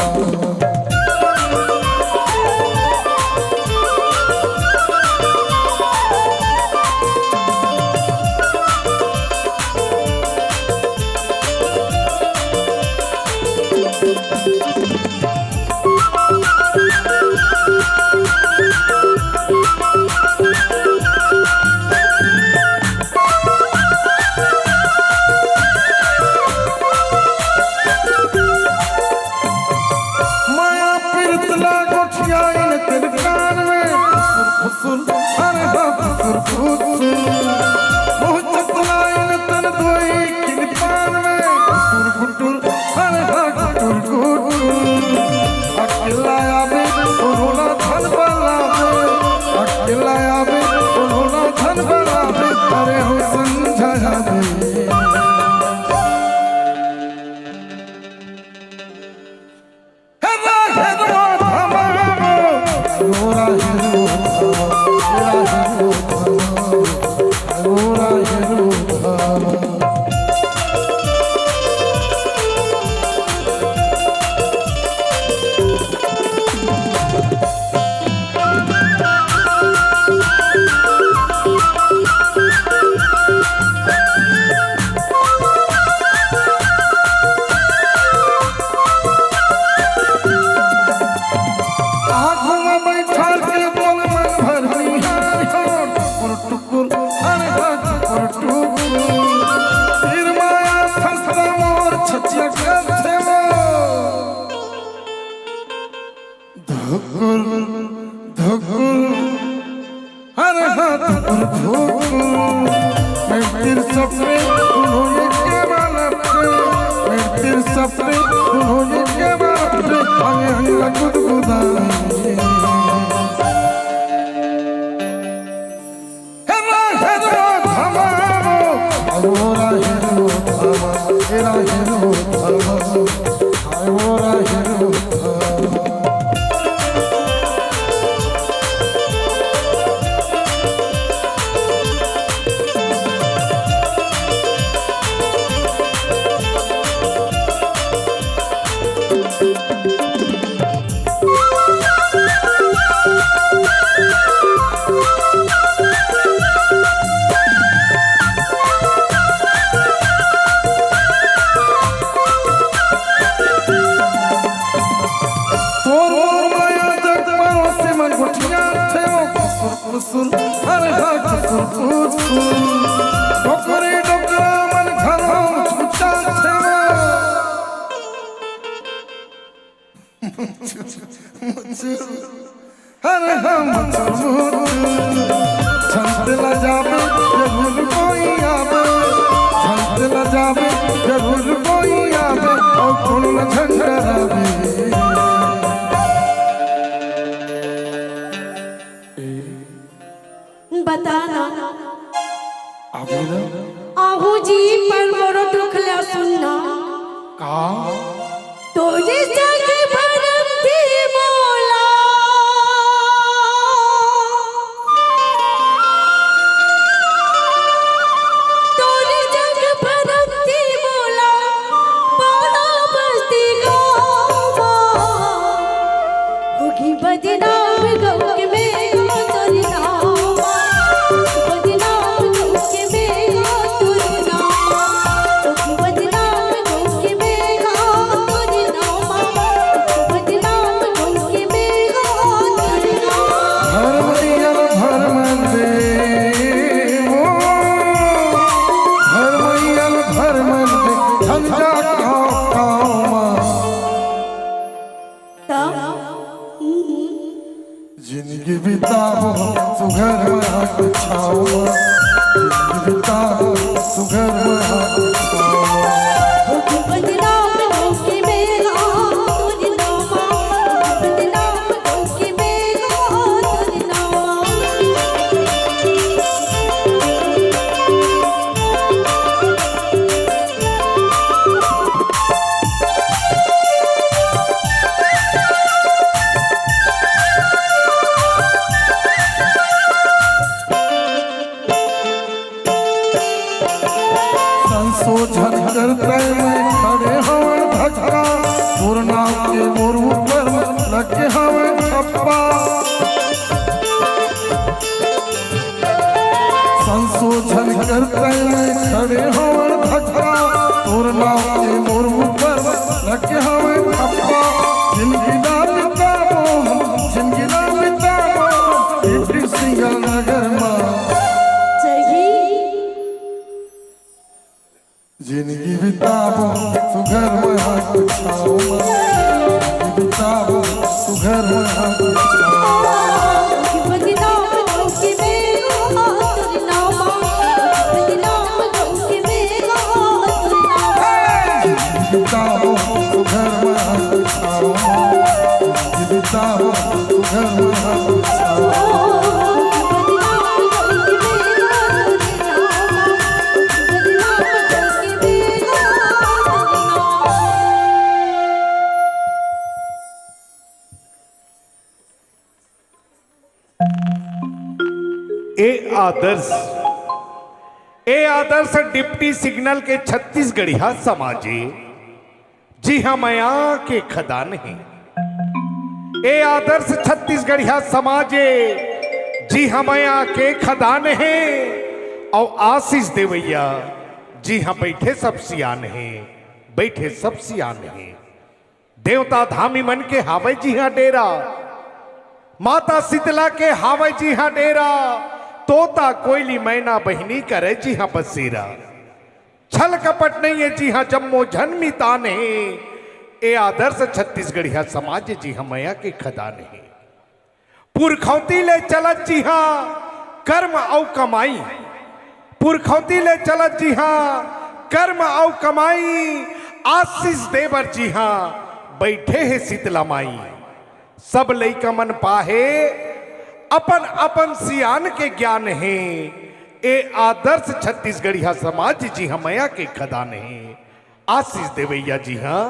अरे हम छंद ल जावे जरूर कोई आवे छंद ल जावे जरूर कोई आवे और कौन न झंझरावे बताना अभी ना आहू जी पर मोरो दुखला सुनना का तोरे जग भरम थी मोला तोरे जग भरम थी मोला बिताओ सुघर महाछावा होगी बदनाम होगी मेरा तुझ नामा बदनाम होगी मेरा तुझ नामा संशोधन करते में खड़े हवन धक्का पूर्णा के मोर ऊपर लगे हवन छप्पा संशोधन करते में खड़े हवन धक्का पूर्णा के मोर ऊपर लगे हवन छप्पा जिनकी नाम जिनकी नाम सिंगल नगर माँ जिंदगी बिताबो सुघर महाछावा जिंदगी बिताबो सुघर महाछावा बदनाम होगी मेरा तुझ नामा बदनाम होगी मेरा तुझ नामा जिंदगी बिताबो सुघर महाछावा जिंदगी बिताबो सुघर महाछावा ए आदर्श डिप्टी सिग्नल के छत्तीसगढ़िया समाजे जी हाँ मया के खदान है ए आदर्श छत्तीसगढ़िया समाजे जी हाँ मया के खदान है और आशीष देवैया जी हाँ बैठे सब सियान है बैठे सब सियान है देवता धामी मन के हावे जी हाँ डेरा माता शीतला के हावे जी हाँ डेरा तोता कोयली मैना बहिनी करे जी हाँ बसेरा छल कपट नहीं है जी हाँ जम्मो जन्मी तान है ए आदर्श छत्तीसगढ़िया समाज जी हाँ मया के खदान है पुरखौती ले चलत जी हाँ कर्म औ कमाई पुरखौती ले चलत जी हाँ कर्म औ कमाई आशीष देवर जी हाँ बैठे है शीतला माई सब लइका मन पाहे अपन अपन सियान के ज्ञान है ए आदर्श छत्तीसगढ़िया समाज जी हाँ मया के खदान है आशीष देवैया जी हाँ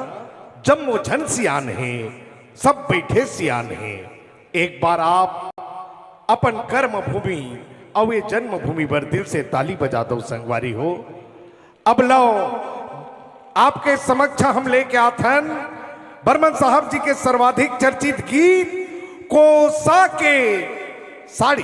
जम्मो झन सियान है सब बैठे सियान है एक बार आप अपन कर्म भूमि और ये जन्म भूमि पर दिल से ताली बजा दो संगवारी हो। अब लो आपके समक्ष हम लेके आथन बर्मन साहब जी के सर्वाधिक चर्चित गीत कोसा के साड़ी।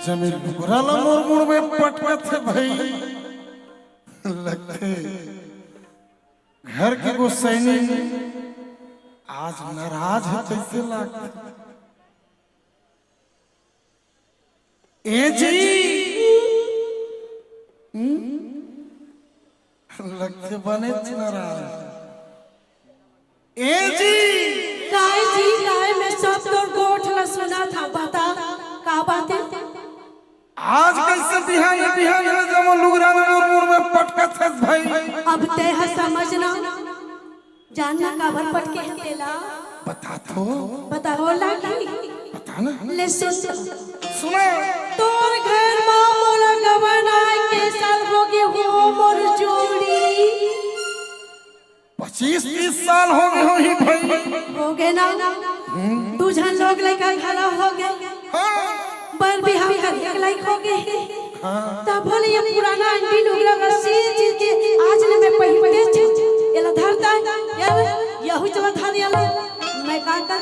जमीन बुराला मोर मुड़ में पटका थे भाई लगते घर के गोसैनी आज नाराज है कैसे लगते ए जी लगते बने नाराज ए जी गाय मैं सब तोर गोठला सुना था बता का बात है आज कैसे बिहान बिहान में जब लुगरा मोर मुड़ में पटका थे भाई अब ते है समझना जानना का भर पटके है तेला बता तो बता होला की बता ना ले सुन सुनो तोर घर में मोला गवना के साल हो गए हो मोर जोड़ी 25-30 साल हो गए हो ही भाई हो गए ना तू जन लोग लेकर खड़ा हो गए हाँ बर भी हम एक लाइक हो गए तब बोले ये पुराना अंडी नुगरा रसी चीज के आज ने मैं पहिते छ एला धरता यार यहू चला थारी आला मैं का कर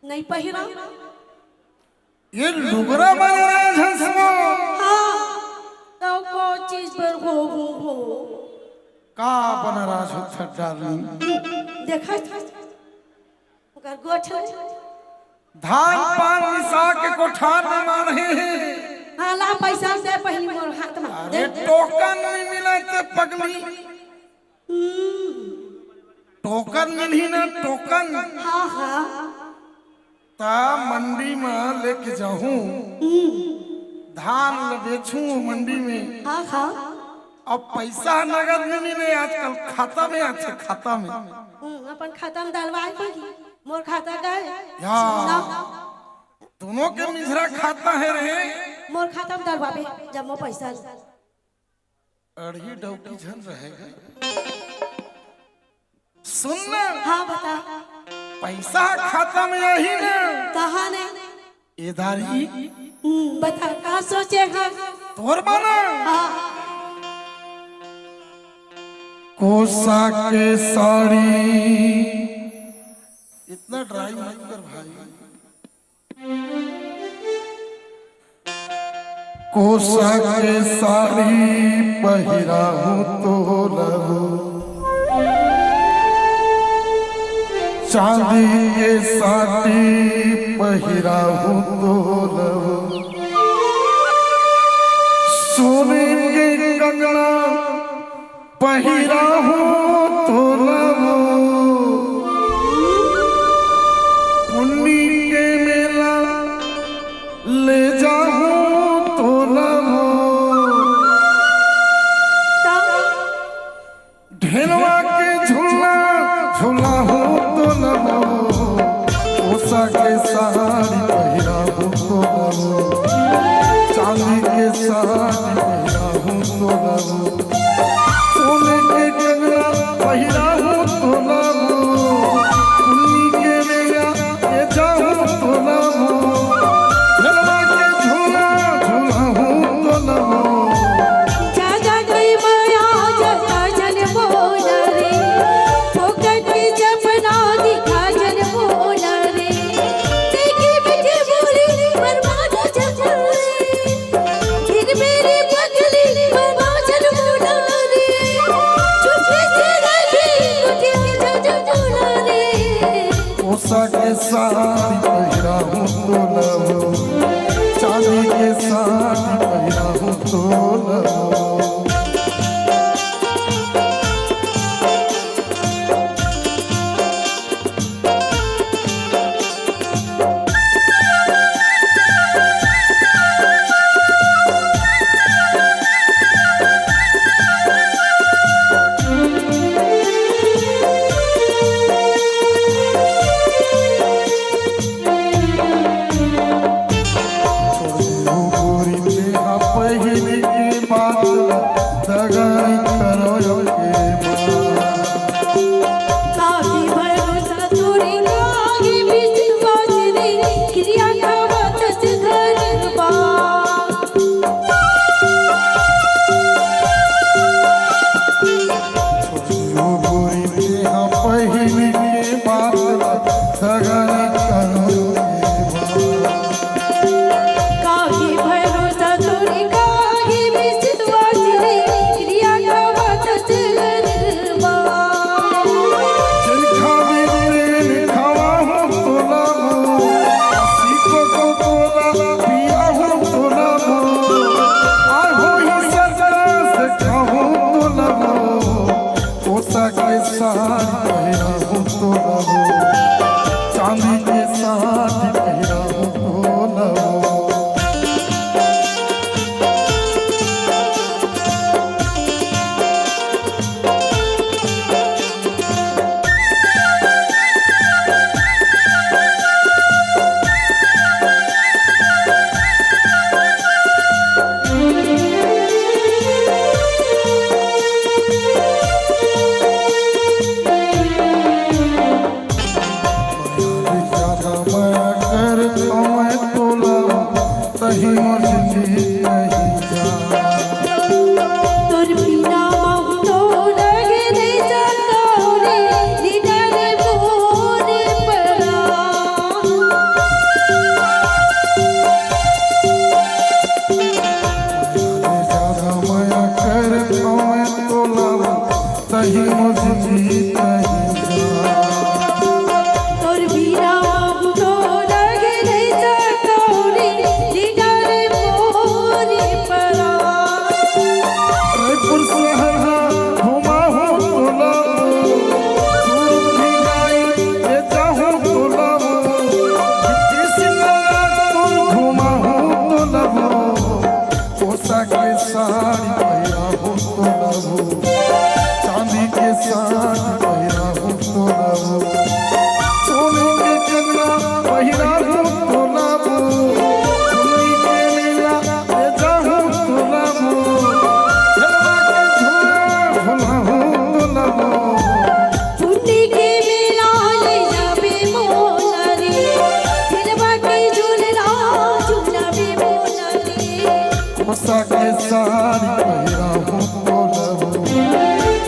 नहीं पहिरा ये लुगरा बना झंसमो हां तो को चीज पर हो का बना राज हो डार्लिंग देखा ओकर गोठ धान पान मिसा के कोठार में मारे हैं हाला पैसा दे पहली मोर हाथ में अरे टोकन नहीं मिला ते पगली टोकन मिली ना टोकन हां ता मंडी में लेके जाऊं धान बेचूं मंडी में हां अब पैसा नगद में मिले आजकल खाता में अच्छे खाता में अपन खाता में डालवाई पड़ी मोर खाता गए यार दोनों के मिजरा खाता है रे मोर खाता में डालवाबे जब मो पैसा अड़ही डौकी झन रहेगा सुन ना हाँ बता पैसा खाता में यही ना कहा ने इधारी बता का सोचेगा तोर बना हाँ कोसा के साड़ी इतना ड्राई मत कर भाई कोसा के साड़ी पहिरा हूँ तो लहू चांदी के साड़ी पहिरा हूँ तो लहू सोने के कंगना पहिरा हूँ तो लहू पुन्नी के मेला ले जाऊं तो लहू ढेलवा के झूला झूला हूँ तो लहू उषा के साड़ी पहिरा हूँ तो लहू चांदी के साड़ी पहिरा हूँ तो लहू सोने के कंगना पहिरा हूँ तो लहू पुन्नी के मेला ले जाऊं तो लहू ढेलवा के झूला झूला हूँ तो लहू जाजा गई माया जाजा जन बोला रे फोकट की जपना दिखा जन बोला रे देखी बिठी बोली बर्बाद जब फिर मेरी पगली बर्बाद जन बोला रे चुप से रही कुटी जब बोला रे उषा के साड़ी पहिरा हूँ तो लहू चांदी के साड़ी पहिरा हूँ तो लहू तही मुझ जीत नहीं जा তোর বিনা মহতো লাগে রে জাতরে দিদারে মোরে পরা ज्यादा माया कर मैं तोला तही मुझ जीत नहीं जा তোর বিনা মহতো লাগে রে জাতরে দিদারে মোরে পরা रायपुर शहर घुमा हूँ तोला दूर भी गई ये जाहूँ तोला घुमा हूँ तोला पोसा के साड़ी पहिरा हूँ तोला चांदी के साड़ी पहिरा हूँ तोला सोने के कंगना पहिरा हूँ तोला चुन्नी के लीला ये जाहूँ तोला चुन्नी के मेला ले जाबे मोला रे दिलवा के झूलना झूलाबे मोला रे पोसा के साड़ी पहिरा हूँ तोला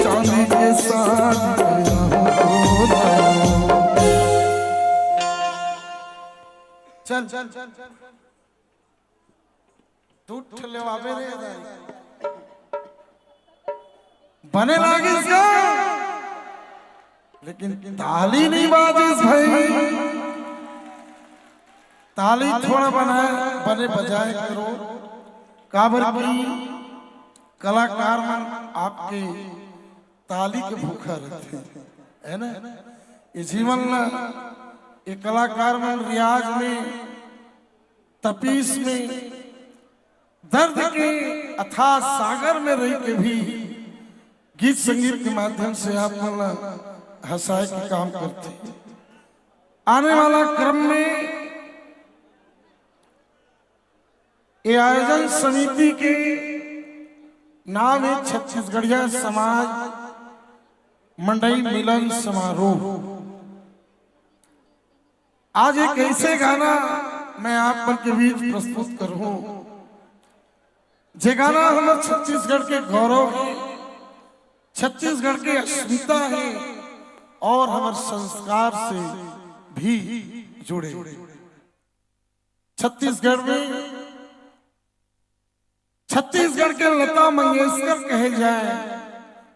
चांदी के साड़ी पहिरा हूँ तोला चल चल चल टूट ले आवे रे बने लागिस का लेकिन ताली नहीं बाजिस भाई ताली थोड़ा बने बजाए करो काबर की कलाकार मन आपके ताली के भूखा रहते हैं है ना ये जीवन ना ये कलाकार मन रियाज में तपीस में दर्द के अथाह सागर में रह के भी गीत संगीत के माध्यम से आप हंसाए के काम करते हैं। आने वाला क्रम में ये आयोजन समिति के नाम है छत्तीसगढ़िया समाज मंडई मिलन समारोह। आज एक ऐसे गाना मैं आप पर के बीच प्रस्तुत करूं जे गाना हमारे छत्तीसगढ़ के गौरव है, छत्तीसगढ़ के अस्मिता है और हमारे संस्कार से भी जुड़े। छत्तीसगढ़ में छत्तीसगढ़ के लता मंगेशकर कहे जाए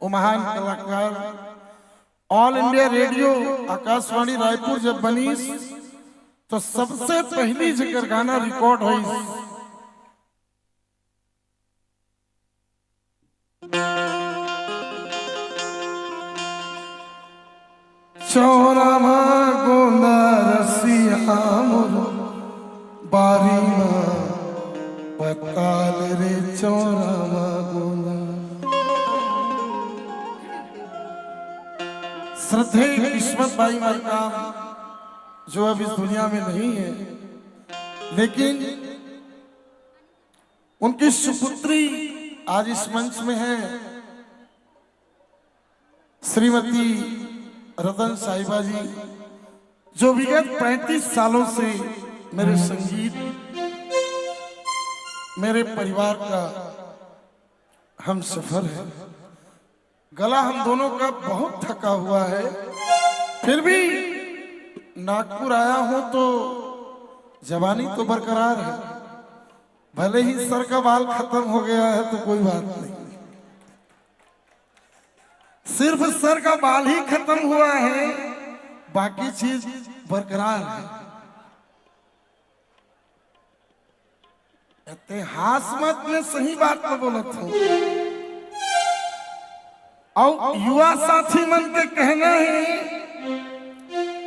वो महान कलाकार। All India radio Akashvani Raipur जब बनी तो सबसे पहली जगह गाना रिकॉर्ड हुई चौरामा गोंदा रसिया मोर बारी पताल रे चौरामा गोंदा। श्रद्धेय किस्मत बाई मरकाम जो अब इस दुनिया में नहीं है, लेकिन उनकी सुपुत्री आज इस मंच में है, श्रीमती रतन साहिबा जी, जो विगत 35 सालों से मेरे संगीत मेरे परिवार का हम सफर है। गला हम दोनों का बहुत थका हुआ है, फिर भी नागपुर आया हूं तो जवानी तो बरकरार है। भले ही सर का बाल खत्म हो गया है तो कोई बात नहीं, सिर्फ सर का बाल ही खत्म हुआ है, बाकी चीज बरकरार है। इतिहास मत में सही बात में बोलत हूं। और युवा साथी मन के कहना है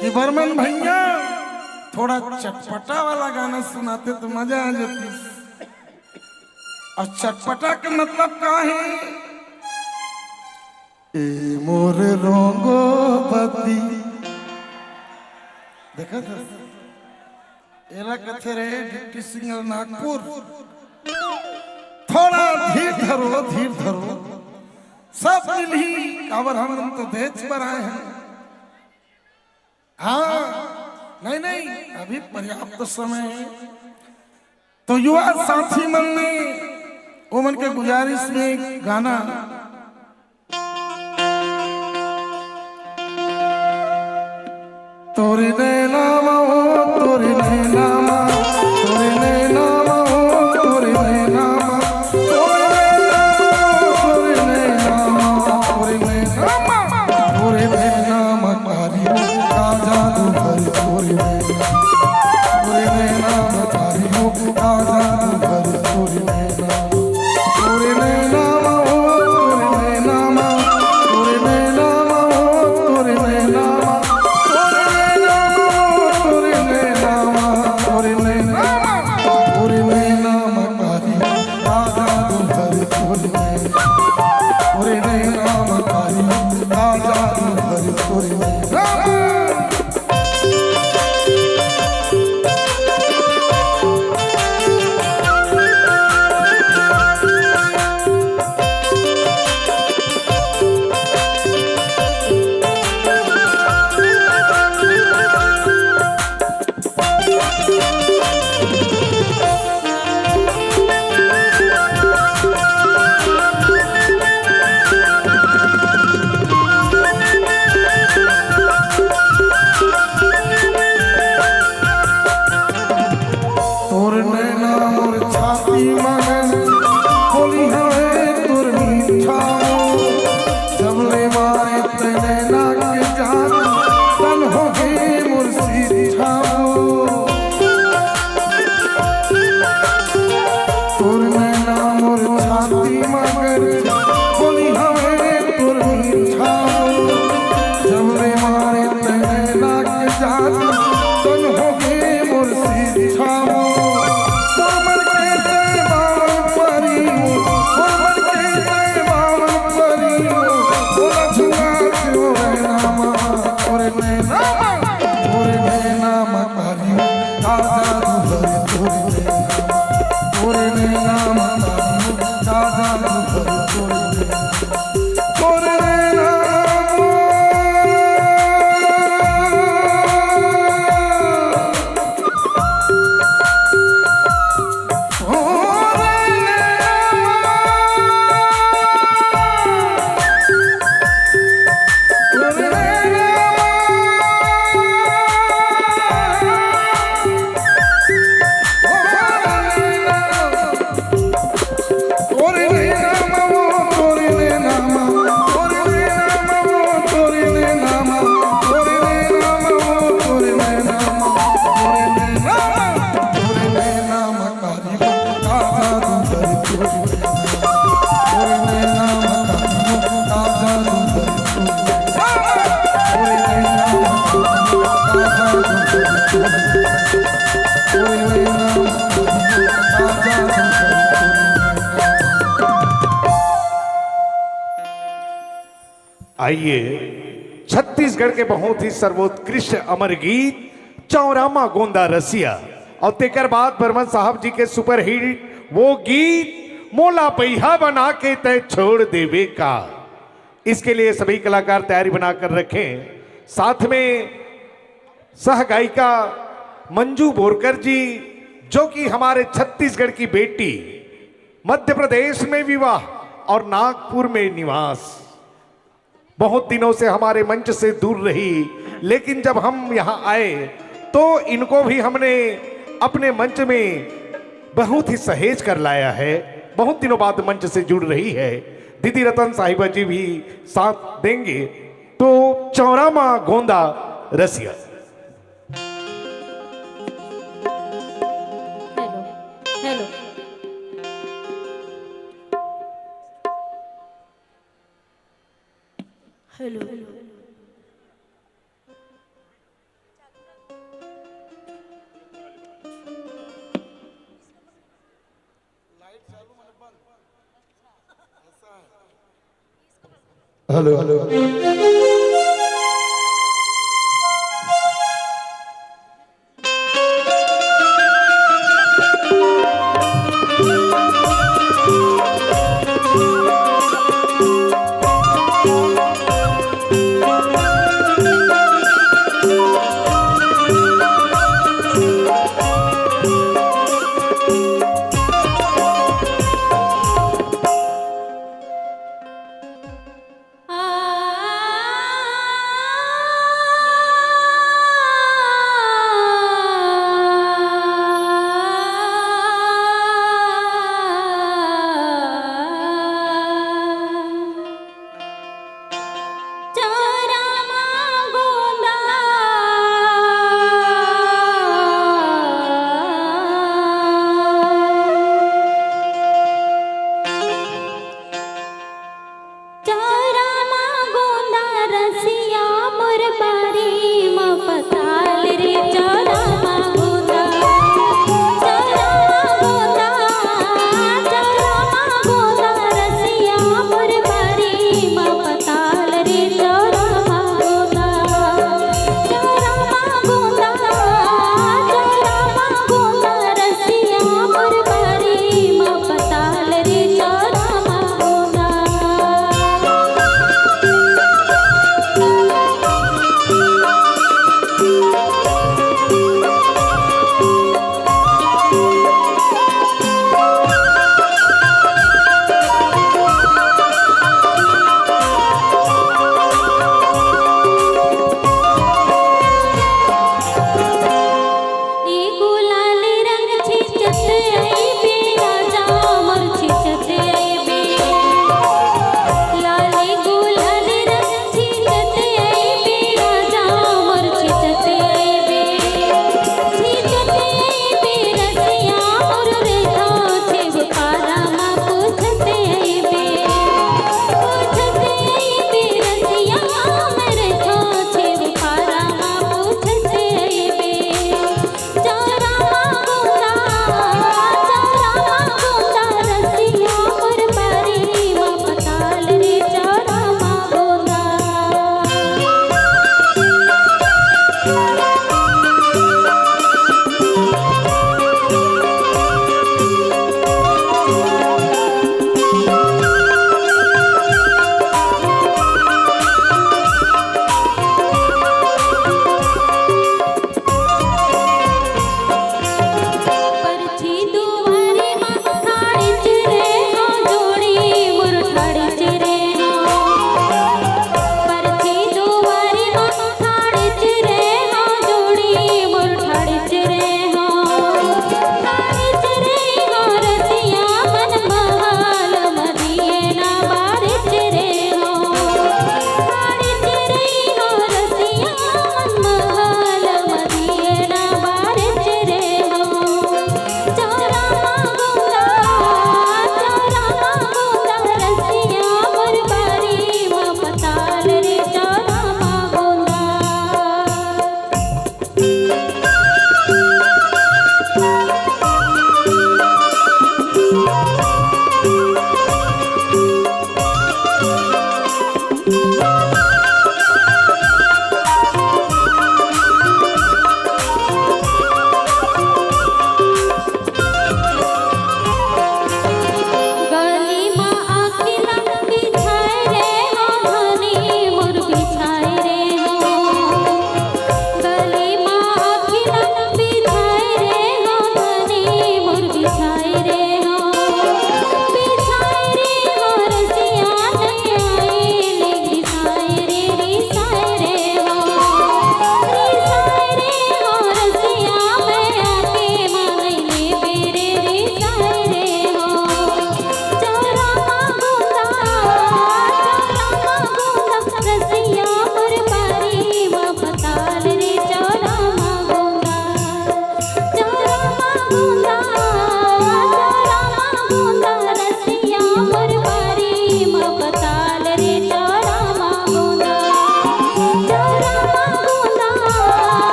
कि बर्मन भैया थोड़ा चटपटा वाला गाना सुनाते तो मजा आ जाती। और चटपटा का मतलब क्या है? ए मोर रोंगो पति देखा था एला कथे रहे डिप्टी सिंगर नागपुर। थोड़ा धीर धरो, धीर धरो, सब मिली काबर हम तो देश पर आए हैं। हाँ नहीं नहीं, अभी पर्याप्त समय है। तो युवा साथी मन ने ओमन के गुजारिश में एक गाना तोरे नैनामा हो तोरे नैनामा तोरे नैनामा हो तोरे नैनामा तोरे नैनामा तोरे नैनामा तोरे नैनामा कारी का जादू भरी तोरे नैनामा कारी का जादू भरी तोरे नैनामा हो तोरे नैनामा तोरे नैनामा हो तोरे नैनामा आइए छत्तीसगढ़ के बहुत ही सर्वोत्कृष्ट अमर गीत चौरामा गोंदा रसिया और तेकर बाद बर्मन साहब जी के सुपर हिट वो गीत मोला पहिया बना के तय छोड़ देवे का। इसके लिए सभी कलाकार तैयारी बनाकर रखें। साथ में सह गायिका मंजू बोरकर जी जो कि हमारे छत्तीसगढ़ की बेटी, मध्य प्रदेश में विवाह और नागपुर में निवास, बहुत दिनों से हमारे मंच से दूर रही, लेकिन जब हम यहाँ आए तो इनको भी हमने अपने मंच में बहुत ही सहेज कर लाया है। बहुत दिनों बाद मंच से जुड़ रही है। दीदी रतन साहिबा जी भी साथ देंगे। तो चौरामा गोंदा रसिया। Hello hello hello hello hello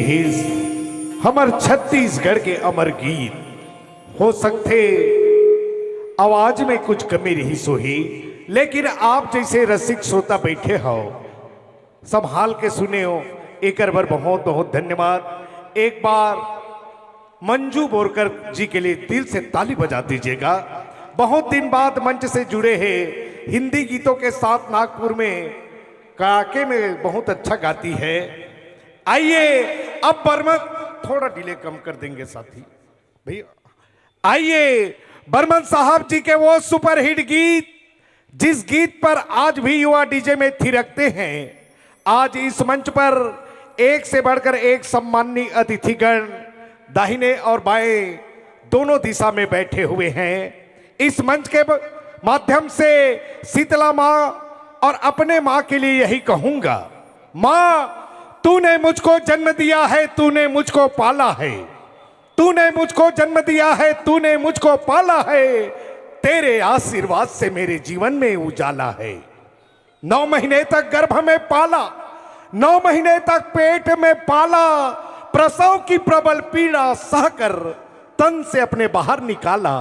please हमार छत्तीसगढ़ के अमर गीत हो सकते आवाज में कुछ कमी रही सोही, लेकिन आप जैसे रसिक श्रोता बैठे हो संभाल के सुने हो, एक बार बहुत बहुत धन्यवाद। एक बार मंजू बोरकर जी के लिए दिल से ताली बजा दीजिएगा। बहुत दिन बाद मंच से जुड़े हैं, हिंदी गीतों के साथ नागपुर में कड़ाके में बहुत अच्छा गाती है। आइए अब बर्मन, थोड़ा डिले कम कर देंगे साथी भैया। आइए बर्मन साहब जी के वो सुपरहिट गीत, जिस गीत पर आज भी युवा डीजे में थिरकते हैं। आज इस मंच पर एक से बढ़कर एक सम्माननीय अतिथिगण दाहिने और बाएं दोनों दिशा में बैठे हुए हैं। इस मंच के माध्यम से शीतला माँ और अपने माँ के लिए यही कहूंगा, माँ तूने मुझको जन्म दिया है, तूने मुझको पाला है, तूने मुझको जन्म दिया है, तूने मुझको पाला है, तेरे आशीर्वाद से मेरे जीवन में उजाला है। 9 महीने तक गर्भ में पाला, 9 महीने तक पेट में पाला, प्रसव की प्रबल पीड़ा सहकर तन से अपने बाहर निकाला।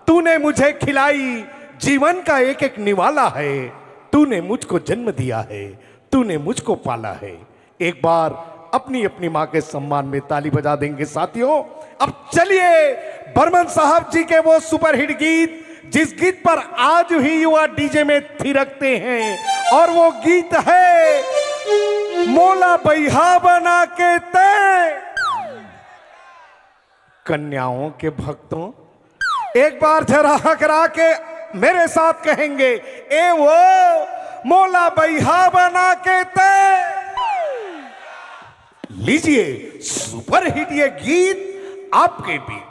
तूने मुझे खिलाई जीवन का एक एक निवाला है, तूने मुझको जन्म दिया है, तूने मुझको पाला है। एक बार अपनी अपनी मां के सम्मान में ताली बजा देंगे साथियों। अब चलिए बर्मन साहब जी के वो सुपरहिट गीत, जिस गीत पर आज भी युवा डीजे में थिरकते हैं, और वो गीत है मोला बैहा बना के ते कन्याओं के भक्तों। एक बार जरा हकरा के मेरे साथ कहेंगे, ए वो मोला बैहा बना के ते। लीजिए सुपरहिट ये गीत आपके बीच।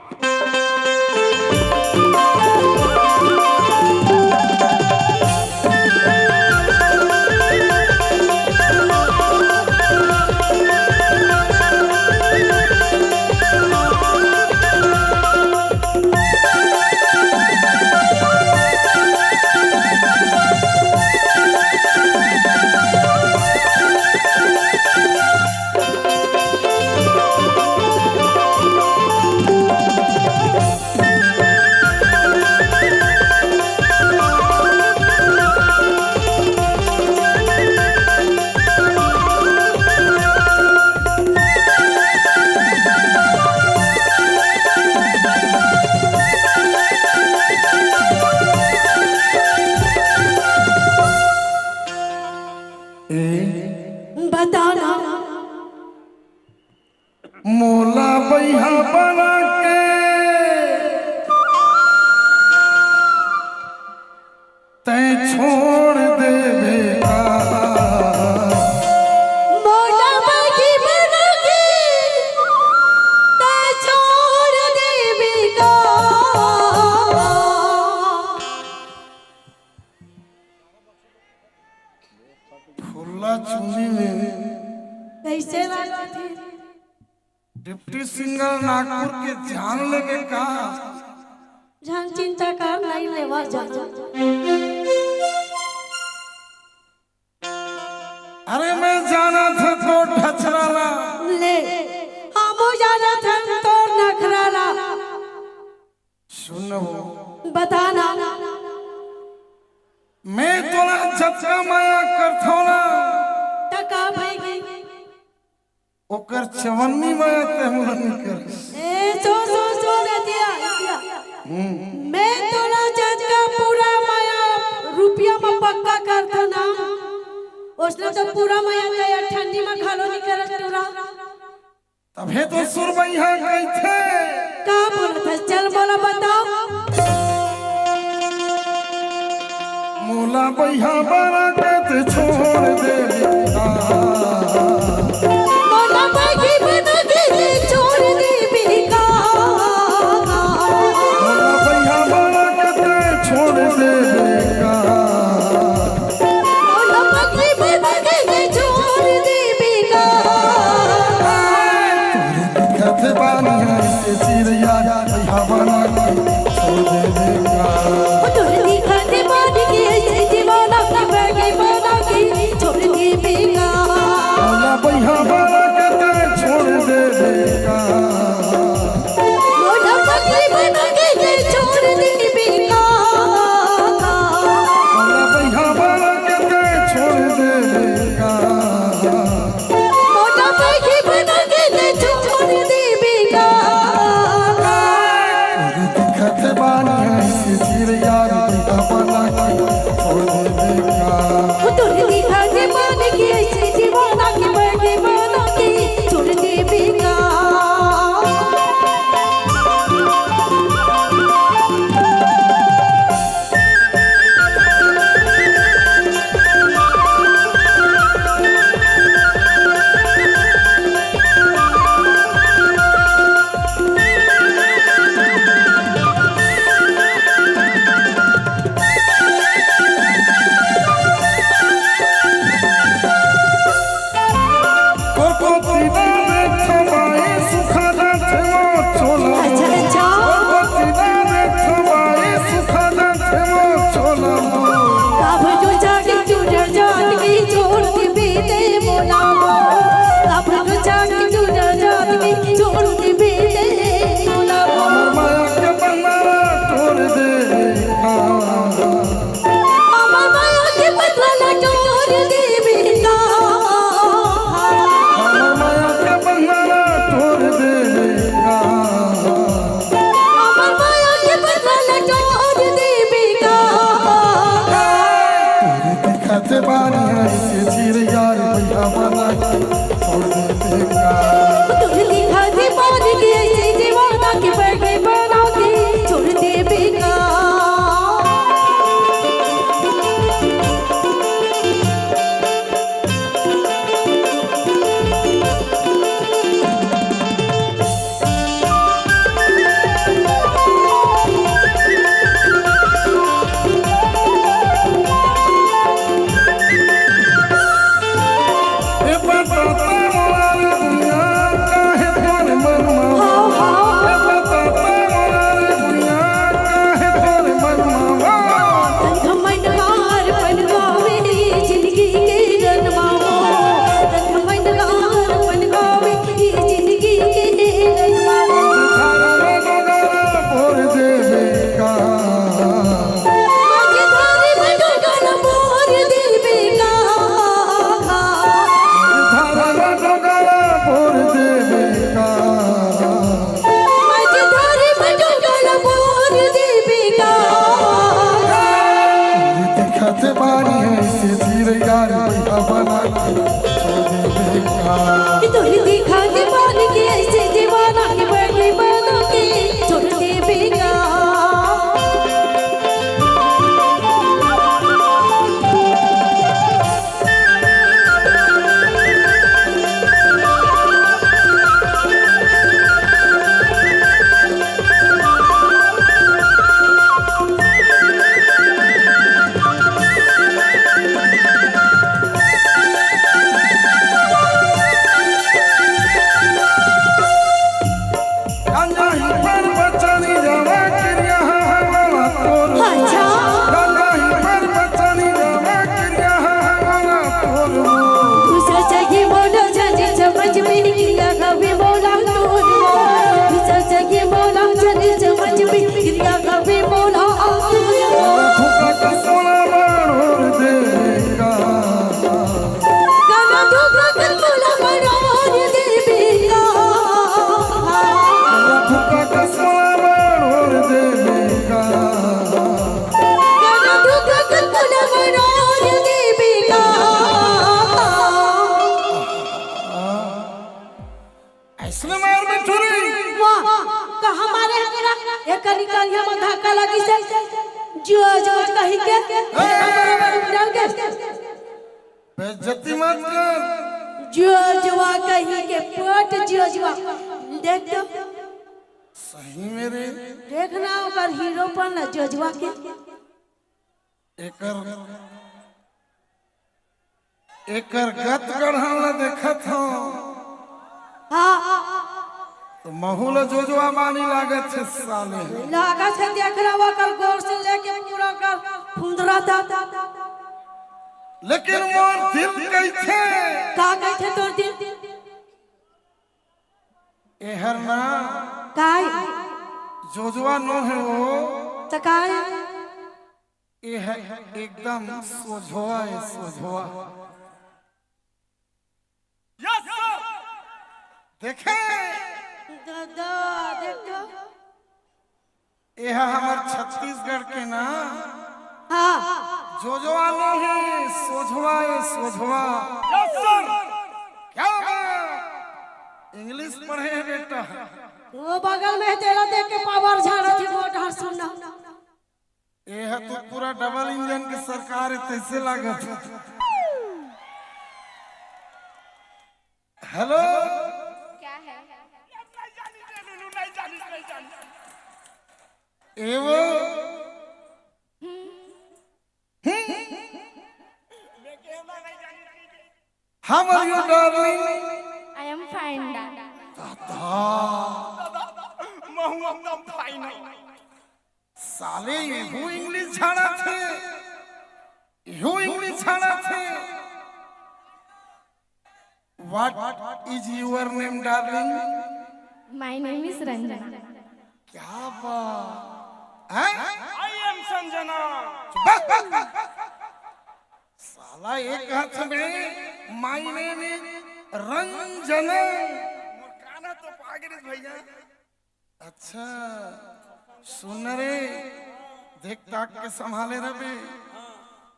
बताना मोला बैहा बना के तैं छोड़ देगा, मोला बैठी बना के तै छोड़ देगा। फुल्ला चुनी में कैसे लगा थी डिप्टी सिंगर नागपुर के जान लेके कहा, जान चिंता कर नहीं लेवा जा। अरे मैं जाना था तो ढचराला, ले हम जाना था तो नखराला। सुनो बताना मैं तोला जतका माया करथो ना, टका भाई ओकर चवन्नी माया ते हमरा नहीं करिस। ए सो दिया मैं तोला जतका पूरा माया रुपया में पक्का करता ना, उसने तो पूरा माया गया ठंडी में खालो नहीं करत तोरा। तभे तो सुरबैया गई थे। का बोला था, चल बोला बताओ। मोला बैहा बना के ते छोड़ देगा, मोला बैठी बना के ते छोड़ देगा, मोला बैहा बना के ते छोड़ देगा, मोला बैठी बना के ते छोड़ देगा। तोरे दिखत बानी है से चिड़िया बैहा बना के छोड़ देगा, तोरे दिखत बानी के ऐसे दीवाना के बैगे बना के छोड़ देगा। धीरे यार भैया बना के छोड़ देगा। तोरे दिखा के मान के ऐसे दीवाना के बड़े बना के छोड़ देगा। बेइज्जती मत कर। जोजवा कहीं के पेट जोजवा देख तो सही मेरे देखना ओकर हीरो पर न जोजवा के एकर गत गढ़ल न देखत हो हाँ तो महूल जोजवा मानी लागत है साले। लागत है देखना ओकर गोर से लेके पूरा कर फुंदरा था। लेकिन मोर दिल कैथे का कहते तोर दिल एहर ना काय जोजवा नो है वो त काय एह एकदम सोझवा है सोझवा। देखे दादा देख तो यह हमार छत्तीसगढ़ के ना हाँ जो आने हैं सोझवा सोझवा क्या बात? इंग्लिश पढ़े हैं बेटा। वो बगल में तेरा देख के पावर झाड़ा थी वो ढार सुनना। यह तो पूरा डबल इंजन की सरकार है, तैसे लागत है। हेलो क्या है? एवो How are you darling? I am fine. साले यू इंग्लिश झाड़ा थे, यू इंग्लिश झाड़ा थे। What is your name darling? My name is Ranjana. क्या बात है? साला एक हाथ में माय नेम इज रंजना। अच्छा सुन रे, देख ताक के संभाले रबे।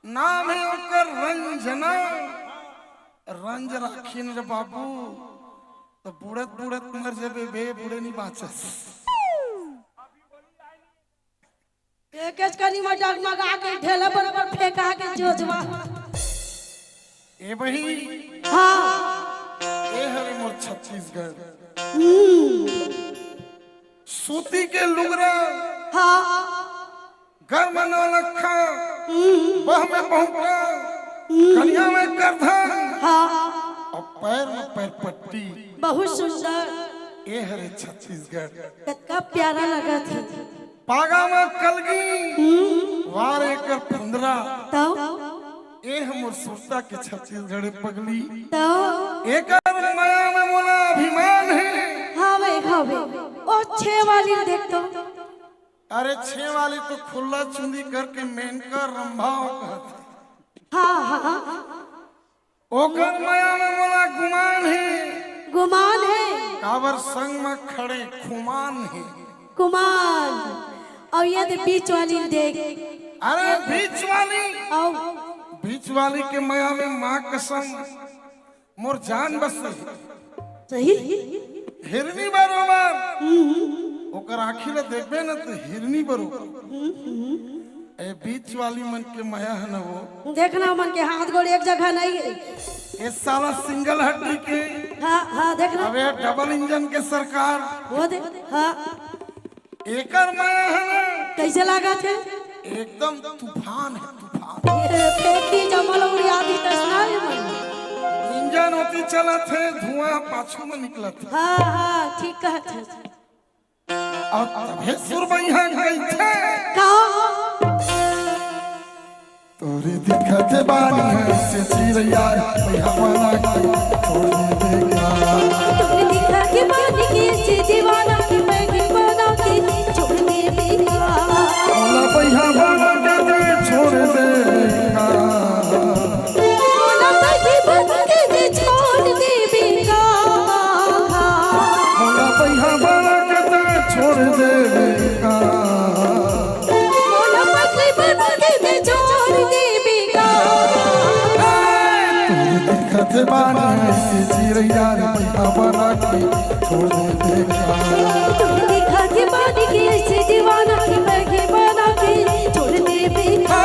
नाम है ओकर रंजना। रंज राखिन रे बाबू तो बुढ़त बुढ़त मर जबे बे, बुढ़े नहीं बाचस। एक कनी में डगमगा के ढेला बराबर फेंका के जोजवा। ए बही हाँ ए हरे मोर छत्तीसगढ़। सूती के लुगरा हाँ घर में नौलखा, बह में बहुका, कन्या में करधन हाँ और पैर में पैर पट्टी। बहुत सुंदर। ए हरे छत्तीसगढ़। कितना प्यारा लगा था। पागा में कलगी वार एकर 15। तो ए हमर सुरता के छत्तीसगढ़ पगली। तो एकर माया में मोला अभिमान है। हाँ भाई ओ 6 वाली देख तो। अरे 6 वाली तो खुला चुंदी करके मेनका रंभाव कहते। हाँ हाँ ओकर माया में मोला गुमान है। गुमान है काबर संग में खड़े खुमान है। गुमान। और ये दे बीच वाली देख। अरे बीच वाली, और बीच वाली के माया में माँ कसम मोर जान बस। सही हिरनी बरोबर ओकर आखी ला देखबे न तो हिरनी बरोबर। ए बीच वाली मन के माया है न वो। देखना मन के हाथ गोड़ एक जगह नहीं है। ये साला सिंगल हड्डी के। हाँ हाँ देखना। अबे डबल इंजन के सरकार। वो दे हाँ एकर माया है ना, कैसे लगा थे? एकदम तूफान है तूफान। ये पेटी जमल उड़िया दी तसना है मन। इंजन होती चला थे, धुआं पाछू में निकला था। हाँ हाँ ठीक कहते। और तभे सुरबैया गई थे। कहाँ तोरे दिखत बानी है से चिड़िया भैया वाला की छोड़ दे देगा। तुमने दिखा के बानी की से दीवाना की मैं की बना के छोड़ दे देगा। बोला भैया वाला के छोड़ देगा। बोला मैं बना के छोड़ देगा। बोला भैया वाला के छोड़ देगा। बोला मैं बना के छोड़ देगा। तोरे दिखत बानी है से चिड़िया भैया वाला की छोड़ देगा। तुमने दिखा के बानी की से दीवाना की मैं की बना के छोड़ देगा।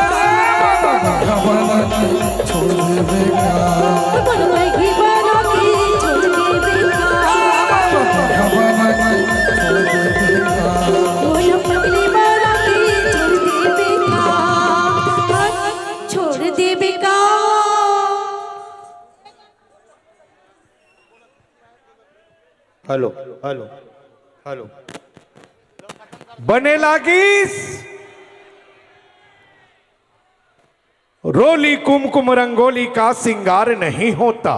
भैया वाला की छोड़ देगा। बोला मैं की बना के छोड़ देगा। भैया वाला की छोड़ देगा। बोला पगली बना के छोड़ देगा। छोड़ देगा। Hello hello hello. बने लागिस रोली कुमकुम रंगोली का सिंगार नहीं होता।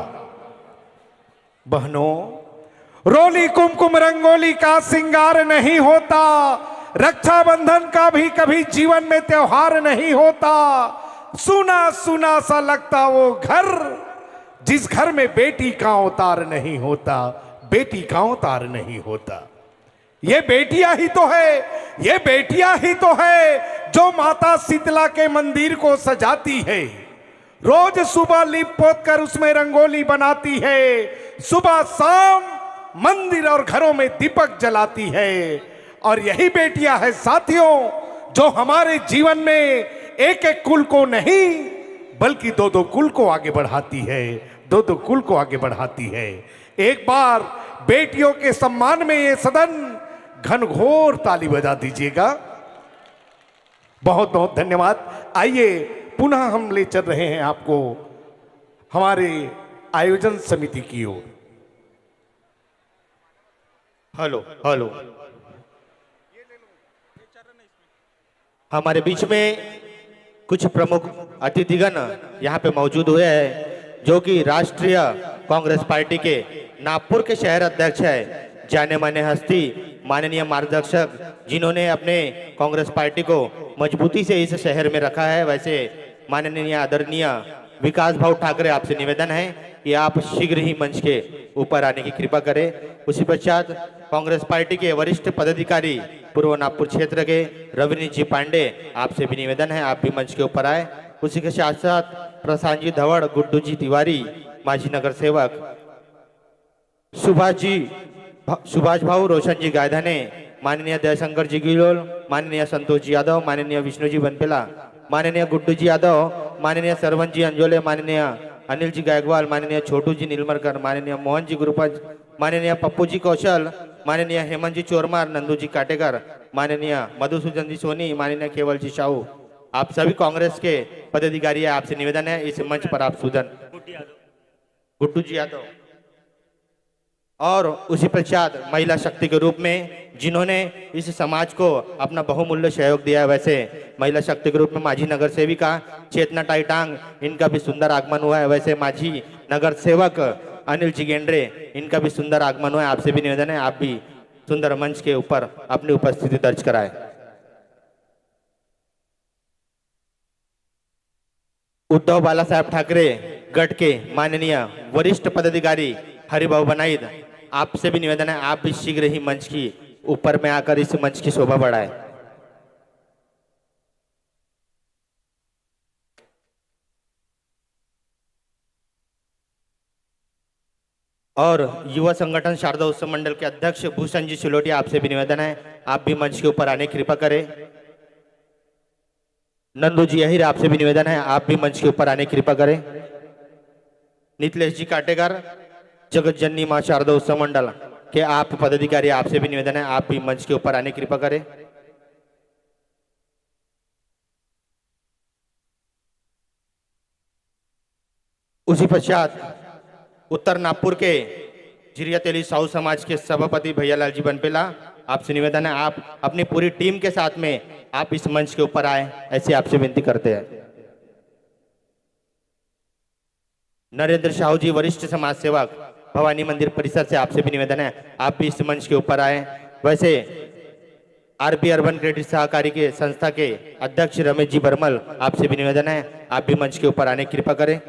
बहनों, रोली कुमकुम रंगोली का सिंगार नहीं होता। रक्षाबंधन का भी कभी जीवन में त्योहार नहीं होता। सुना सुना सा लगता वो घर जिस घर में बेटी का अवतार नहीं होता, बेटी का अवतार नहीं होता। ये बेटियां ही तो है, ये बेटियां ही तो है जो माता शीतला के मंदिर को सजाती है। रोज सुबह लीप पोत कर उसमें रंगोली बनाती है, सुबह शाम मंदिर और घरों में दीपक जलाती है। और यही बेटियां है साथियों जो हमारे जीवन में एक एक कुल को नहीं बल्कि दो दो कुल को आगे बढ़ाती है, दो दो कुल को आगे बढ़ाती है। एक बार बेटियों के सम्मान में ये सदन घनघोर ताली बजा दीजिएगा। बहुत बहुत धन्यवाद। आइए पुनः हम ले चल रहे हैं आपको हमारे आयोजन समिति की ओर। हेलो हेलो, हमारे बीच में कुछ प्रमुख अतिथिगण यहाँ पे मौजूद हुए हैं जो कि राष्ट्रीय कांग्रेस पार्टी के नागपुर के शहर अध्यक्ष है, जाने माने हस्ती, माननीय मार्गदर्शक, जिन्होंने अपने कांग्रेस पार्टी को मजबूती से इस शहर में रखा है। वैसे माननीय आदरणीय विकास भाऊ ठाकरे, आपसे निवेदन है कि आप शीघ्र ही मंच के ऊपर आने की कृपा करें। उसी पश्चात कांग्रेस पार्टी के वरिष्ठ पदाधिकारी पूर्व नागपुर क्षेत्र के रविनीत जी पांडे, आपसे भी निवेदन है आप भी मंच के ऊपर आए। उसी के साथ साथ प्रशांत जी धवड़, गुड्डू जी तिवारी, माजी नगर सेवक, सुभाष भाऊ, रोशन जी गायधाने, माननीय दयाशंकर जी गिलोल, माननीय संतोष जी यादव, माननीय विष्णु जी बनपेला, माननीय गुड्डू जी यादव, माननीय सरवन जी अंजोले, माननीय अनिल जी गायकवाल, माननीय छोटू जी नीलमरकर, माननीय मोहन जी गुरुपज, माननीय पप्पू जी कौशल, माननीय हेमंत जी चोरमार, नंदू जी काटेकर, माननीय मधुसूदन जी सोनी, माननीय केवल जी साहू, आप सभी कांग्रेस के पदाधिकारी हैं, आपसे निवेदन है इस मंच पर आप गुड्डू जी यादव और उसी पश्चात महिला शक्ति के रूप में जिन्होंने इस समाज को अपना बहुमूल्य सहयोग दिया है, वैसे महिला शक्ति के रूप में माजी नगर सेविका चेतना टाइटांग, इनका भी सुंदर आगमन हुआ है। वैसे माजी नगर सेवक अनिल जी गेंड्रे, इनका भी सुंदर आगमन हुआ है। आपसे भी निवेदन है आप भी सुंदर मंच के ऊपर अपनी उपस्थिति दर्ज कराए। उद्धव बाला साहेब ठाकरे गढ़ के माननीय वरिष्ठ पदाधिकारी हरिभाऊ बनाईद, आपसे भी निवेदन है आप भी शीघ्र ही मंच की ऊपर में आकर इस मंच की शोभा बढ़ाएं। और युवा संगठन शारदा उत्सव मंडल के अध्यक्ष भूषण जी सिलोटिया, आपसे भी निवेदन है आप भी मंच के ऊपर आने की कृपा करें। नंदू जी अहिर, आपसे भी निवेदन है आप भी मंच के ऊपर आने की कृपा करें। नीतलेश जी काटेकर, जगत जननी मां शारदा उत्सव मंडल के आप पदाधिकारी, आपसे भी निवेदन है आप भी मंच के ऊपर आने की कृपा करें। उसी पश्चात उत्तर नागपुर के जिरिया तेली साहू समाज के सभापति भैयालाल जी बनपेला, आपसे निवेदन है आप अपनी पूरी टीम के साथ में आप इस मंच के ऊपर आए, ऐसी आपसे विनती करते हैं। नरेंद्र साहू जी, वरिष्ठ समाज सेवक भवानी मंदिर परिसर से, आपसे भी निवेदन है आप भी इस मंच के ऊपर आए। वैसे आरबी अर्बन क्रेडिट सहकारी के संस्था के अध्यक्ष रमेश जी बर्मल, आपसे भी निवेदन है आप भी मंच के ऊपर आने की कृपा करें।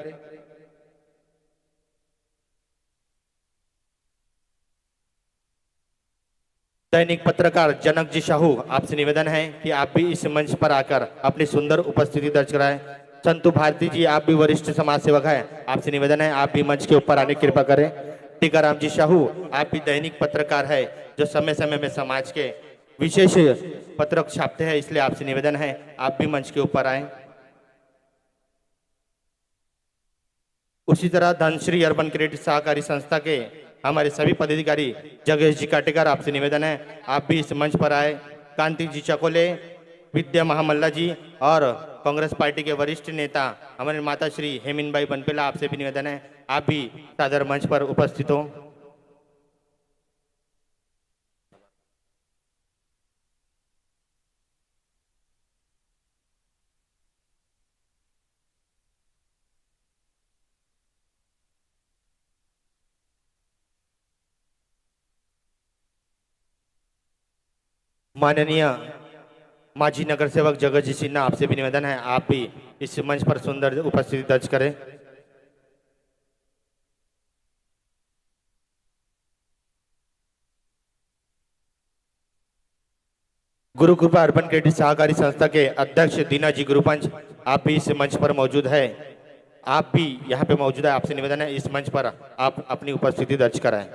दैनिक पत्रकार जनक जी साहू, आपसे निवेदन है कि आप भी इस मंच पर आकर अपनी सुंदर उपस्थिति दर्ज कराएं। संतु भारती जी, आप भी वरिष्ठ समाज सेवक हैं, आपसे निवेदन है आप भी मंच के ऊपर आने की कृपा करें। टीकाराम जी साहू, आप भी दैनिक पत्रकार है जो समय समय में समाज के विशेष पत्रक छापते हैं, इसलिए आपसे निवेदन है आप भी मंच के ऊपर आए। उसी तरह धनश्री अर्बन क्रेडिट सहकारी संस्था के हमारे सभी पदाधिकारी जगेश जी काटेकर, आपसे निवेदन है आप भी इस मंच पर आए। कांति जी चकोले, विद्या महामल्ला जी और कांग्रेस पार्टी के वरिष्ठ नेता हमारे माता श्री हेमिनबाई बनपेला, आपसे भी निवेदन है आप भी सादर मंच पर उपस्थित हो। माननीय माजी नगर सेवक जगत जी सिन्हा, आपसे भी निवेदन है आप भी इस मंच पर सुंदर उपस्थिति दर्ज करें। गुरु कृपा अर्बन क्रेडिट सहकारी संस्था के अध्यक्ष दीना जी गुरुपंच, आप भी इस मंच पर मौजूद है। आप भी यहाँ पे मौजूद है। आपसे निवेदन है इस मंच पर आप अपनी उपस्थिति दर्ज कराएं।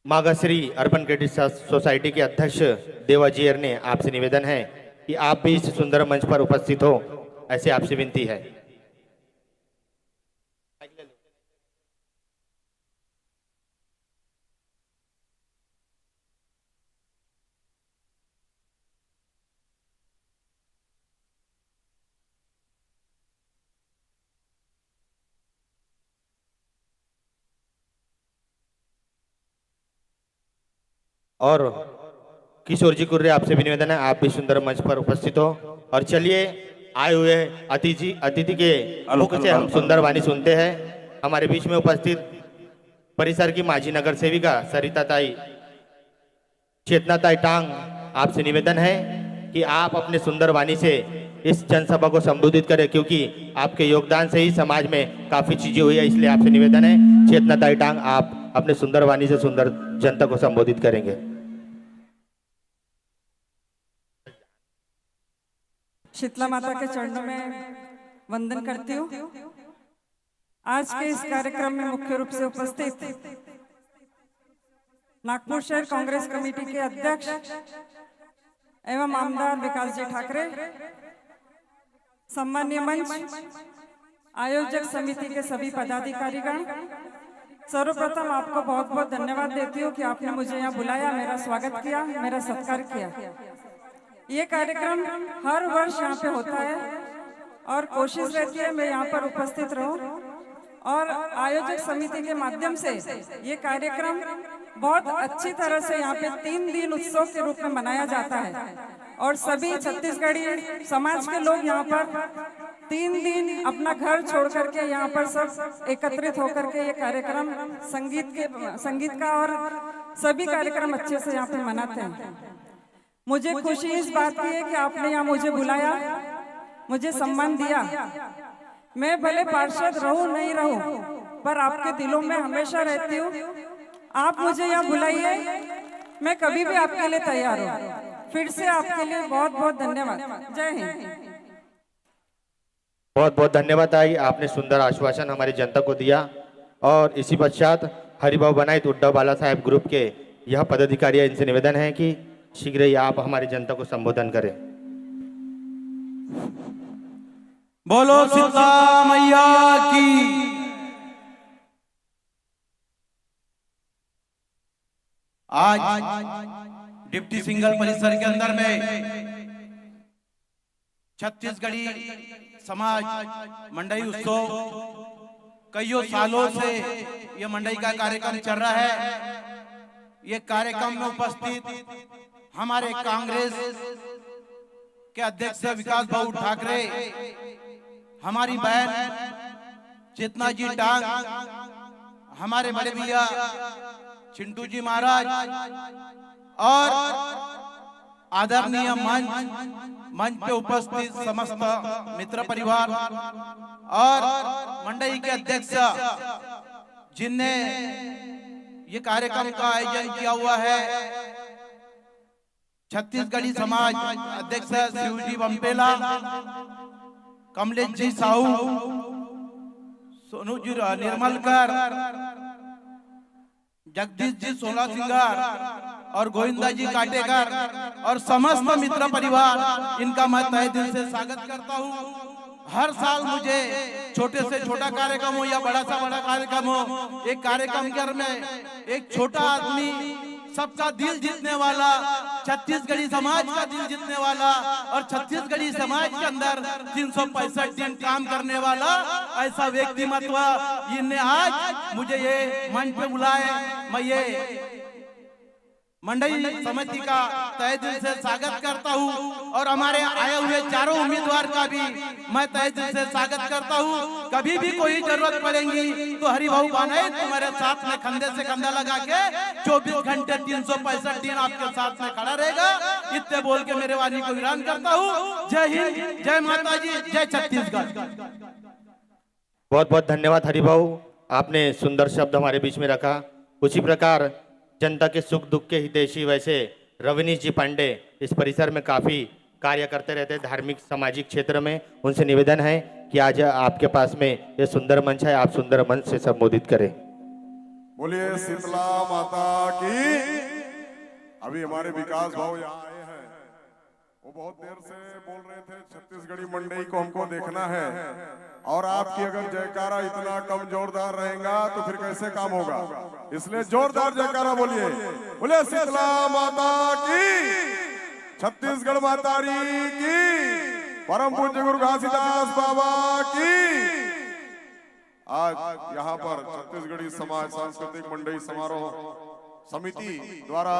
मागाश्री अर्बन क्रेडिट सोसाइटी के अध्यक्ष देवाजी ने आपसे निवेदन है कि आप भी इस सुंदर मंच पर उपस्थित हो, ऐसे आपसे विनती है। और किशोर जी कुर्रे, आपसे भी निवेदन है आप भी सुंदर मंच पर उपस्थित हो। और चलिए आए हुए अतिथि के मुख से हम सुंदर वाणी सुनते हैं। हमारे बीच में उपस्थित परिसर की माजी नगर सेविका सरिता ताई, चेतना ताई टांग, आपसे निवेदन है कि आप अपने सुंदर वाणी से इस जनसभा को संबोधित करें, क्योंकि आपके योगदान से ही समाज में काफी चीजें हुई है। इसलिए आपसे निवेदन है चेतना ताई टांग, आप अपने सुंदर वाणी से सुंदर जनता को संबोधित करेंगे। शीतला माता के चरणों में वंदन करती हूँ। आज के इस कार्यक्रम में मुख्य रूप से उपस्थित नागपुर शहर कांग्रेस कमेटी के अध्यक्ष एवं आमदार विकास जी ठाकरे, सम्मान्य मंच, आयोजक समिति के सभी पदाधिकारीगण, सर्वप्रथम आपको बहुत बहुत धन्यवाद देती हूँ कि आपने मुझे यहाँ बुलाया, मेरा स्वागत किया, मेरा सत्कार किया। ये कार्यक्रम हर वर्ष यहाँ पे होता है और कोशिश रहती है मैं यहाँ पर उपस्थित रहूं और आयोजक समिति के माध्यम से ये कार्यक्रम बहुत अच्छी तरह से यहाँ पे 3 दिन उत्सव के रूप में मनाया जाता है और सभी छत्तीसगढ़ी समाज के लोग यहाँ पर 3 दिन अपना घर छोड़ करके यहाँ पर सब एकत्रित होकर के ये कार्यक्रम संगीत का और सभी कार्यक्रम अच्छे से यहाँ पे मनाते हैं। मुझे खुशी इस बात की है कि आपने यहाँ मुझे बुलाया, मुझे सम्मान दिया। मैं भले पार्षद रहूं नहीं रहूं, पर आपके दिलों में हमेशा रहती हूँ। आप मुझे यहाँ बुलाइए, मैं कभी भी आपके लिए तैयार हूँ। फिर से आपके लिए बहुत बहुत धन्यवाद। जय हिंद। बहुत बहुत धन्यवाद आई, आपने सुंदर आश्वासन हमारी जनता को दिया। और इसी पश्चात हरिभाव बनाइत उद्धव बाला साहेब ग्रुप के यह पदाधिकारी, इनसे निवेदन है कि शीघ्र ही आप हमारी जनता को संबोधन करें। बोलो शीतला मैया की। आज डिप्टी सिंगल परिसर के अंदर में छत्तीसगढ़ी समाज मंडई उत्सव कईयों सालों से ये मंडई का कार्यक्रम चल रहा है। ये कार्यक्रम में उपस्थित हमारे कांग्रेस के अध्यक्ष विकास भाऊ ठाकरे, हमारी बहन चेतना जी टांग, हमारे बड़े भैया चिंटू जी महाराज और आदरणीय मंच पे उपस्थित समस्त मित्र परिवार और मंडई के अध्यक्ष जिनने ये कार्यक्रम का आयोजन किया हुआ है, छत्तीसगढ़ी समाज अध्यक्ष शिवजी बम्पेला, कमलेश जी साहू, सोनू जी निर्मलकर, जगदीश जी सोला सिंगार और गोविंदा जी काटेकर और समस्त मित्र परिवार, इनका मैं तहे दिल से स्वागत करता हूँ। हर साल मुझे छोटे से छोटा कार्यक्रम हो या बड़ा सा बड़ा कार्यक्रम हो, एक कार्यक्रम के में एक छोटा आदमी सबका दिल जीतने वाला, छत्तीसगढ़ी समाज का दिल जीतने वाला और छत्तीसगढ़ी समाज के अंदर 365 दिन काम करने वाला ऐसा व्यक्तिमत्व इनने आज मुझे ये मंच पे बुलाए। मैं ये मंडई समिति का तहे दिल से स्वागत करता हूं और हमारे आए हुए चारों उम्मीदवार का भी मैं तहे दिल से स्वागत करता हूं। कभी भी कोई जरूरत पड़ेगी तो हरिभाऊ बाने तुम्हारे साथ में कंधे से कंधा लगा के 24 घंटे 365 दिन आपके साथ में खड़ा रहेगा। इतने बोल के मेरे वाणी को विराम करता हूं। जय हिंद, जय माता जी, जय छत्तीसगढ़। बहुत बहुत धन्यवाद हरिभाऊ, आपने सुंदर शब्द हमारे बीच में रखा। उसी प्रकार जनता के सुख दुख के हितैषी वैसे रविनीश जी पांडे इस परिसर में काफी कार्य करते रहते हैं धार्मिक सामाजिक क्षेत्र में। उनसे निवेदन है कि आज आपके पास में ये सुंदर मंच है, आप सुंदर मंच से संबोधित करें। बोलिए शीतला माता की। अभी हमारे विकास भाव यहाँ आए हैं, वो बहुत देर से बोल रहे थे छत्तीसगढ़ी मंडई को हमको देखना है, और आपकी अगर जयकारा इतना कम जोरदार रहेगा तो फिर कैसे काम होगा, इसलिए जोरदार जयकारा बोलिए। बोले शीतला माता की, छत्तीसगढ़ मातारी की, परम पूज्य गुरु घासीदास बाबा की। आज यहाँ पर छत्तीसगढ़ी समाज सांस्कृतिक मंडई समारोह समिति द्वारा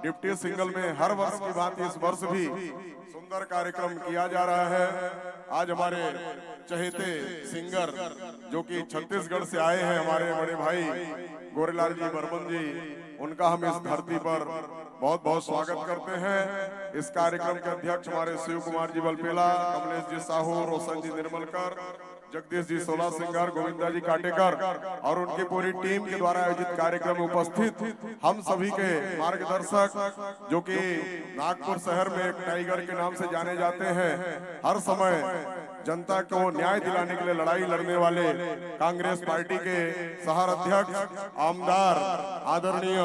डिप्टी सिंगल में हर वर्ष की भांति इस वर्ष भी सुंदर कार्यक्रम किया जा रहा है। आज हमारे चहेते सिंगर जो कि छत्तीसगढ़ से आए हैं, हमारे बड़े भाई गोरेलाल जी बर्मन जी, उनका हम इस धरती पर बहुत बहुत स्वागत करते हैं। इस कार्यक्रम के अध्यक्ष हमारे शिव कुमार जी बलपेला, कमलेश जी साहू, रोशन जी निर्मलकर, जगदीश जी सोला सिंगर, गोविंदा जी काटेकर और उनकी पूरी टीम के द्वारा आयोजित कार्यक्रम में उपस्थित हम सभी के मार्गदर्शक जो कि नागपुर शहर में एक टाइगर के नाम से जाने जाते हैं, हर समय जनता को न्याय दिलाने के लिए लड़ाई लड़ने वाले कांग्रेस पार्टी के शहर अध्यक्ष आमदार आदरणीय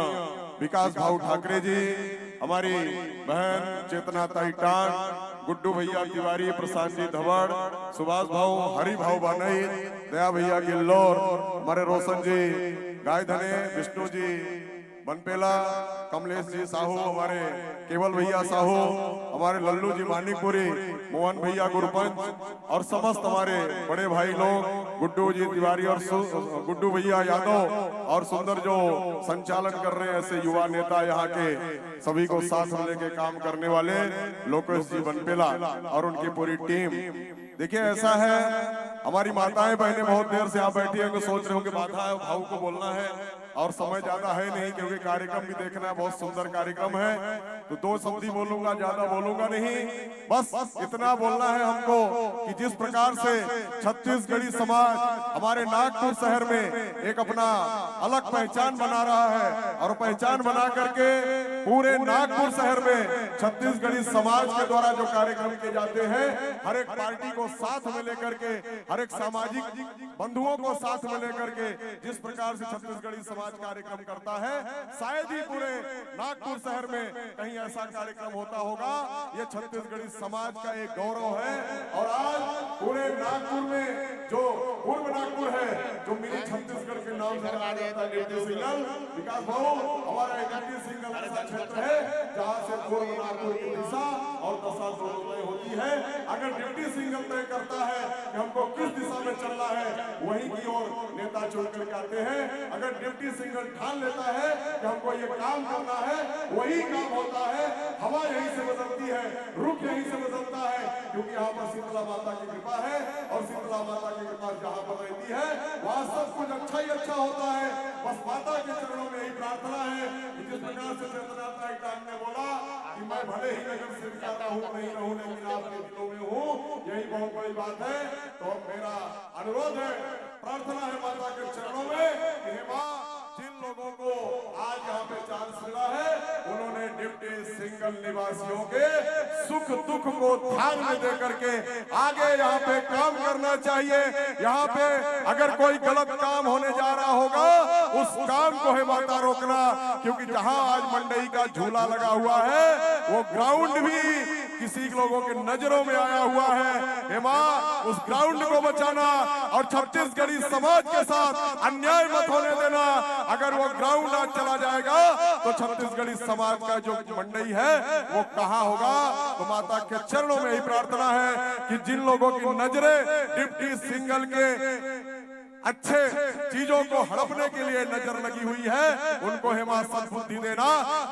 विकास भाऊ ठाकरे जी, हमारी बहन चेतना ताई टांग, गुड्डू भैया तिवारी, प्रशांत जी धवड़, सुभाष भाऊ, हरि भाऊ बानई, दया भैया गिल्लोर, हमारे रोशन जी गायधने, विष्णु जी बनपेला, कमलेश जी साहू, हमारे केवल भैया साहू, हमारे लल्लू जी मानिकपुरी, मोहन भैया गुरुपंच और समस्त हमारे बड़े भाई लोग, गुड्डू जी तिवारी और गुड्डू भैया यादव और सुंदर जो संचालन कर रहे हैं ऐसे युवा नेता यहाँ के सभी को साथ में लेके काम करने वाले लोकेश जी बनपेला और उनकी पूरी टीम। देखिए ऐसा है, हमारी माताएं बहनें बहुत देर से यहाँ बैठी होंगे, सोच रहे होंगे माता भाऊ को बोलना है और समय ज्यादा है नहीं क्योंकि कार्यक्रम भी देखना है, बहुत सुंदर कार्यक्रम है, तो दो शब्द ही बोलूंगा, ज्यादा बोलूंगा नहीं। बस इतना बोलना है हमको कि जिस प्रकार से छत्तीसगढ़ी समाज हमारे नागपुर शहर में एक अपना अलग पहचान बना रहा है और पहचान बना करके पूरे नागपुर शहर में छत्तीसगढ़ी समाज के द्वारा जो कार्यक्रम किए जाते हैं, हर एक पार्टी को साथ में लेकर के, हर एक सामाजिक बंधुओं को साथ में लेकर के जिस प्रकार से छत्तीसगढ़ी समाज कार्यक्रम करता है, शायद ही पूरे नागपुर शहर में कहीं ऐसा कार्यक्रम होता होगा। ये छत्तीसगढ़ी समाज का एक गौरव है और आज पूरे नागपुर में जो पूर्व नागपुर है, जो मिनी छत्तीसगढ़ के नाम से जाना जाता है, डिप्टी सिंगल विकास भाऊ, हमारा एक डिप्टी सिंगल ऐसा क्षेत्र है जहां से पूर्व नागपुर की दिशा और दशा दोनों तय होती है। अगर डिप्टी सिंगल तय करता है कि हमको किस दिशा में चलना है, वहीं की ओर नेता चुन करके आते हैं। अगर डिप्टी सिंगल ठान लेता है कि हमको ये काम करना है, वही काम होता है। हवा यहीं से बदलती है, रुख यहीं से बदलता है, क्योंकि यहाँ पर शीतला माता की कृपा है और शीतला माता की कृपा जहाँ पर रहती है वहाँ सब कुछ अच्छा ही अच्छा होता है। बस माता के चरणों में यही प्रार्थना है कि जिस प्रकार से चेतना ताई टांग ने बोला कि मैं भले ही नगर से विचारता हूँ नहीं रहूँ, लेकिन आपके दिलों में हूँ, यही बहुत बड़ी बात है। तो मेरा अनुरोध है, प्रार्थना है माता के चरणों में कि हे माँ, जिन लोगों को आज यहाँ पे चांस मिला है, उन्होंने डिप्टी सिंगल निवासियों के सुख दुख को ध्यान में दे करके आगे यहाँ पे काम करना चाहिए। यहाँ पे अगर कोई गलत काम होने जा रहा होगा, उस काम को है माता रोकना, क्योंकि जहाँ आज मंडई का झूला लगा हुआ है, वो ग्राउंड भी किसी लोगों के नजरों में आया हुआ है। हे माँ, उस ग्राउंड को बचाना और छत्तीसगढ़ी समाज के साथ अन्याय मत होने देना। अगर वो ग्राउंड आज चला जाएगा तो छत्तीसगढ़ी समाज का जो मंडई है वो कहाँ होगा। तो माता के चरणों में ही प्रार्थना है कि जिन लोगों की नजरें डिप्टी सिंगल के अच्छे चीजों को हड़पने के लिए नजर लगी हुई है, उनको हिमासत बुद्धि देना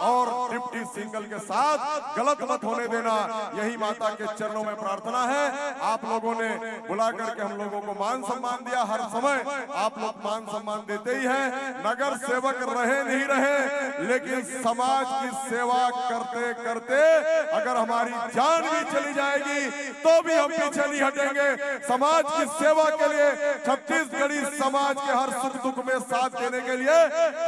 और डिप्टी सिंगल के साथ गलत मत होने देना, यही माता के चरणों में प्रार्थना है। आप लोगों ने बुला करके हम लोगों को मान सम्मान दिया, हर समय आप लोग मान सम्मान देते ही हैं। नगर सेवक रहे नहीं रहे, लेकिन समाज की सेवा करते करते अगर हमारी जान भी चली जाएगी तो भी हम पीछे नहीं हटेंगे। समाज की सेवा के लिए, छत्तीसगढ़ी समाज के हर सुख दुख में साथ देने के लिए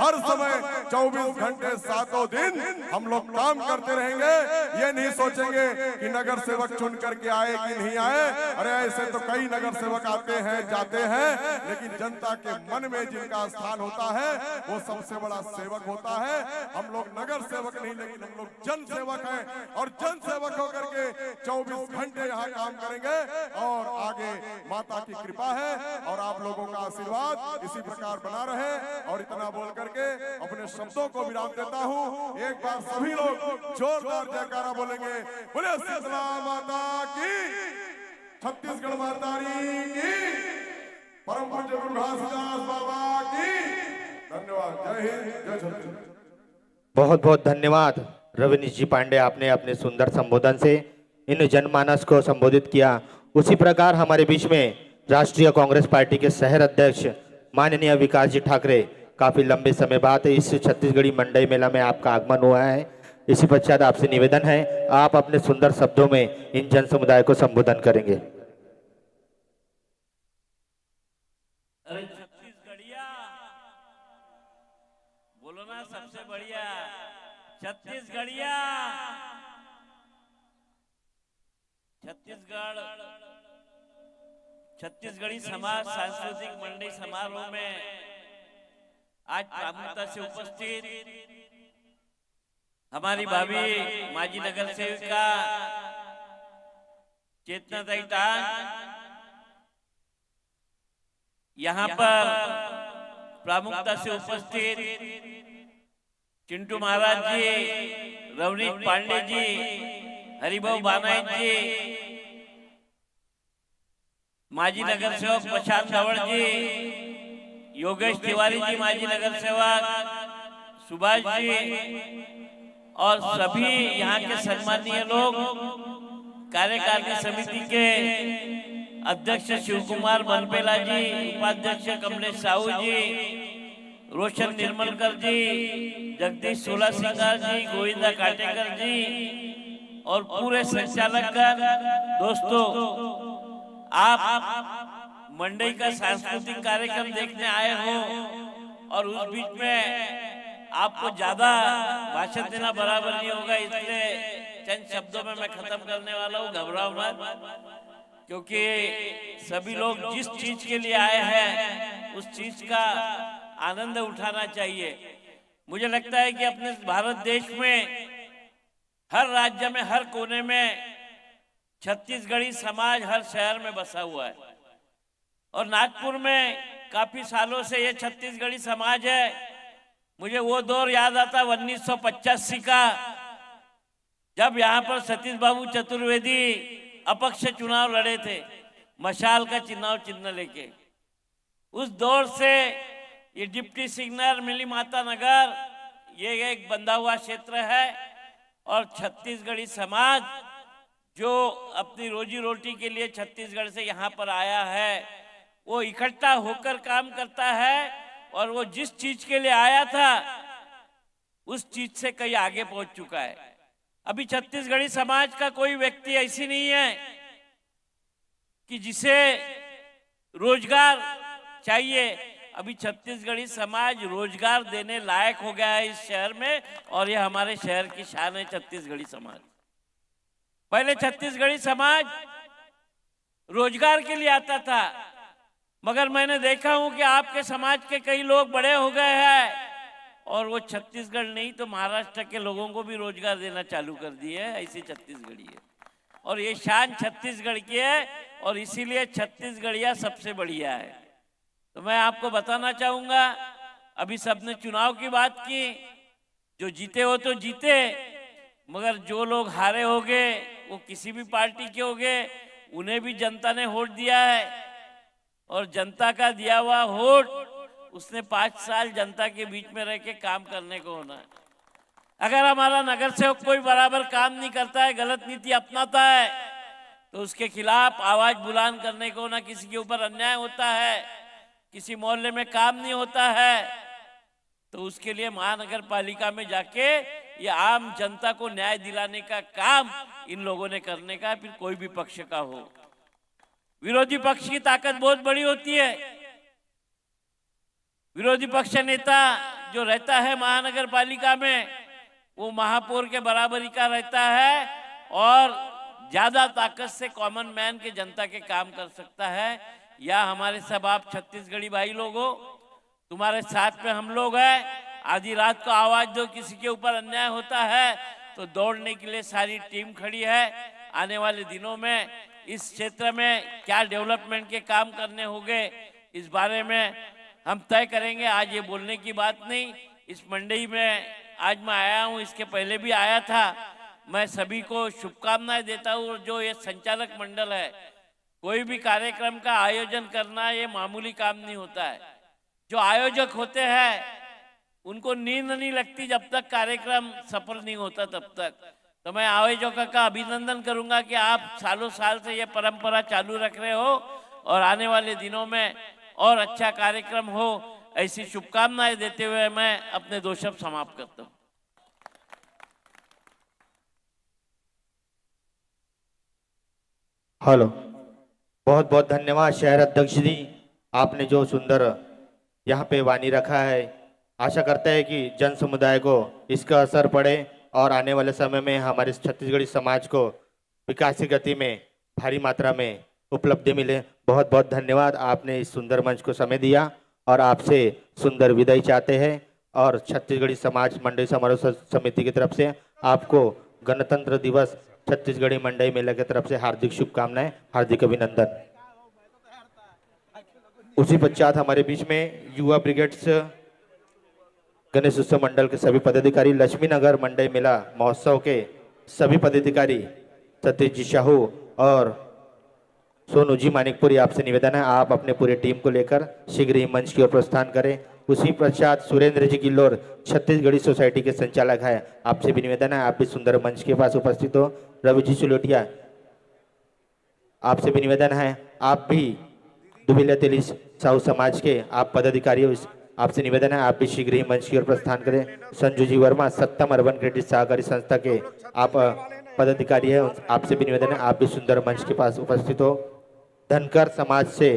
हर समय 24 घंटे 7 दिन हम लोग काम करते रहेंगे। ये नहीं सोचेंगे कि नगर सेवक चुन करके आए कि नहीं आए, अरे ऐसे तो कई नगर सेवक आते हैं जाते हैं, लेकिन जनता के मन में जिनका स्थान होता है वो सबसे बड़ा सेवक होता है। हम लोग नगर सेवक नहीं, लेकिन हम लोग जन सेवक हैं और जन सेवक होकर के 24 घंटे यहाँ काम करेंगे और आगे माता की कृपा है और आप लोगों का आशीर्वाद इसी प्रकार बना रहे। और इतना बोल करके अपने शब्दों को विराम देता हूँ। एक बार सभी लोग जोरदार जयकारा बोलेंगे, बोले शीतला माता की, छत्तीसगढ़ माता की, परम पूज्य गुरु घासीदास बाबा की। धन्यवाद। जय हिंद, जय छत्तीसगढ़। बहुत बहुत धन्यवाद रविनीश जी पांडे, आपने अपने सुंदर संबोधन से इन जनमानस को संबोधित किया। उसी प्रकार हमारे बीच में राष्ट्रीय कांग्रेस पार्टी के शहर अध्यक्ष माननीय विकास जी ठाकरे, काफी लंबे समय बाद इस छत्तीसगढ़ी मंडई मेला में आपका आगमन हुआ है। इसी पश्चात आपसे निवेदन है, आप अपने सुंदर शब्दों में इन जन समुदाय को संबोधन करेंगे। अरे छत्तीसगढ़िया बोलो ना, सबसे बढ़िया छत्तीसगढ़िया। छत्तीसगढ़ी समाज सांस्कृतिक मंडई समारोह में आज प्रमुखता से उपस्थित हमारी भाभी माजी नगर सेविका चेतनाताई टांग, यहाँ पर प्रमुखता से उपस्थित चिंटू महाराज जी, रवनीश पांडे जी, हरिभाऊ बानायत जी, माजी नगर सेवक प्रशांत धवड़ जी, योगेश तिवारी जी माजी नगर सेवक, सुभाष जी और सभी यहाँ के सम्मानीय लोग, कार्यकारिणी समिति के अध्यक्ष शिव कुमार बनपेला जी, उपाध्यक्ष कमलेश साहू जी, रोशन निर्मलकर जी, जगदीश सोला सिंगार जी, गोविंदा काटेकर जी और पूरे संचालक दोस्तों, आप मंडई का सांस्कृतिक कार्यक्रम देखने आए हो और उस बीच में आपको ज्यादा भाषण देना बराबर नहीं होगा, इसलिए चंद शब्दों में मैं खत्म करने वाला हूँ। घबराओ मत, क्योंकि सभी लोग जिस चीज के लिए आए हैं उस चीज का आनंद उठाना चाहिए। मुझे लगता है कि अपने भारत देश में हर राज्य में, हर कोने में छत्तीसगढ़ी समाज हर शहर में बसा हुआ है और नागपुर में काफी सालों से ये छत्तीसगढ़ी समाज है। मुझे वो दौर याद आता 1985 का, जब यहाँ पर सतीश बाबू चतुर्वेदी अपक्ष चुनाव लड़े थे, मशाल का चिन्ह लेके। उस दौर से ये डिप्टी सिग्नल मिली माता नगर ये एक बंधा हुआ क्षेत्र है और छत्तीसगढ़ी समाज जो अपनी रोजी रोटी के लिए छत्तीसगढ़ से यहाँ पर आया है वो इकट्ठा होकर काम करता है और वो जिस चीज के लिए आया था उस चीज से कहीं आगे पहुंच चुका है। अभी छत्तीसगढ़ी समाज का कोई व्यक्ति ऐसी नहीं है कि जिसे रोजगार चाहिए। अभी छत्तीसगढ़ी समाज रोजगार देने लायक हो गया है इस शहर में और ये हमारे शहर की शान है छत्तीसगढ़ी समाज। पहले छत्तीसगढ़ी समाज रोजगार के लिए आता था, मगर मैंने देखा हूं कि आपके समाज के कई लोग बड़े हो गए हैं और वो छत्तीसगढ़ नहीं तो महाराष्ट्र के लोगों को भी रोजगार देना चालू कर दिए है। ऐसी छत्तीसगढ़ी है और ये शान छत्तीसगढ़ की है और इसीलिए छत्तीसगढ़िया सबसे बढ़िया है। तो मैं आपको बताना चाहूंगा, अभी सबने चुनाव की बात की, जो जीते हो तो जीते, मगर जो लोग हारे होंगे वो किसी भी पार्टी के होंगे, उन्हें भी जनता ने वोट दिया है। और जनता का दिया हुआ वोट उसने 5 साल जनता के बीच में रह के काम करने को होना है। अगर हमारा नगर सेवक कोई बराबर काम नहीं करता है, गलत नीति अपनाता है, तो उसके खिलाफ आवाज बुलंद करने को ना, किसी के ऊपर अन्याय होता है, किसी मोहल्ले में काम नहीं होता है, तो उसके लिए महानगर पालिका में जाके ये आम जनता को न्याय दिलाने का काम इन लोगों ने करने का है, फिर कोई भी पक्ष का हो। विरोधी पक्ष की ताकत बहुत बड़ी होती है। विरोधी पक्ष नेता जो रहता है महानगर पालिका में, वो महापौर के बराबरी का रहता है और ज्यादा ताकत से कॉमन मैन के जनता के काम कर सकता है। या हमारे सब आप छत्तीसगढ़ी भाई लोग हो, तुम्हारे साथ में हम लोग हैं। आधी रात को आवाज दो, किसी के ऊपर अन्याय होता है तो दौड़ने के लिए सारी टीम खड़ी है। आने वाले दिनों में इस क्षेत्र में क्या डेवलपमेंट के काम करने होंगे, इस बारे में हम तय करेंगे। आज ये बोलने की बात नहीं। इस मंडई में आज मैं आया हूँ, इसके पहले भी आया था। मैं सभी को शुभकामनाएं देता हूँ। जो ये संचालक मंडल है, कोई भी कार्यक्रम का आयोजन करना ये मामूली काम नहीं होता है। जो आयोजक होते हैं उनको नींद नहीं लगती जब तक कार्यक्रम सफल नहीं होता तब तक। तो मैं आयोजकों का अभिनंदन करूंगा कि आप सालों साल से ये परंपरा चालू रख रहे हो और आने वाले दिनों में और अच्छा कार्यक्रम हो, ऐसी शुभकामनाएं देते हुए मैं अपने 2 शब्द समाप्त करता हूं। हेलो, बहुत बहुत धन्यवाद शहर अध्यक्ष जी, आपने जो सुंदर यहाँ पे वाणी रखा है। आशा करते हैं कि जन समुदाय को इसका असर पड़े और आने वाले समय में हमारे छत्तीसगढ़ी समाज को विकास की गति में भारी मात्रा में उपलब्धि मिले। बहुत बहुत धन्यवाद, आपने इस सुंदर मंच को समय दिया और आपसे सुंदर विदाई चाहते हैं। और छत्तीसगढ़ी समाज मंडई समारोह समिति की तरफ से आपको गणतंत्र दिवस छत्तीसगढ़ी मंडई मेला की तरफ से हार्दिक शुभकामनाएं, हार्दिक अभिनंदन। उसी पश्चात हमारे बीच में युवा ब्रिगेड्स गणेश उत्सव मंडल के सभी पदाधिकारी, लक्ष्मी नगर मंडई मेला महोत्सव के सभी पदाधिकारी, सतीश जी साहू और सोनू जी मानिकपुरी, आपसे निवेदन है आप अपने पूरे टीम को लेकर शीघ्र ही मंच की ओर प्रस्थान करें। उसी पश्चात सुरेंद्र जी गिल्लोर छत्तीसगढ़ी सोसाइटी के संचालक है, आपसे भी निवेदन है आप भी सुंदर मंच के पास उपस्थित हो। रवि जी सुलोटिया, आपसे भी निवेदन है आप भी दुबिला तेली साहू समाज के आप पदाधिकारी हो, आपसे निवेदन है आप भी शीघ्र ही मंच की ओर प्रस्थान करें। संजू जी वर्मा सत्तम अर्बन क्रेडिट सहकारी संस्था के आप पदाधिकारी है, आपसे भी निवेदन है आप भी सुंदर मंच के पास उपस्थित हो। धनकर समाज से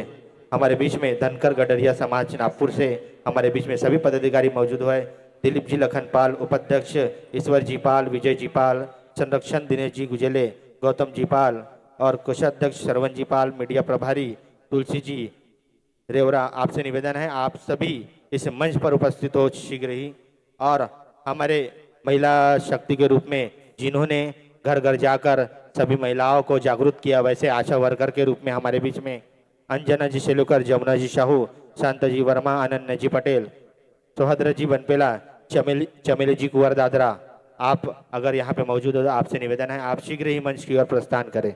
हमारे बीच में, धनकर गडरिया समाज नागपुर से हमारे बीच में सभी पदाधिकारी मौजूद है। दिलीप जी लखनपाल उपाध्यक्ष, ईश्वर जी पाल, विजय जी पाल, संरक्षण दिनेश जी गुजेले, गौतम जी पाल और कोषाध्यक्ष श्रवण जी पाल, मीडिया प्रभारी तुलसी जी रेवरा, आपसे निवेदन है आप सभी इस मंच पर उपस्थित हो शीघ्र ही। और हमारे महिला शक्ति के रूप में जिन्होंने घर घर जाकर सभी महिलाओं को जागरूक किया, वैसे आशा वर्कर के रूप में हमारे बीच में अंजना जी शेलुकर, जमुना जी साहू, शांता जी वर्मा, अनन्या जी पटेल, सोहद्र जी बनपेला, चमेली जी कुंवर दादरा, आप अगर यहाँ पे मौजूद हो तो आपसे निवेदन है आप शीघ्र ही मंच की ओर प्रस्थान करें।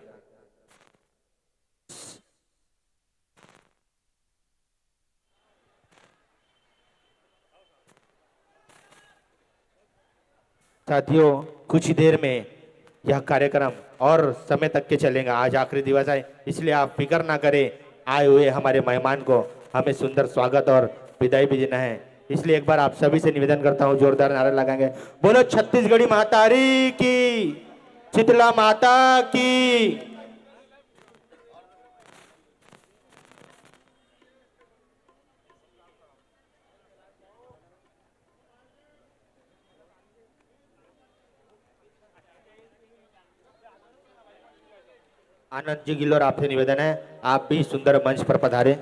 साथियों, कुछ ही देर में यह कार्यक्रम और समय तक के चलेगा। आज आखिरी दिवस है, इसलिए आप फिक्र ना करें, आए हुए हमारे मेहमान को हमें सुंदर स्वागत और विदाई भी देना है। इसलिए एक बार आप सभी से निवेदन करता हूं, जोरदार नारा लगाएंगे, बोलो छत्तीसगढ़ी मातारी की, शीतला माता की। आनंद जी गिल्लोर, आपसे निवेदन है आप भी सुंदर मंच पर पधारे।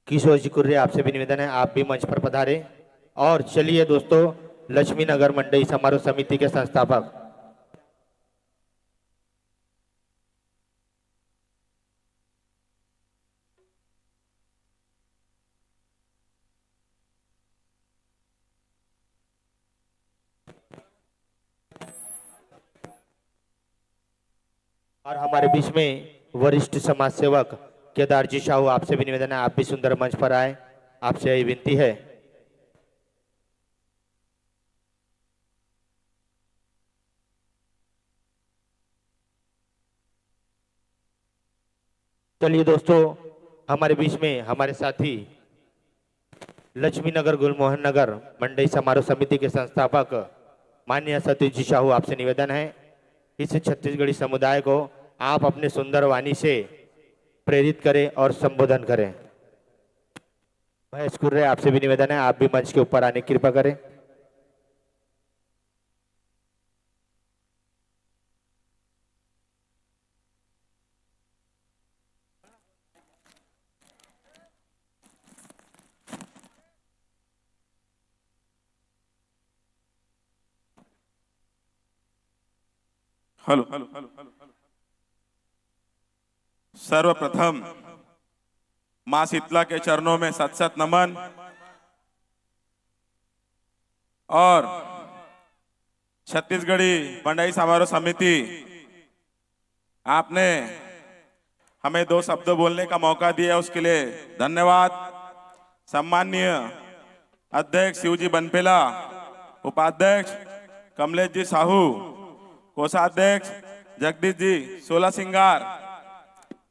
किशोर जी कुर्रे, आपसे भी निवेदन है आप भी मंच पर पधारे। और चलिए दोस्तों, लक्ष्मी नगर मंडई समारोह समिति के संस्थापक और हमारे बीच में वरिष्ठ समाज सेवक केदार जी साहू, आपसे भी निवेदन है आप भी सुंदर मंच पर आए, आपसे यही विनती है। चलिए दोस्तों, हमारे बीच में हमारे साथी लक्ष्मी नगर गुलमोहन नगर मंडई समारोह समिति के संस्थापक माननीय सतीश जी साहू, आपसे निवेदन है इस छत्तीसगढ़ी समुदाय को आप अपने सुंदर वाणी से प्रेरित करें और संबोधन करें। महेश कुर्रे, आपसे भी निवेदन है आप भी मंच के ऊपर आने की कृपा करें। हेलो। सर्वप्रथम मां शीतला के चरणों में सत सत नमन और छत्तीसगढ़ी मंडई समारोह समिति, आपने हमें 2 शब्द बोलने का मौका दिया उसके लिए धन्यवाद। सम्माननीय अध्यक्ष शिवजी बनपेला, उपाध्यक्ष कमलेश जी साहू, कोषाध्यक्ष जगदीश जी सोला सिंगार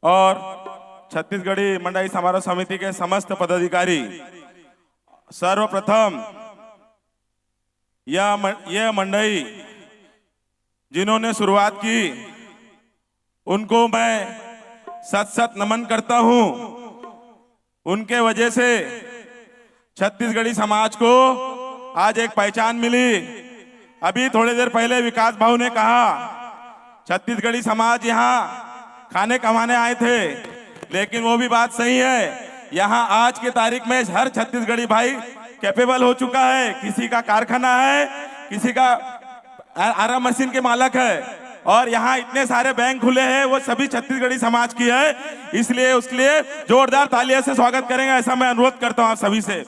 और छत्तीसगढ़ी मंडई समारोह समिति के समस्त पदाधिकारी, सर्वप्रथम यह मंडई जिन्होंने शुरुआत की उनको मैं सत सत नमन करता हूं। उनके वजह से छत्तीसगढ़ी समाज को आज एक पहचान मिली। अभी थोड़ी देर पहले विकास भाऊ ने कहा छत्तीसगढ़ी समाज यहाँ खाने कमाने आए थे, लेकिन वो भी बात सही है। यहाँ आज के तारीख में हर छत्तीसगढ़ी भाई कैपेबल हो चुका है। किसी का कारखाना है, किसी का आरा मशीन के मालक है, और यहाँ इतने सारे बैंक खुले हैं, वो सभी छत्तीसगढ़ी समाज की है। इसलिए उसके लिए जोरदार तालियों से स्वागत करेंगे, ऐसा मैं अनुरोध करता हूँ आप सभी से।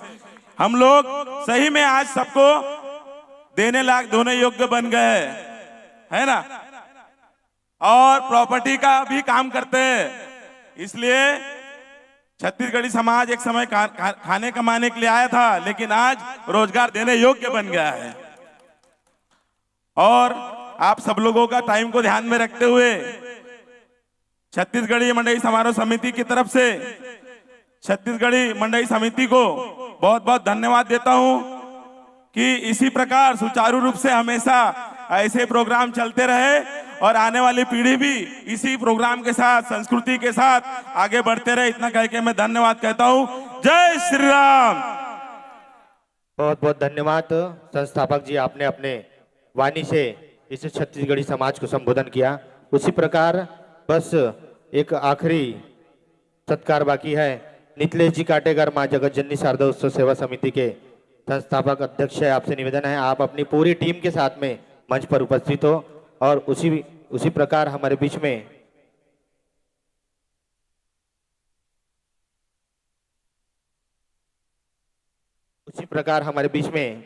हम लोग सही में आज सबको देने लायक दोनों योग्य बन गए, है ना, और प्रॉपर्टी का भी काम करते हैं। इसलिए छत्तीसगढ़ी समाज एक समय खाने कमाने के लिए आया था, लेकिन आज रोजगार देने योग्य बन गया है। और आप सब लोगों का टाइम को ध्यान में रखते हुए छत्तीसगढ़ी मंडई समारोह समिति की तरफ से छत्तीसगढ़ी मंडई समिति को बहुत बहुत धन्यवाद देता हूं कि इसी प्रकार सुचारू रूप से हमेशा ऐसे प्रोग्राम चलते रहे और आने वाली पीढ़ी भी इसी प्रोग्राम के साथ, संस्कृति के साथ आगे बढ़ते रहे। इतना कह के मैं धन्यवाद कहता हूं। जय श्री राम। बहुत बहुत धन्यवाद संस्थापक जी, आपने अपने वाणी से इस छत्तीसगढ़ी समाज को संबोधन किया। उसी प्रकार बस एक आखिरी सत्कार बाकी है। नितलेश जी काटेकर मां जगत जननी शारदा उत्सव सेवा समिति के संस्थापक अध्यक्ष है, आपसे निवेदन है आप अपनी पूरी टीम के साथ में मंच पर उपस्थित हो। और उसी प्रकार हमारे बीच में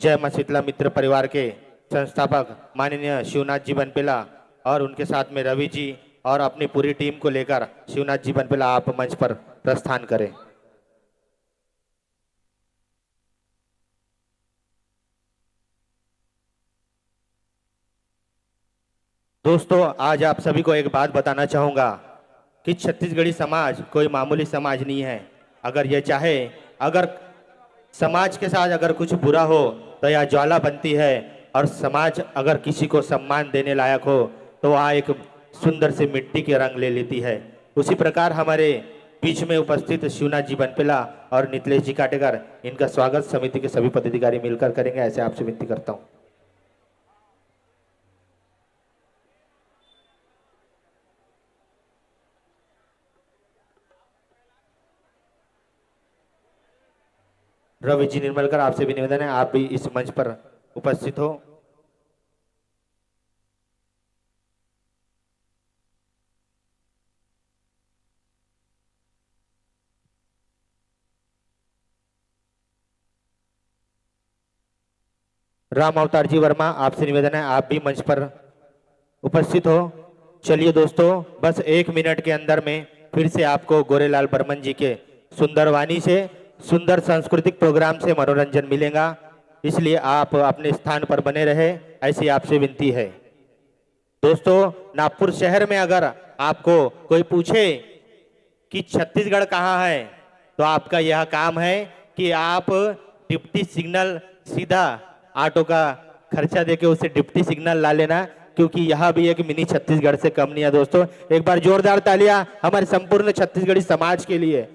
जय मां शीतला मित्र परिवार के संस्थापक माननीय शिवनाथ जी बनपेला और उनके साथ में रवि जी और अपनी पूरी टीम को लेकर शिवनाथ जी बनपेला आप मंच पर प्रस्थान करें। दोस्तों, आज आप सभी को एक बात बताना चाहूंगा कि छत्तीसगढ़ी समाज कोई मामूली समाज नहीं है। अगर ये चाहे, अगर समाज के साथ अगर कुछ बुरा हो तो यह ज्वाला बनती है, और समाज अगर किसी को सम्मान देने लायक हो तो वह एक सुंदर से मिट्टी के रंग ले लेती है। उसी प्रकार हमारे बीच में उपस्थित शिवनाथ जी बनपेला और नितलेश जी काटेकर, इनका स्वागत समिति के सभी पदाधिकारी मिलकर करेंगे, ऐसे आपसे विनती करता हूँ। रवि जी निर्मलकर, आपसे भी निवेदन है आप भी इस मंच पर उपस्थित हो। राम अवतार जी वर्मा, आपसे निवेदन है आप भी मंच पर उपस्थित हो। चलिए दोस्तों, बस 1 मिनट के अंदर में फिर से आपको गोरेलाल बर्मन जी के सुंदर वाणी से, सुंदर सांस्कृतिक प्रोग्राम से मनोरंजन मिलेगा, इसलिए आप अपने स्थान पर बने रहे, ऐसी आपसे विनती है। दोस्तों, नागपुर शहर में अगर आपको कोई पूछे कि छत्तीसगढ़ कहाँ है, तो आपका यह काम है कि आप डिप्टी सिग्नल सीधा ऑटो का खर्चा देके उसे डिप्टी सिग्नल ला लेना, क्योंकि यह भी एक मिनी छत्तीसगढ़ से कम नहीं है। दोस्तों, एक बार जोरदार तालियां हमारे संपूर्ण छत्तीसगढ़ी समाज के लिए।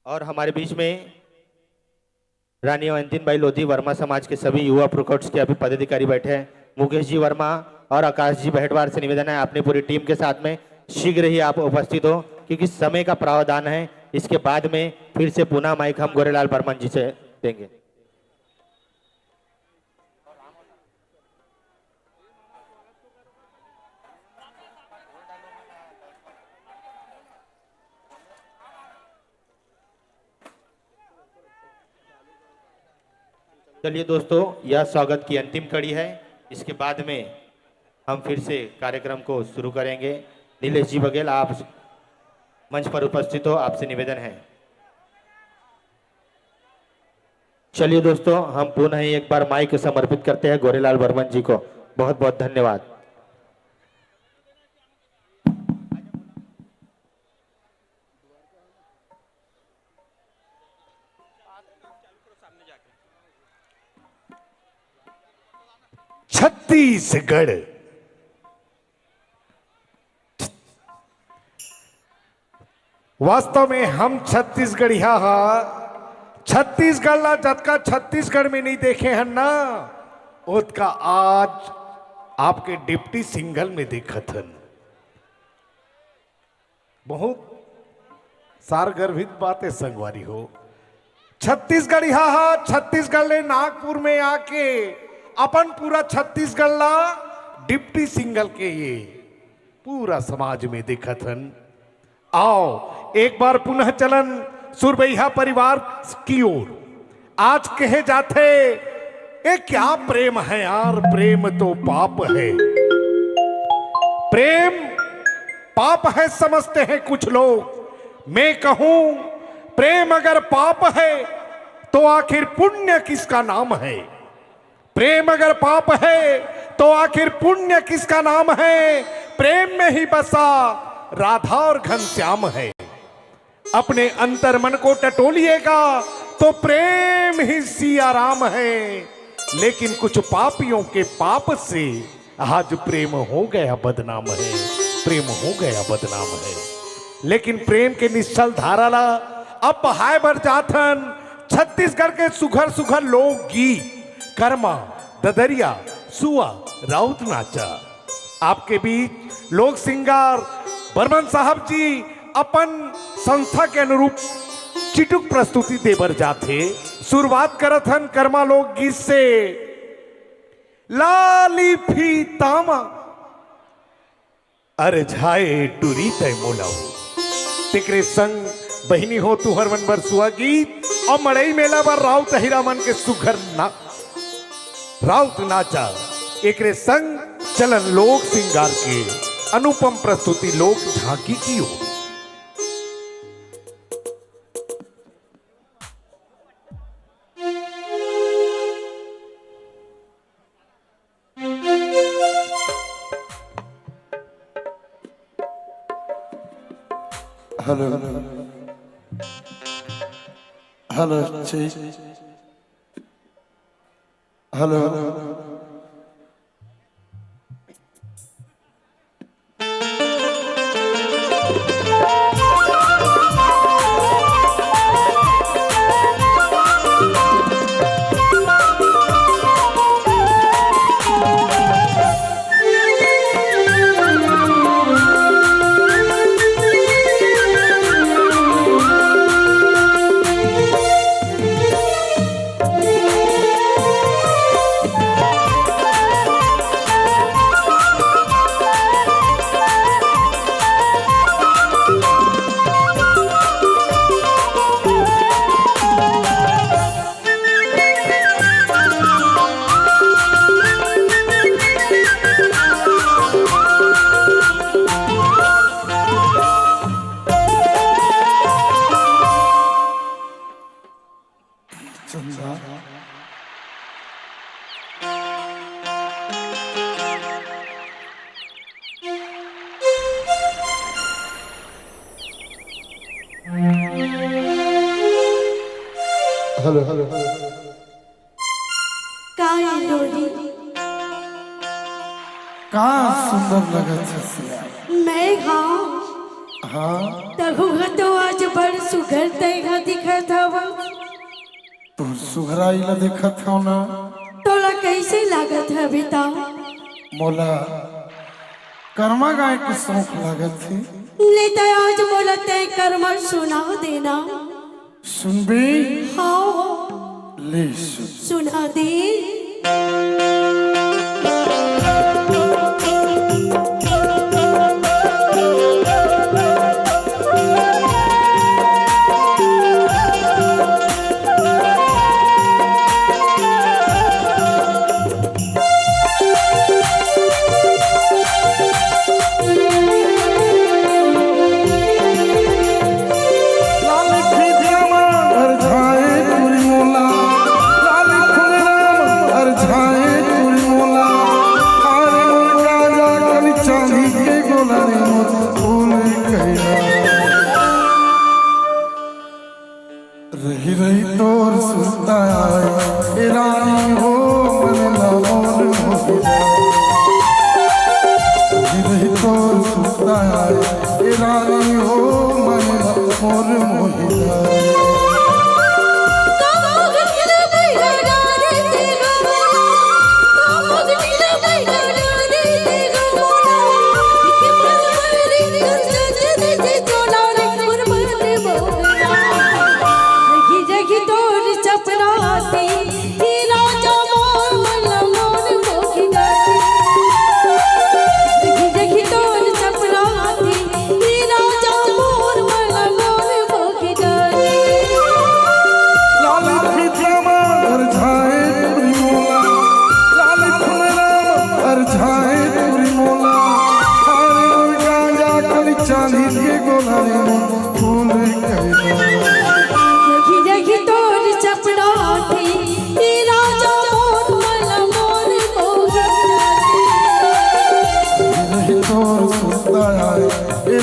और हमारे बीच में रानी अवंतीन भाई लोधी वर्मा समाज के सभी युवा प्रकोष्ठ के अभी पदाधिकारी बैठे हैं। मुकेश जी वर्मा और आकाश जी बहेटवार से निवेदन है अपनी पूरी टीम के साथ में शीघ्र ही आप उपस्थित हो, क्योंकि समय का प्रावधान है। इसके बाद में फिर से पुनः माइक हम गोरेलाल बर्मन जी से देंगे। चलिए दोस्तों, यह स्वागत की अंतिम कड़ी है। इसके बाद में हम फिर से कार्यक्रम को शुरू करेंगे। नीलेश जी बघेल, आप मंच पर उपस्थित हो, आपसे निवेदन है। चलिए दोस्तों, हम पुनः एक बार माइक समर्पित करते हैं गोरेलाल बर्मन जी को। बहुत बहुत धन्यवाद। छत्तीसगढ़ वास्तव में हम छत्तीसगढ़िया हा छत्तीसगढ़ ला जतका छत्तीसगढ़ में नहीं देखे हैं ना, उसका आज आपके डिप्टी सिंगल में देखत हन। बहुत सारगर्भित बातें संगवारी हो। छत्तीसगढ़िया हा छत्तीसगढ़ ले नागपुर में आके अपन पूरा छत्तीसगढ़ ला डिप्टी सिंगल के ये पूरा समाज में देखत हन। आओ एक बार पुनः चलन सुरबैया परिवार की ओर। आज कहे जाते ये क्या प्रेम है यार, प्रेम तो पाप है। प्रेम पाप है समझते हैं कुछ लोग। मैं कहूं प्रेम अगर पाप है तो आखिर पुण्य किसका नाम है। प्रेम अगर पाप है तो आखिर पुण्य किसका नाम है। प्रेम में ही बसा राधा और घनश्याम है। अपने अंतर मन को टटोलिएगा तो प्रेम ही सिया राम है। लेकिन कुछ पापियों के पाप से आज प्रेम हो गया बदनाम है, प्रेम हो गया बदनाम है। लेकिन प्रेम के निश्चल धारा ला अब बहाय भर जाथन छत्तीसगढ़ के सुघर सुघर लोक गीत कर्मा, ददरिया, सुआ, राउत नाचा। आपके बीच लोक सिंगार बर्मन साहब जी अपन संस्था के अनुरूप चिटुक प्रस्तुति देवर जाते। शुरुआत करत हन कर्मा लोक गीत से। लाली फी तामा अरे झाए टूरी तय मोलाऊ तिकरे संग बहिनी हो तुहर मन बर सुआ गीत और मड़ई मेला बर राउत हीरा मन के सुघर ना राउत नाचा। एकरे संग चलन लोक सिंगार के अनुपम प्रस्तुति लोक झांकी की हो। Hello hello hello hello hello काहे लोरी का सुंदर लगत है मैं हाँ हाँ तहुआ तो आज बड़ सुघर तैगा दिखत हवा तो सुघराई ला देखत हो ना तोला कैसे लागत है बताओ मोला कर्मा गाय के शौक लागत थी ले तो आज बोला तय कर्म सुना देना सुनबी हाँ ले सुन सुना दे रही रही तोर सुनता है रानी हो मन ना मोर हो रही रही तोर सुनता है रानी हो मन ना मोर मोहिता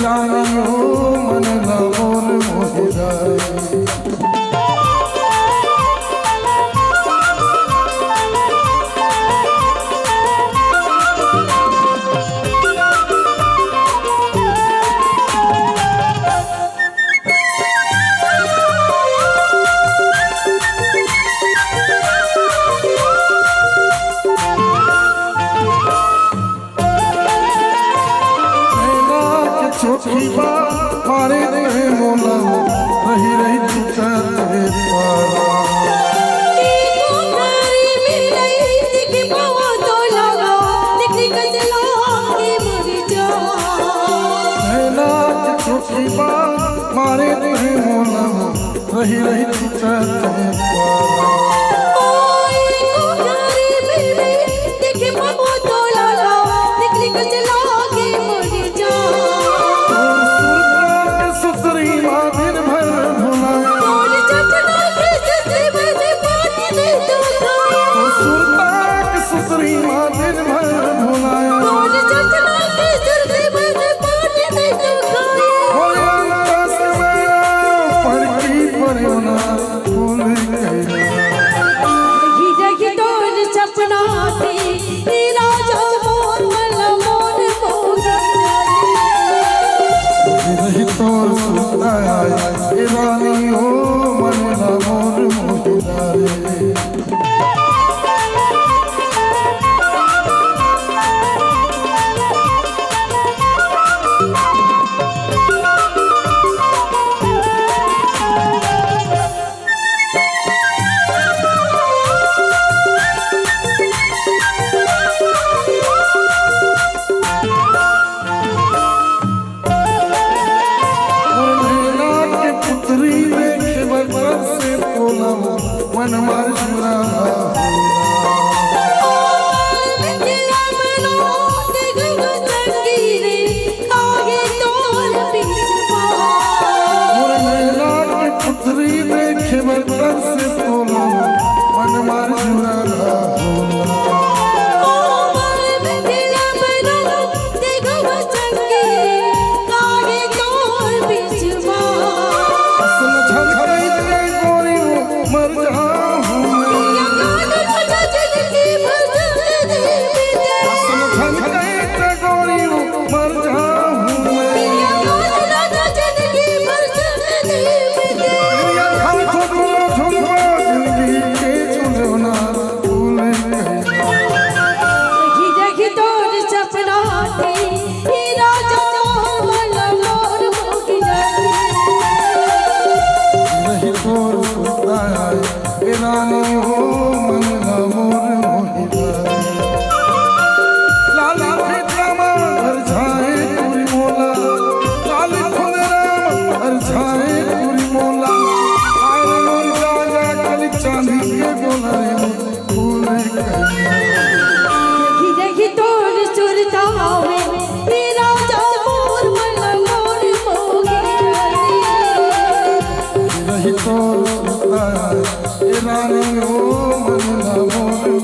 रानी हो मन ना मोर मोहिता छोटी बात मारे रहे मोला रही रही चुकते पारा छोटी बात मारे रहे मोला रही रही चुकते पारा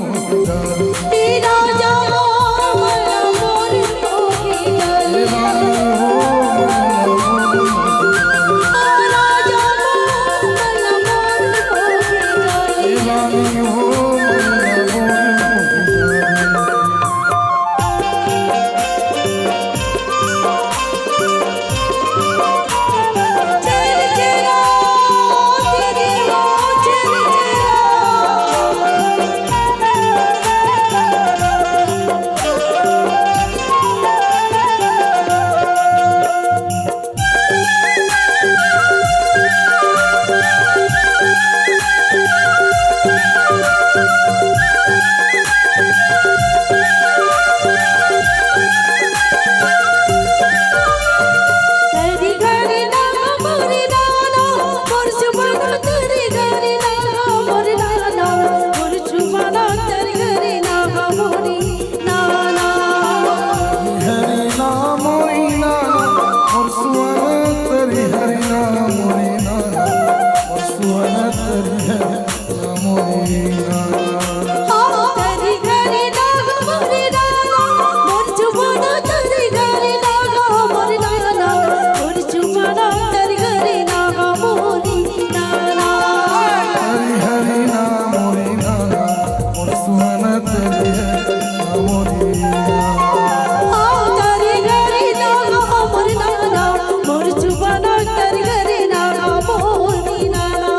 मोर जान राजा मन मोर मोहि जाने रानी हो राजा मन मोर मोहि जाने रानी हो चल चला तेरे हो चल तेरी घरे ना मोर नाना मोर सुबह तेरी घरे ना मोर नाना मोर सुबह तेरी घरे ना मोरी नाना हरि नाम मोरी नाना मोर सुवन तरी हरि नाम मोरी नाना मोर सुवन तरी हरि नाम मोरी नाना तेरी घरे ना मोर नाना मोर सुबह तेरी घरे ना मोर नाना मोर सुबह तेरी घरे ना मोरी नाना हरि हरि नाम मोरी नाना मोर सुवन तरी हरि नाम मोरी नाना तेरी घरे ना मोर नाना मोर सुबह तेरी घरे ना मोरी नाना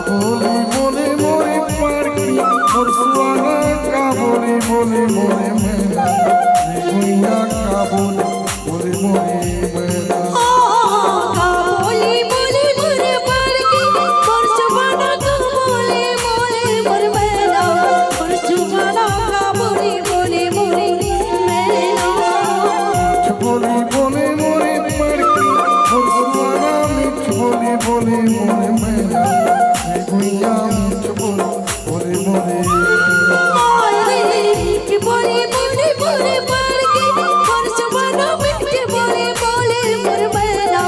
बोली बोले मोरे पारकी मोर सुवाना का बोली बोले मोरे मैना भैया का बोले बोले मोरे मैना का बोली बोली मोरे पारकी मोर सुबह का बोले बोले मोर मैना मोर सुबह का बोली बोले मोरे मैना बोली बोले मोरे पारकी मोर सुवाना मिठ बोली बोले मोरे मैना भैया मिठ बोले बोले मोरे कि बोली बोली मोरे पारकी मोर सुबह मिठ बोले बोले मोर मैना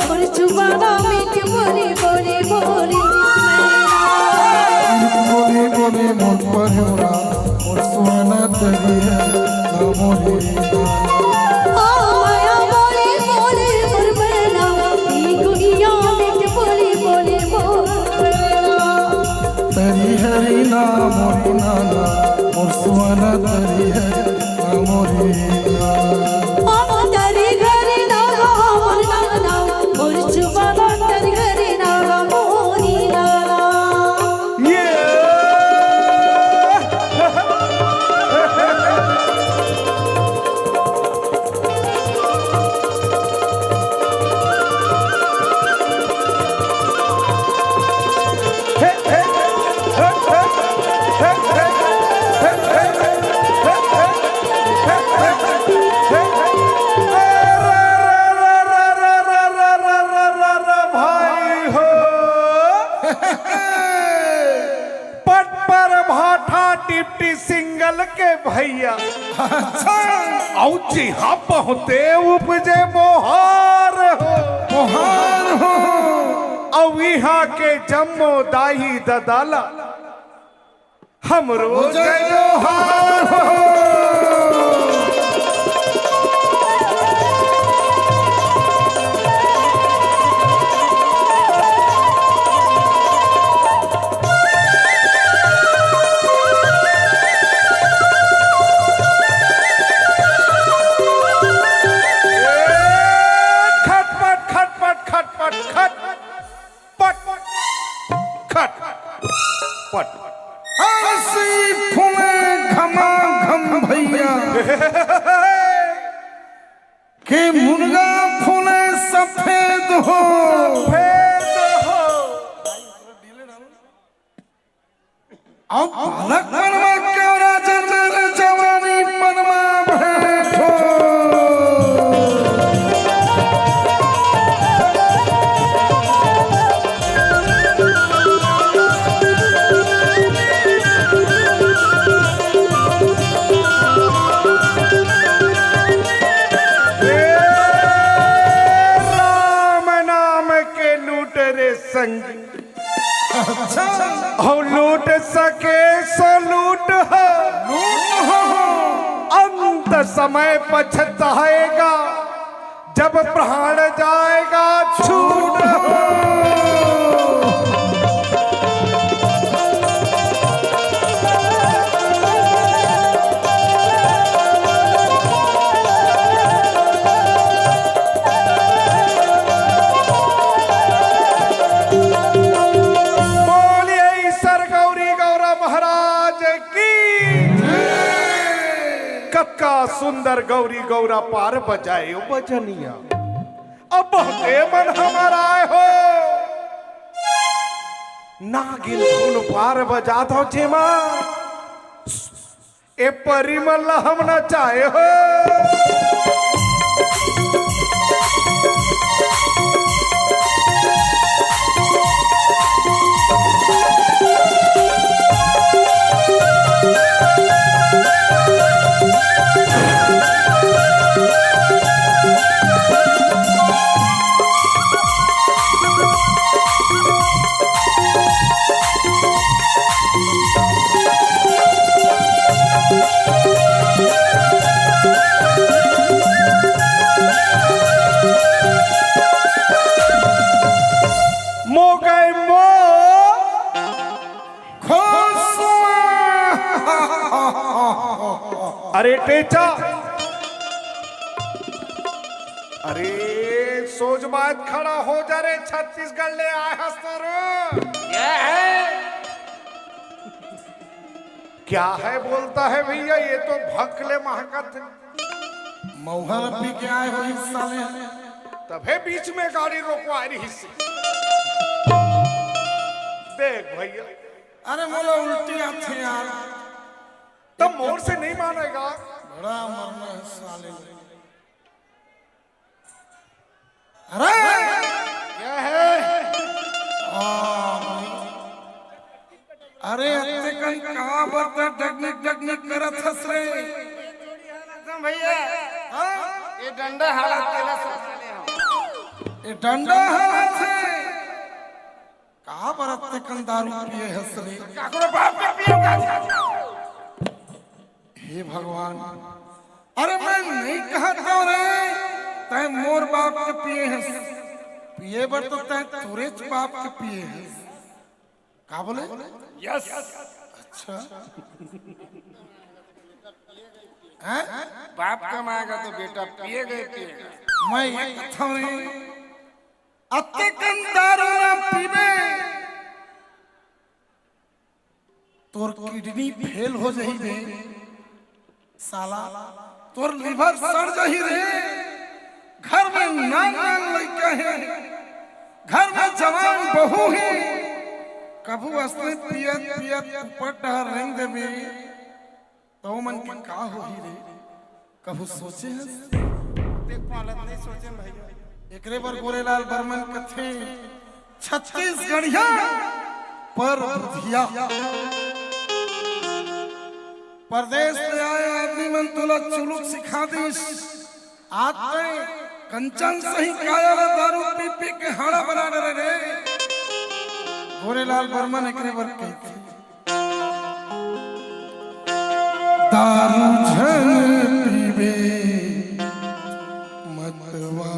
मोर सुबह मिठ बोले बोले मोरे मैना बोली बोले मोर परोरा मोर सुवाना तरी है ना मोरे माया बोले बोले मोर मैना गुड़िया मिठ बोले बोले मोर मैना तरी हरि नाम मोरी नाना मोर सुवाना तरी हरि नाम मोरी नाना तेरी घरे ना मोर नाना मोर सुबह तेरी घरे ना मोरी नाना भाई हो पट पर भाठा डिप्टी सिंगल के भैया औची हाँ पहुँचे उपजे मोहार हो मोहान हो औ यहाँ के जम्मो दाही ददाला हमरो जय जोहार हो खटपट खटपट खटपट खट पट खट पट हंसी फूले घमा घम भैया के मुर्गा फूले सफेद हो अब बालक पनमा क्यों राजन जवानी पनमा भेंट हो समय पछताएगा जब प्राण जाएगा छूट। बोलिए सर गौरी गौरा महाराज की। कक्का सुंदर गौरी गौरा पार बजाए बजनिया। अब बहुते मन हमारा हो नागिन धुन पार बजा दो जेमा ए परिमल हम न चाहे हो। अरे टेचा, अरे सोच बात खड़ा हो जा रे। छत्तीसगढ़ ले आए हस्तर। क्या है क्या है बोलता है भैया। ये तो भक्ले महकत मौहर पी के आए हो इस साले। तभे बीच में गाड़ी रोकवा रही से। देख भैया, अरे मोला उल्टी आते यार। तब मोर से नहीं मानेगा। बड़ा मरना है साले। अरे क्या है? अरे अत्ते कहाँ बरता डगनिक डगनिक करत हस रे भैया ये डंडा हालत केला साले हम। ये डंडा हालत है। कहाँ बरते कन दारू पिए हस रे। काकरो बाप के पियो का। हे भगवान, अरे मैं नहीं कहता रे तय मोर बाप के पिए हस। पिए बर तो तय तोरे बाप के पिए हस। का बोले? यस। अच्छा हैं? बाप कमाएगा तो बेटा पिए पिएगा। मैं ये कहता हूँ रे अत्ते कन दारू ना पीबे तोर किडनी फेल हो जाही रे साला। तोर लिवर सड़ जाही रे। घर में नान लड़का है, घर में जवान बहू है। कभू असली पियत पियत ऊपर टहर रंग देवे तो मन के का होही रे। कभू सोचे है? देख पालत नहीं सोचे भैया। एकरे पर गोरेलाल बर्मन कथे छत्तीसगढ़िया पर बुधिया। परदेश से आए आदमी मन तुला चुलुक सिखा दीस। आते कंचन सही काया दारू पी पी के हाड़ा बना रहे रे। गोरेलाल बर्मन एकरे पर कहते दारू झन पीबे मतवा।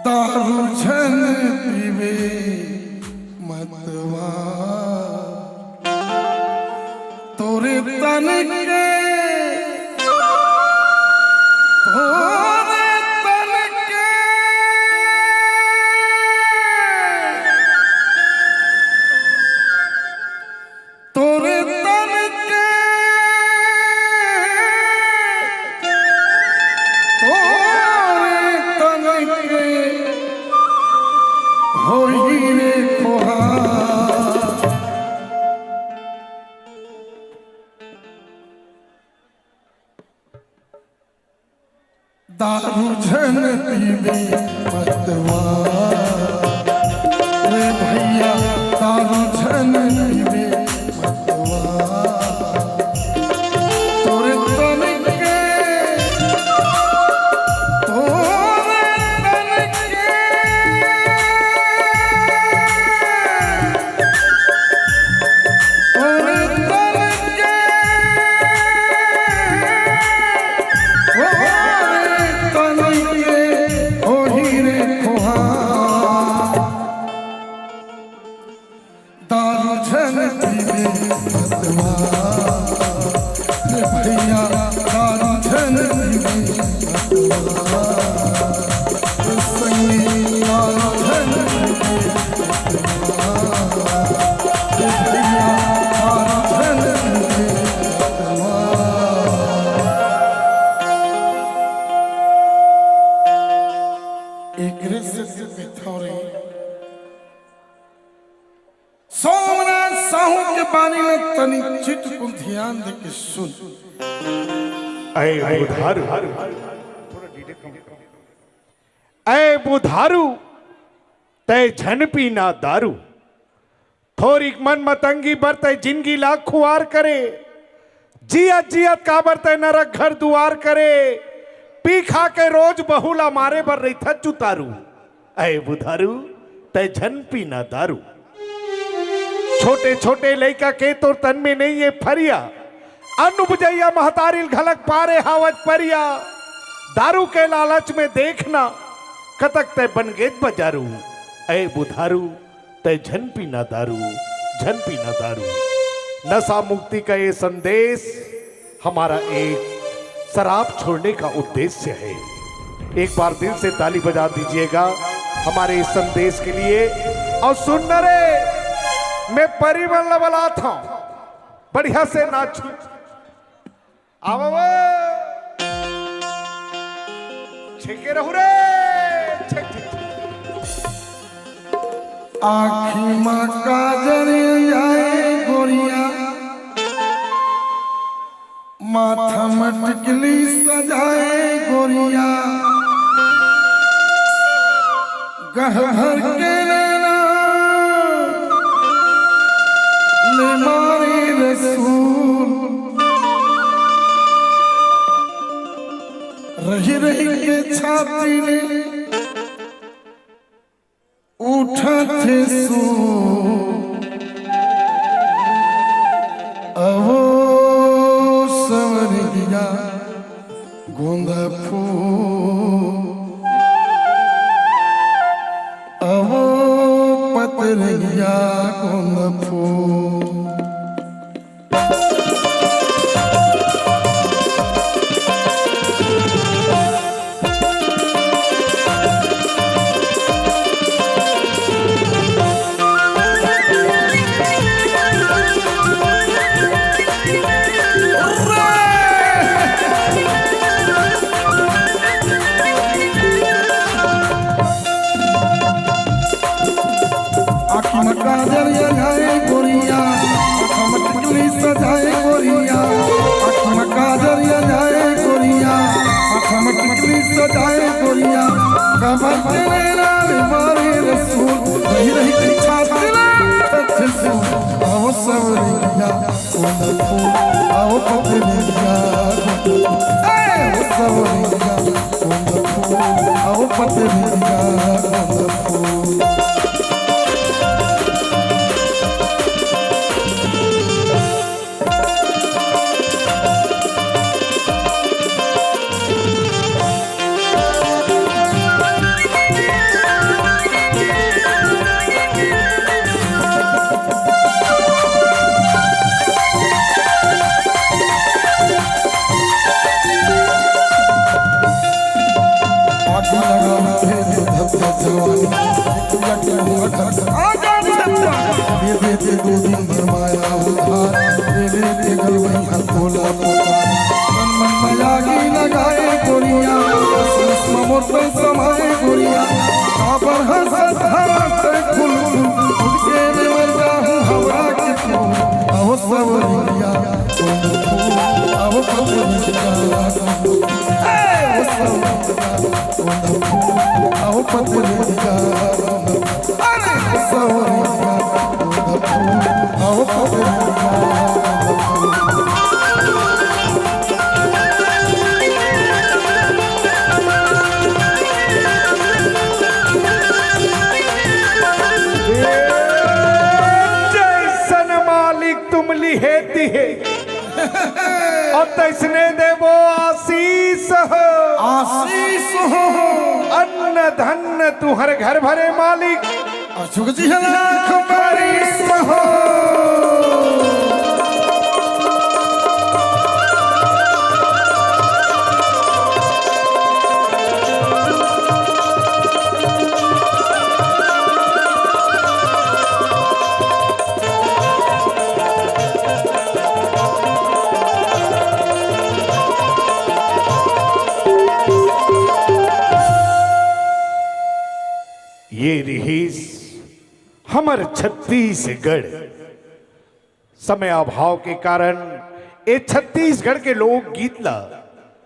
दारू झन पीबे मतवा। तोरे तन के तोरे तन के तोरे तन के तोरे तन के होई रे खोहा। दारू झन पीबे मतवा रे भैया। दारू झन पीबे मतवा। तोरे तन के तोरे तन के तोरे तन के झन पीवे मतवा रे भैया दारू झन पीवे मतवा रे संगी दारू झन पीवे मतवा रे भैया दारू झन पीवे मतवा। एक रिश्ते बिथोरे सोमनाथ साहू के बानी में तनी चित को ध्यान दे के सुन। ऐ बुधारू, ऐ बुधारू तय झन पी ना दारू, थोरिक मन मतंगी बरते जिंदगी लाख खुआर करे, जियत जियत का बरते नरक घर दुआर करे, पी खा के रोज बहुला मारे बर रही था चुतारू। ऐ बुधारू तय झन पी ना दारू, छोटे छोटे लड़का के तो तन में नहीं है फरिया, अनुपजैया महतारिल घलक पारे हावज परिया, दारू के लालच में देखना कतक तय बन गेत बजारू। ऐ बुधारू तय झन पी ना दारू, झन पी ना दारू। नशा मुक्ति का ये संदेश हमारा एक शराब छोड़ने का उद्देश्य है। एक बार दिल से ताली बजा दीजिएगा हमारे इस संदेश के लिए। और सुन रे, मैं परिमल वाला था, बढ़िया से नाचू। आओ छेके रहू रे, छेक छेक। आँखी माँ काजल जाए गोरिया, माथा मटकली सजाए गोरिया, गह भर के नैना ले मारे रसूल, रही रही के छाती में उठा थे सूर, अवो सवर गया गोंदा फूल, अवो पतर गया गोंदा फूल। काजल जाए गोरिया, आँख में टिकली सजाए गोरिया, आँख में काजल जाए गोरिया, आँख में टिकली सजाए गोरिया, कमर तेरे लाल मारे रसूल, रही रही की छाती अच्छे से आओ सवरिया गोंदा फूल, आओ पतलिया आओ सवरिया गोंदा फूल, आओ पतलिया गोंदा फूल। समाए गोरिया काबर हंसत हंसत फूल फूल के में मर जाऊं हवा के फूल, आओ सवरिया गोंदा फूल, आओ पतलिया आओ सवरिया गोंदा फूल, आओ पतलिया अरे सवरिया गोंदा फूल, आओ पतलिया। हेती है और तैसने देवो आशीष हो, आशीष हो, अन्न धन तुहर घर भरे मालिक, अशोक जी लाख बारिश हो। ये रहीस हमर छत्तीसगढ़। समय अभाव के कारण ये छत्तीसगढ़ के लोक गीत ला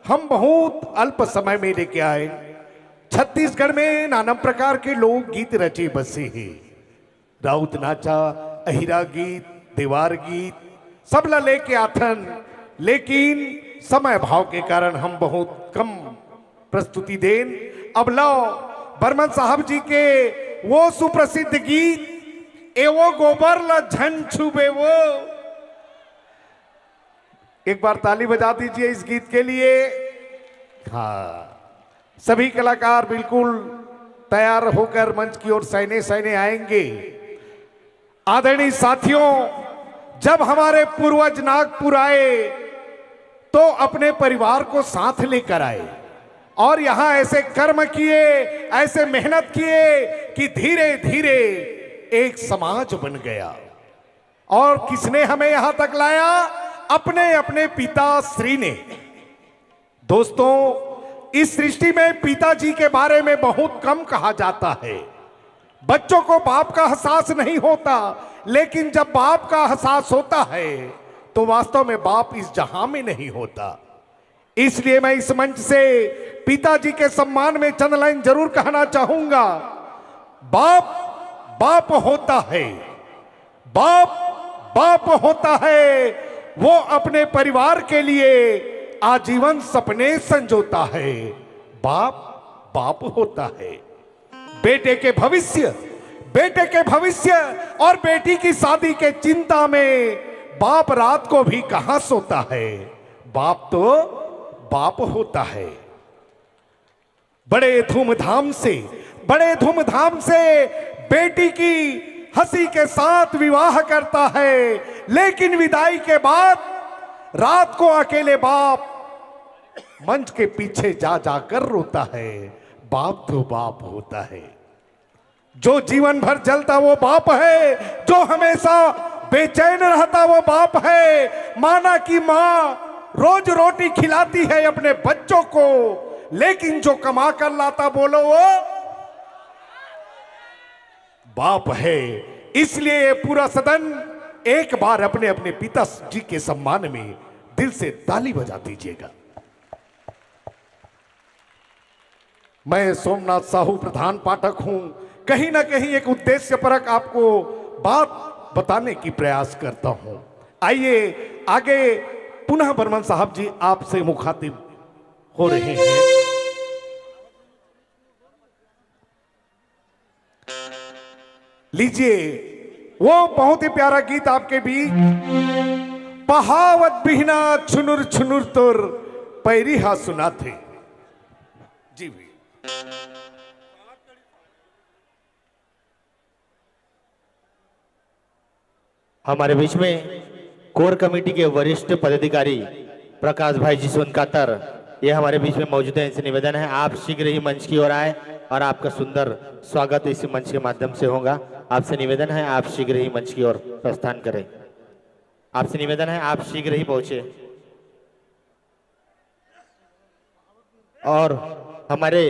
हम बहुत अल्प समय में लेके आए। छत्तीसगढ़ में नाना प्रकार के लोक गीत रचे बसे हैं। राउत नाचा, अहिरा गीत, देवार गीत सब ला लेके आथन, लेकिन समय भाव के कारण हम बहुत कम प्रस्तुति देन। अब लाओ बर्मन साहब जी के वो सुप्रसिद्ध गीत ए वो गोबर ला झन छुबे वो। एक बार ताली बजा दीजिए इस गीत के लिए। हाँ, सभी कलाकार बिल्कुल तैयार होकर मंच की ओर सहने सहने आएंगे। आदरणीय साथियों, जब हमारे पूर्वज नागपुर आए तो अपने परिवार को साथ लेकर आए और यहां ऐसे कर्म किए, ऐसे मेहनत किए कि धीरे धीरे एक समाज बन गया। और किसने हमें यहां तक लाया? अपने अपने पिता श्री ने। दोस्तों, इस सृष्टि में पिताजी के बारे में बहुत कम कहा जाता है। बच्चों को बाप का एहसास नहीं होता, लेकिन जब बाप का एहसास होता है तो वास्तव में बाप इस जहां में नहीं होता। इसलिए मैं इस मंच से पिताजी के सम्मान में चंद लाइन जरूर कहना चाहूंगा। बाप बाप होता है, बाप बाप होता है, वो अपने परिवार के लिए आजीवन सपने संजोता है। बाप बाप होता है। बेटे के भविष्य और बेटी की शादी के चिंता में बाप रात को भी कहां सोता है। बाप तो बाप होता है। बड़े धूमधाम से बेटी की हंसी के साथ विवाह करता है, लेकिन विदाई के बाद रात को अकेले बाप मंच के पीछे जा जाकर रोता है। बाप तो बाप होता है। जो जीवन भर जलता वो बाप है, जो हमेशा बेचैन रहता वो बाप है। माना कि माँ रोज रोटी खिलाती है अपने बच्चों को, लेकिन जो कमा कर लाता बोलो वो बाप है। इसलिए ये पूरा सदन एक बार अपने अपने पिता जी के सम्मान में दिल से ताली बजा दीजिएगा। मैं सोमनाथ साहू प्रधान पाठक हूं। कहीं ना कहीं एक उद्देश्य परक आपको बात बताने की प्रयास करता हूं। आइए आगे पुनः बर्मन साहब जी आपसे मुखातिब हो रहे हैं। लीजिए वो बहुत ही प्यारा गीत आपके बीच। पहावत बिहना छुनुर छुनुर तोर पैरी हा सुना थे। जी भी हमारे बीच में कोर कमेटी के वरिष्ठ पदाधिकारी प्रकाश भाई जी सोनकातर ये हमारे बीच में मौजूद है। इनसे निवेदन है आप शीघ्र ही मंच की ओर आए और आपका सुंदर स्वागत इस मंच के माध्यम से होगा। आपसे निवेदन है आप शीघ्र ही मंच की ओर प्रस्थान करें। आपसे निवेदन है आप शीघ्र ही पहुंचे। और हमारे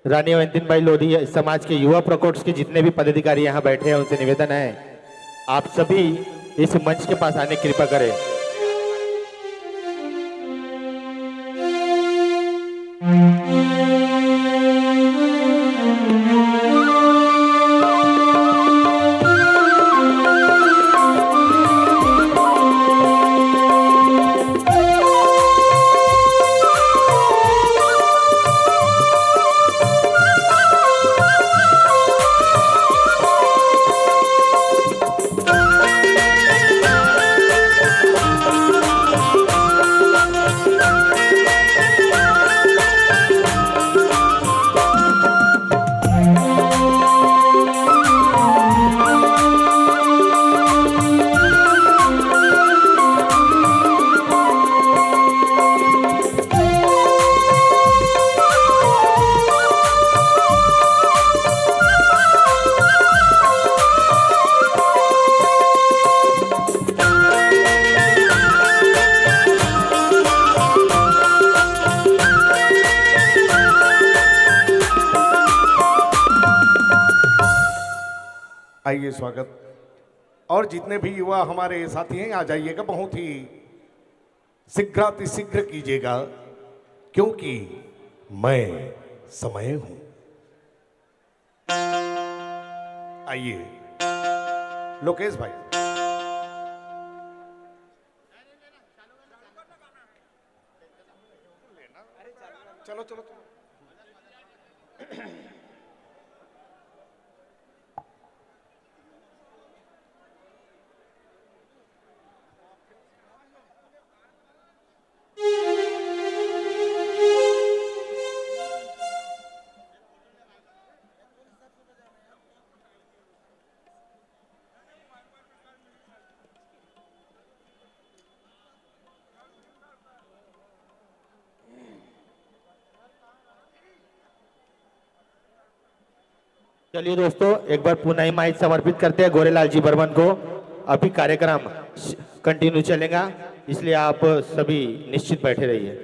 रानी अवंतीन भाई लोधी समाज के युवा प्रकोष्ठ के जितने भी पदाधिकारी यहाँ बैठे हैं उनसे निवेदन है आप सभी इस मंच के पास आने की कृपा करें। आइए स्वागत। और जितने भी युवा हमारे साथी हैं आ जाइएगा, बहुत ही शीघ्रातिशीघ्र कीजिएगा क्योंकि मैं समय हूं। आइए लोकेश भाई। चलो चलो चलो। चलिए दोस्तों, एक बार पुनः ही माइक समर्पित करते हैं गोरेलाल जी बर्मन को। अभी कार्यक्रम कंटिन्यू चलेगा, इसलिए आप सभी निश्चित बैठे रहिए।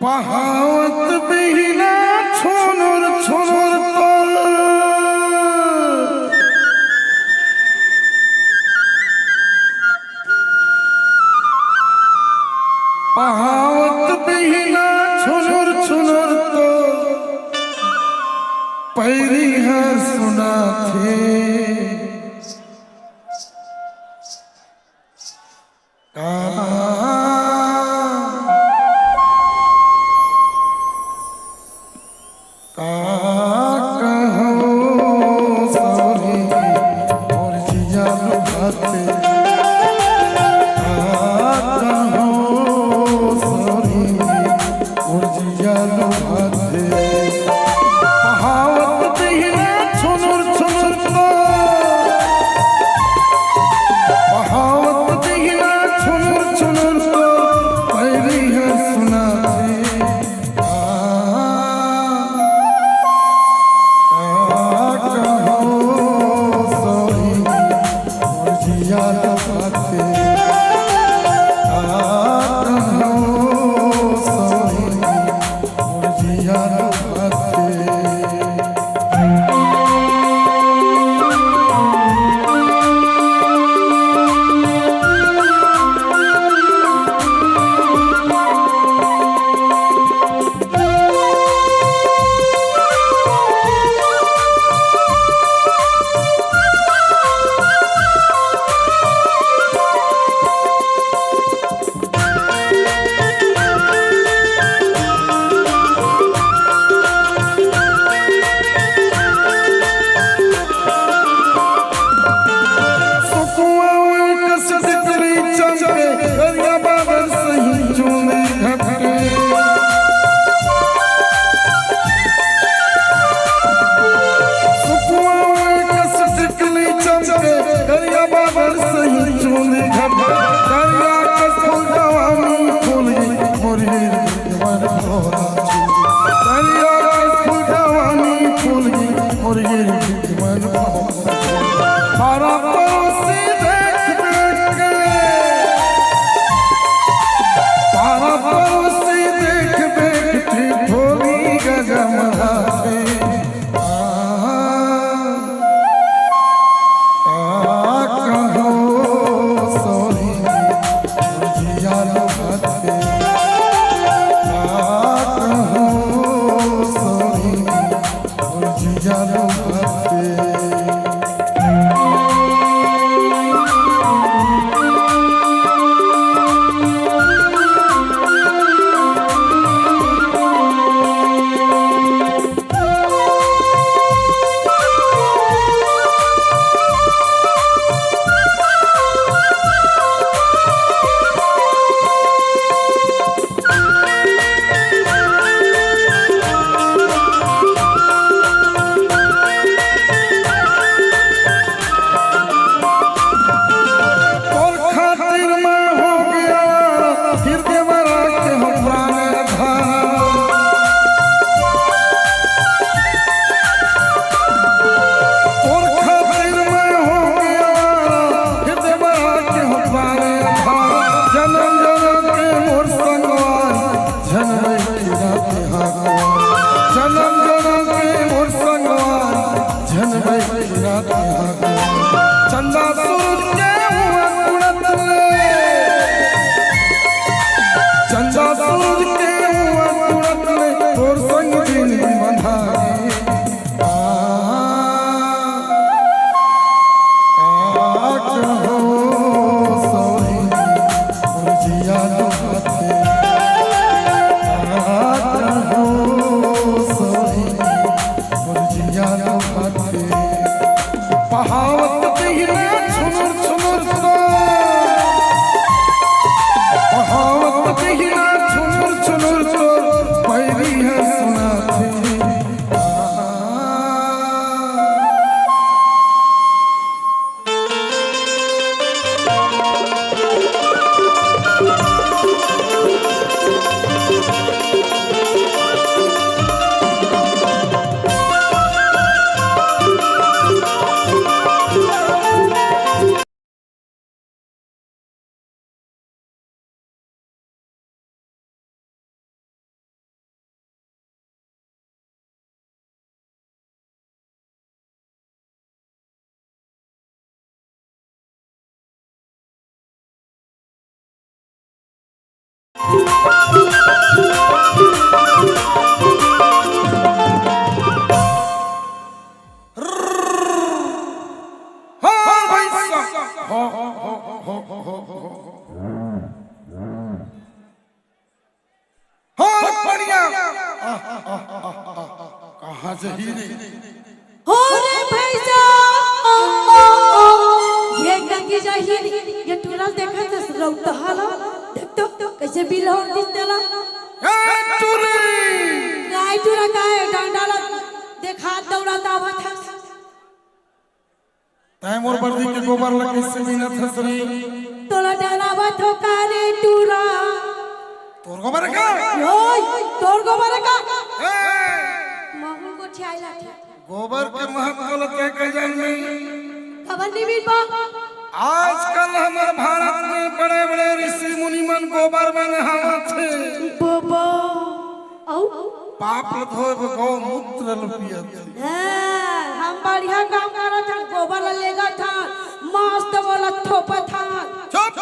पहावत बिना छोनर छोनर तर पहावत बिना छोनर छोनर तर पैरी हर सुना थे पहावत बिना छोनर छोनर सूरज के तुरंत में तोर संग दिन बंधाए कहो सोई जिया तो हाथे कहो सोई जिया तो हाथे पहावत दिहने छुनुर छुनुर तो पहावत दिहने छुनुर छुनुर तो पैरी है सुनाथे कहाँ से ही हो रे भैया ये गंगी जाहिर ये टूरा देखा तो रौता हाला देख तो कैसे बिल हो दिस देला टूरी गाय टूरा गाय डांडाला देखा दौड़ाता आवत है तय मोर बर्दी के गोबर लगे से मिनत हसरी तोला डरावत हो कारे टूरा तोर गोबर का ओय तोर गोबर का महू को छाइला थे गोबर के महत्व के जान में खबर नहीं मिल पा आजकल हमारे भारत में बड़े बड़े ऋषि मुनि मन गोबर में नहावत थे बाबा औ पाप धोए गौ मूत्र पियत हम बढ़िया काम करत हन गोबर लेगा था मस्त बोला थोपत था चुप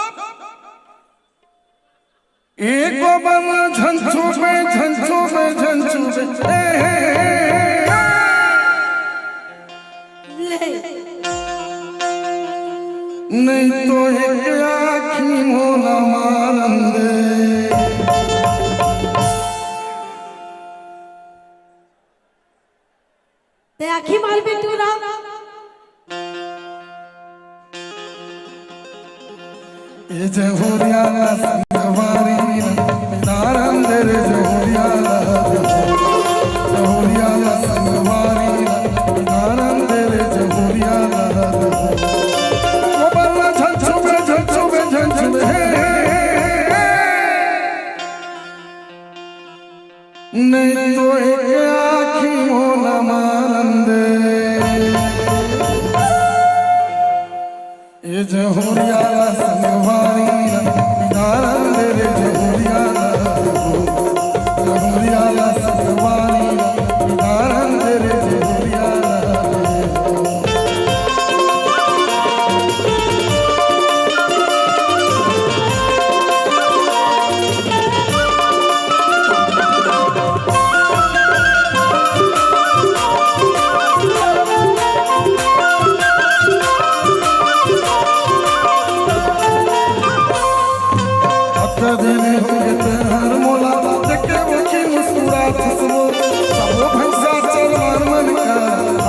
एक गोबर झंझू में झंझू में झंझू में नहीं तो एक आँखी मोला मारन दे ते आखी मार पे टूरा ये जहोरिया संगवारी नारन दे रे जहोरिया संगवारी नारन दे रे जहोरिया नहीं तो एक आँखी मोला मारन दे ये जहोरिया संगवारी नारन दे रे जहोरिया संगवारी नारन दे रे जहोरिया देने होंगे तेहर मोला देखे वो की मुस्कुरात सुनो सबो भैंसा चल मार मन का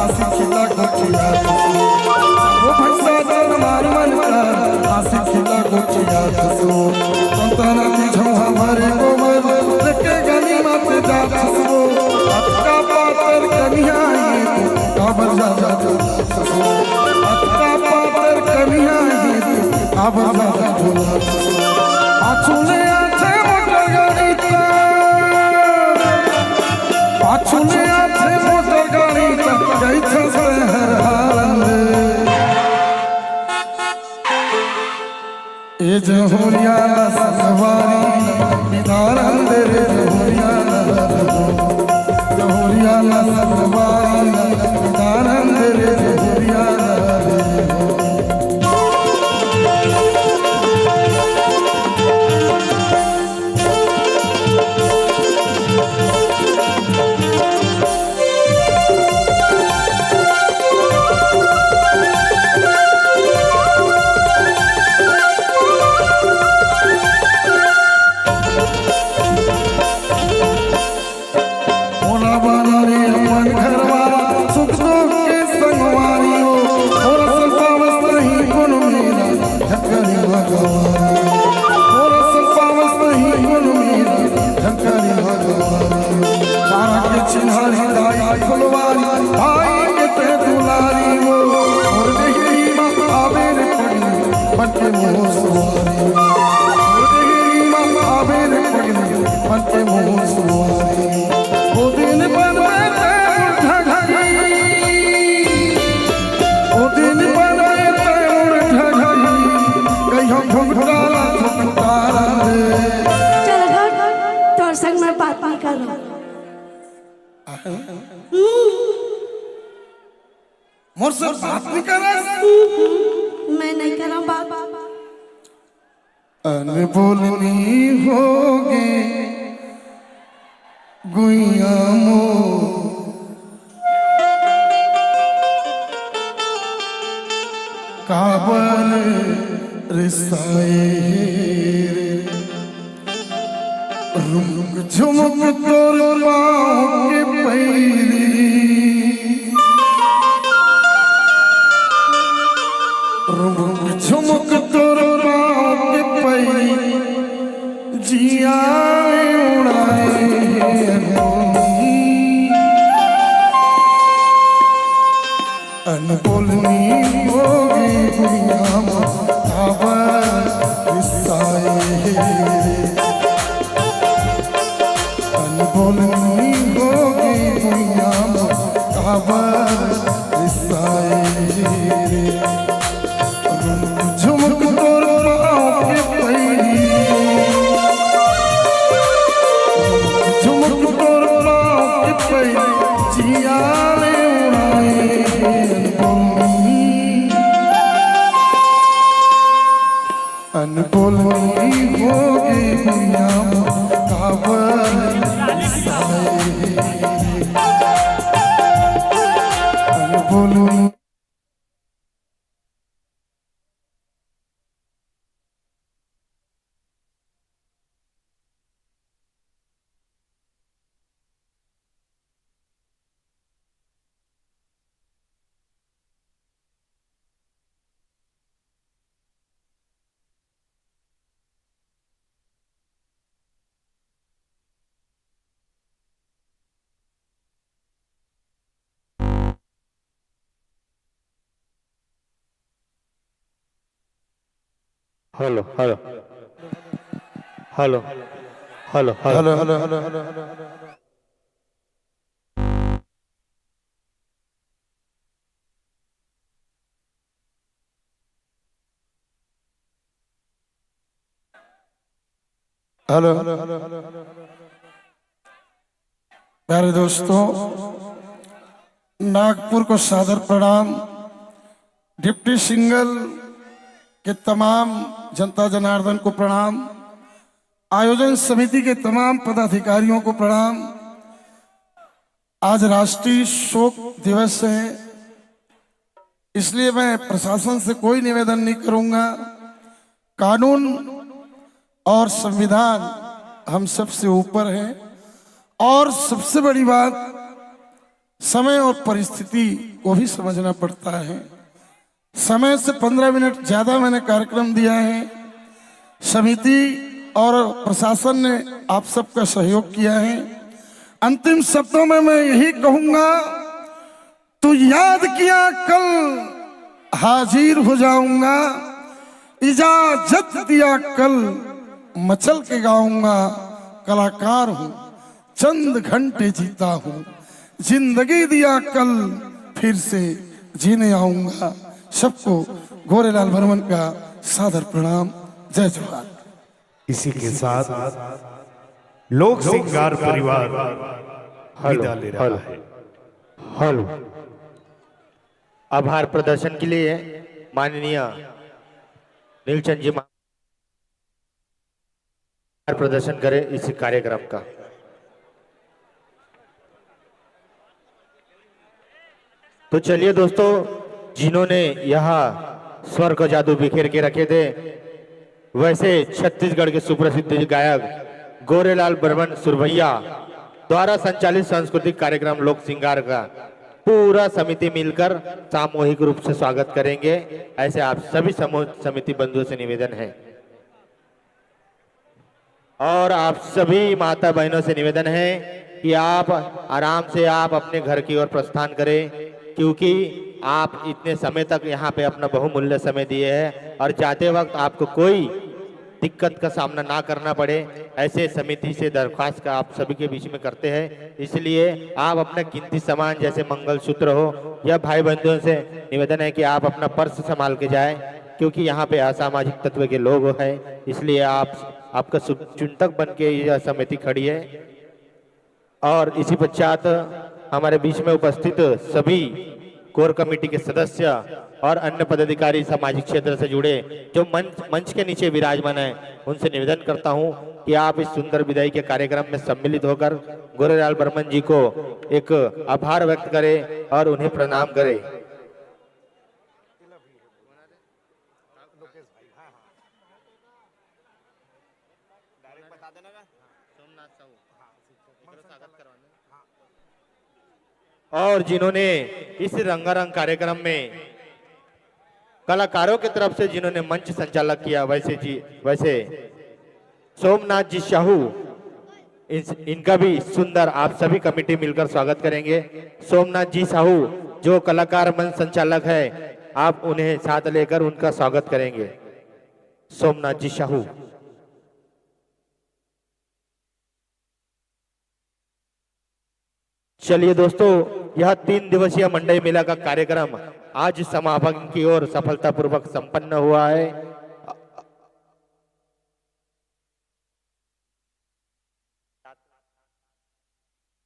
आसी खिला गोचिया सबो भैंसा चल मार मन का आसी खिला गोचिया सुनो संताना की झोहा भरे गोबर देखे गली माते जात सुनो अटका पातर कन्या ये काबर जा जा सुनो अटका पातर कन्या ये काबर जा जा सुनो पाछुले आछे मोटर गाड़ी ता पाछुले आछे मोटर गाड़ी ता गई छे हर हाल ए जहोरिया संगवारी नारन दे रे जहोरिया संगवारी नारन दे रे जहोरिया कर रहा हूँ। मोर से बात नहीं कर रहा। मैं नहीं कर रहा हूँ बात। अनबोलनी होगी गुइया मो काबर रिसाए रुक झुमक तोर पाँव के पैरी रुक झुमक तोर पाँव के पैरी जिया उड़ाए अनबोलनी होगी दुनिया में काबर रिसाए अनबोलनी होगी दुनिया में काबर रिसाए झुमक तोर पाँव के पैरी झुमक तोर पाँव के पैरी जिया उड़ाए अनबोलनी होगी दुनिया में काबर अनबोलनी hello hello hello hello hello hello hello hello hello hello प्यारे दोस्तों, नागपुर को सादर प्रणाम। डिप्टी सिंगल के तमाम जनता जनार्दन को प्रणाम। आयोजन समिति के तमाम पदाधिकारियों को प्रणाम। आज राष्ट्रीय शोक दिवस है, इसलिए मैं प्रशासन से कोई निवेदन नहीं करूंगा। कानून और संविधान हम सबसे ऊपर है, और सबसे बड़ी बात समय और परिस्थिति को भी समझना पड़ता है। समय से 15 मिनट ज्यादा मैंने कार्यक्रम दिया है। समिति और प्रशासन ने आप सबका सहयोग किया है। अंतिम शब्दों में मैं यही कहूंगा, तू याद किया कल हाजिर हो जाऊंगा, इजाजत दिया कल मचल के गाऊंगा। कलाकार हूं, चंद घंटे जीता हूं, जिंदगी दिया कल फिर से जीने आऊंगा। सबको गोरेलाल बर्मन का सादर प्रणाम। जय जोहार। इसी के साथ लोक सिंगार परिवार विदा ले रहा है। हेलो। आभार प्रदर्शन के लिए माननीय नीलचंद जी प्रदर्शन करें इस कार्यक्रम का। तो चलिए दोस्तों, जिन्होंने यहाँ स्वर को जादू बिखेर के रखे थे, वैसे छत्तीसगढ़ के सुप्रसिद्ध गायक गोरेलाल बर्मन सुरभैया द्वारा संचालित सांस्कृतिक कार्यक्रम लोक सिंगार का पूरा समिति मिलकर सामूहिक रूप से स्वागत करेंगे। ऐसे आप सभी समूह समिति बंधुओं से निवेदन है, और आप सभी माता बहनों से निवेदन है कि आप आराम से आप अपने घर की ओर प्रस्थान करें, क्योंकि आप इतने समय तक यहाँ पे अपना बहुमूल्य समय दिए हैं, और जाते वक्त आपको कोई दिक्कत का सामना ना करना पड़े, ऐसे समिति से दरख्वास्त का आप सभी के बीच में करते हैं। इसलिए आप अपना कीमती सामान जैसे मंगलसूत्र हो या भाई बंधुओं से निवेदन है कि आप अपना पर्स संभाल के जाएं, क्योंकि यहाँ पे असामाजिक तत्व के लोग हैं। इसलिए आपका शुभचिंतक बन के यह समिति खड़ी है। और इसी पश्चात हमारे बीच में उपस्थित सभी कोर कमेटी के सदस्य और अन्य पदाधिकारी सामाजिक क्षेत्र से जुड़े जो मंच के नीचे विराजमान हैं, उनसे निवेदन करता हूं कि आप इस सुंदर विदाई के कार्यक्रम में सम्मिलित होकर गोरेलाल बर्मन जी को एक आभार व्यक्त करें और उन्हें प्रणाम करें। और जिन्होंने इस रंगारंग कार्यक्रम में कलाकारों की तरफ से जिन्होंने मंच संचालक किया, वैसे सोमनाथ जी साहू, इनका भी सुंदर आप सभी कमेटी मिलकर स्वागत करेंगे। सोमनाथ जी साहू जो कलाकार मंच संचालक है, आप उन्हें साथ लेकर उनका स्वागत करेंगे। सोमनाथ जी साहू। चलिए दोस्तों, यह 3 दिवसीय मंडई मेला का कार्यक्रम आज समापन की ओर सफलतापूर्वक संपन्न हुआ है।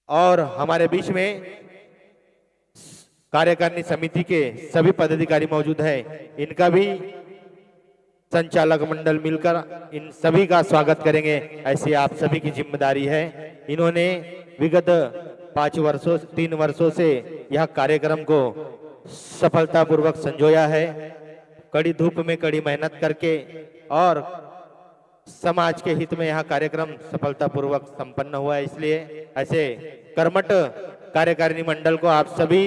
और हमारे बीच में कार्यकारिणी समिति के सभी पदाधिकारी मौजूद हैं, इनका भी संचालक मंडल मिलकर इन सभी का स्वागत करेंगे, ऐसी आप सभी की जिम्मेदारी है। इन्होंने विगत 3 वर्षों से यह कार्यक्रम को सफलतापूर्वक संजोया है, कड़ी धूप में कड़ी मेहनत करके, और समाज के हित में यह कार्यक्रम सफलतापूर्वक संपन्न हुआ है। इसलिए ऐसे कर्मठ कार्यकारिणी मंडल को आप सभी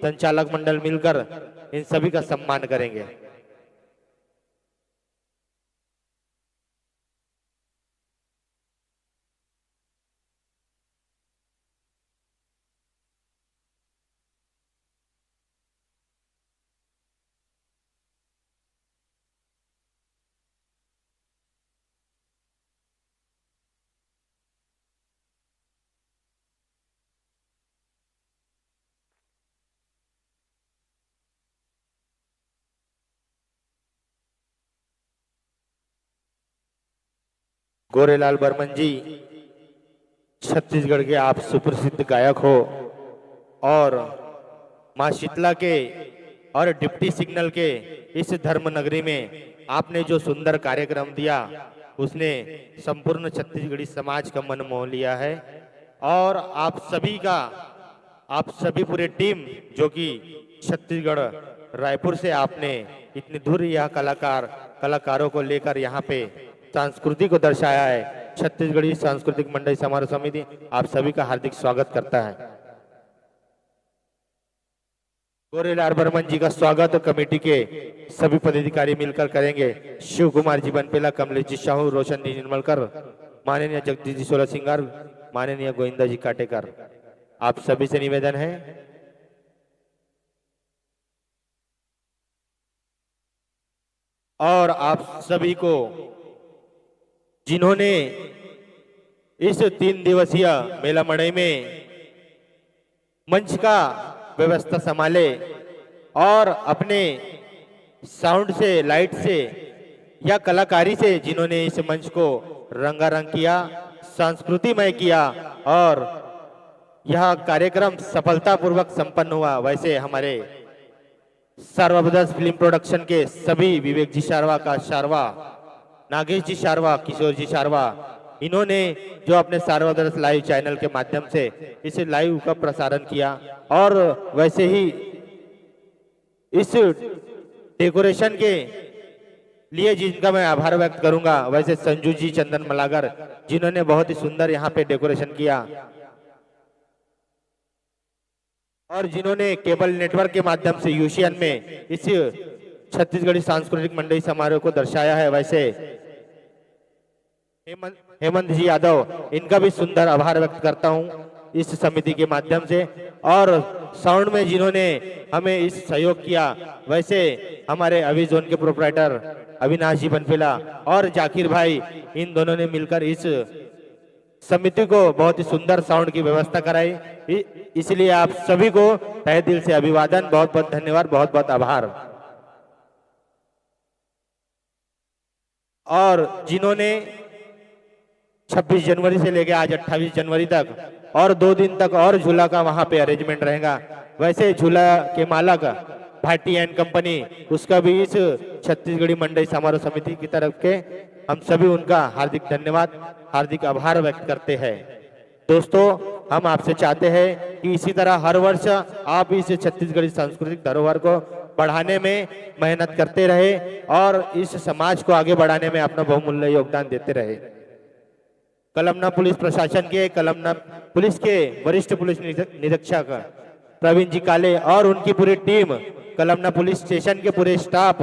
संचालक मंडल मिलकर इन सभी का सम्मान करेंगे। गोरेलाल बर्मन जी छत्तीसगढ़ के आप सुप्रसिद्ध गायक हो, और मां शीतला के और डिप्टी सिग्नल के इस धर्म नगरी में आपने जो सुंदर कार्यक्रम दिया, उसने संपूर्ण छत्तीसगढ़ी समाज का मन मोह लिया है। और आप सभी पूरे टीम जो कि छत्तीसगढ़ रायपुर से आपने इतनी दूर यह कलाकारों को लेकर यहाँ पे संस्कृति को दर्शाया है। छत्तीसगढ़ी सांस्कृतिक मंडई समारोह समिति आप सभी का हार्दिक स्वागत करता है। गोरेलाल बर्मन जी का स्वागत कमेटी के सभी पदाधिकारी मिलकर करेंगे। शिव कुमार जी बनपेला, कमलेश जी साहू, रोशन जी निर्मलकर, माननीय जगदीश जी सोलह सिंगार, माननीय गोविंदा जी काटेकर, आप सभी से निवेदन है और आप सभी को जिन्होंने इस 3 दिवसीय मेला मंडई में मंच का व्यवस्था संभाले और अपने साउंड से, लाइट से या कलाकारी से जिन्होंने इस मंच को रंगारंग किया, संस्कृतिमय किया और यह कार्यक्रम सफलतापूर्वक संपन्न हुआ, वैसे हमारे सर्वब्रदर्स फिल्म प्रोडक्शन के सभी, विवेक जी शारवा का शारवा, नागेश जी शारवा, किशोर जी शारवा, इन्होंने जो अपने सर्वब्रदर्स लाइव चैनल के माध्यम से इस लाइव का प्रसारण किया। और वैसे ही इस डेकोरेशन के लिए जिनका मैं आभार व्यक्त करूंगा, वैसे संजू जी चंदन मलागर, जिन्होंने बहुत ही सुंदर यहाँ पे डेकोरेशन किया और जिन्होंने केबल नेटवर्क के माध्यम से यूशियन में इस छत्तीसगढ़ी सांस्कृतिक मंडई समारोह को दर्शाया है। वैसे हेमंत जी यादव, इनका भी सुंदर आभार व्यक्त करता हूं इस समिति के माध्यम से। और साउंड में जिन्होंने हमें इस सहयोग किया, वैसे हमारे अभी जोन के प्रोपराइटर अविनाश जी बनपेला और जाकिर भाई, इन दोनों ने मिलकर इस समिति को बहुत ही सुंदर साउंड की व्यवस्था कराई। इसलिए आप सभी को तहे दिल से अभिवादन, बहुत बहुत धन्यवाद, बहुत बहुत आभार। और जिन्होंने 26 जनवरी से लेके आज 28 जनवरी तक और 2 दिन तक और झूला का वहां पे अरेंजमेंट रहेगा। वैसे झूला के मालक भाटी एंड कंपनी, उसका भी इस छत्तीसगढ़ी मंडई समारोह समिति की तरफ के हम सभी उनका हार्दिक धन्यवाद, हार्दिक आभार व्यक्त करते हैं। दोस्तों, हम आपसे चाहते हैं कि इसी तरह हर वर्ष आप इस छत्तीसगढ़ी सांस्कृतिक धरोहर को बढ़ाने में मेहनत करते रहे और इस समाज को आगे बढ़ाने में अपना बहुमूल्य योगदान देते रहे। कलमना पुलिस प्रशासन के, कलमना पुलिस के वरिष्ठ पुलिस निरीक्षक प्रवीण जी काले और उनकी पूरी टीम, कलमना पुलिस स्टेशन के पूरे स्टाफ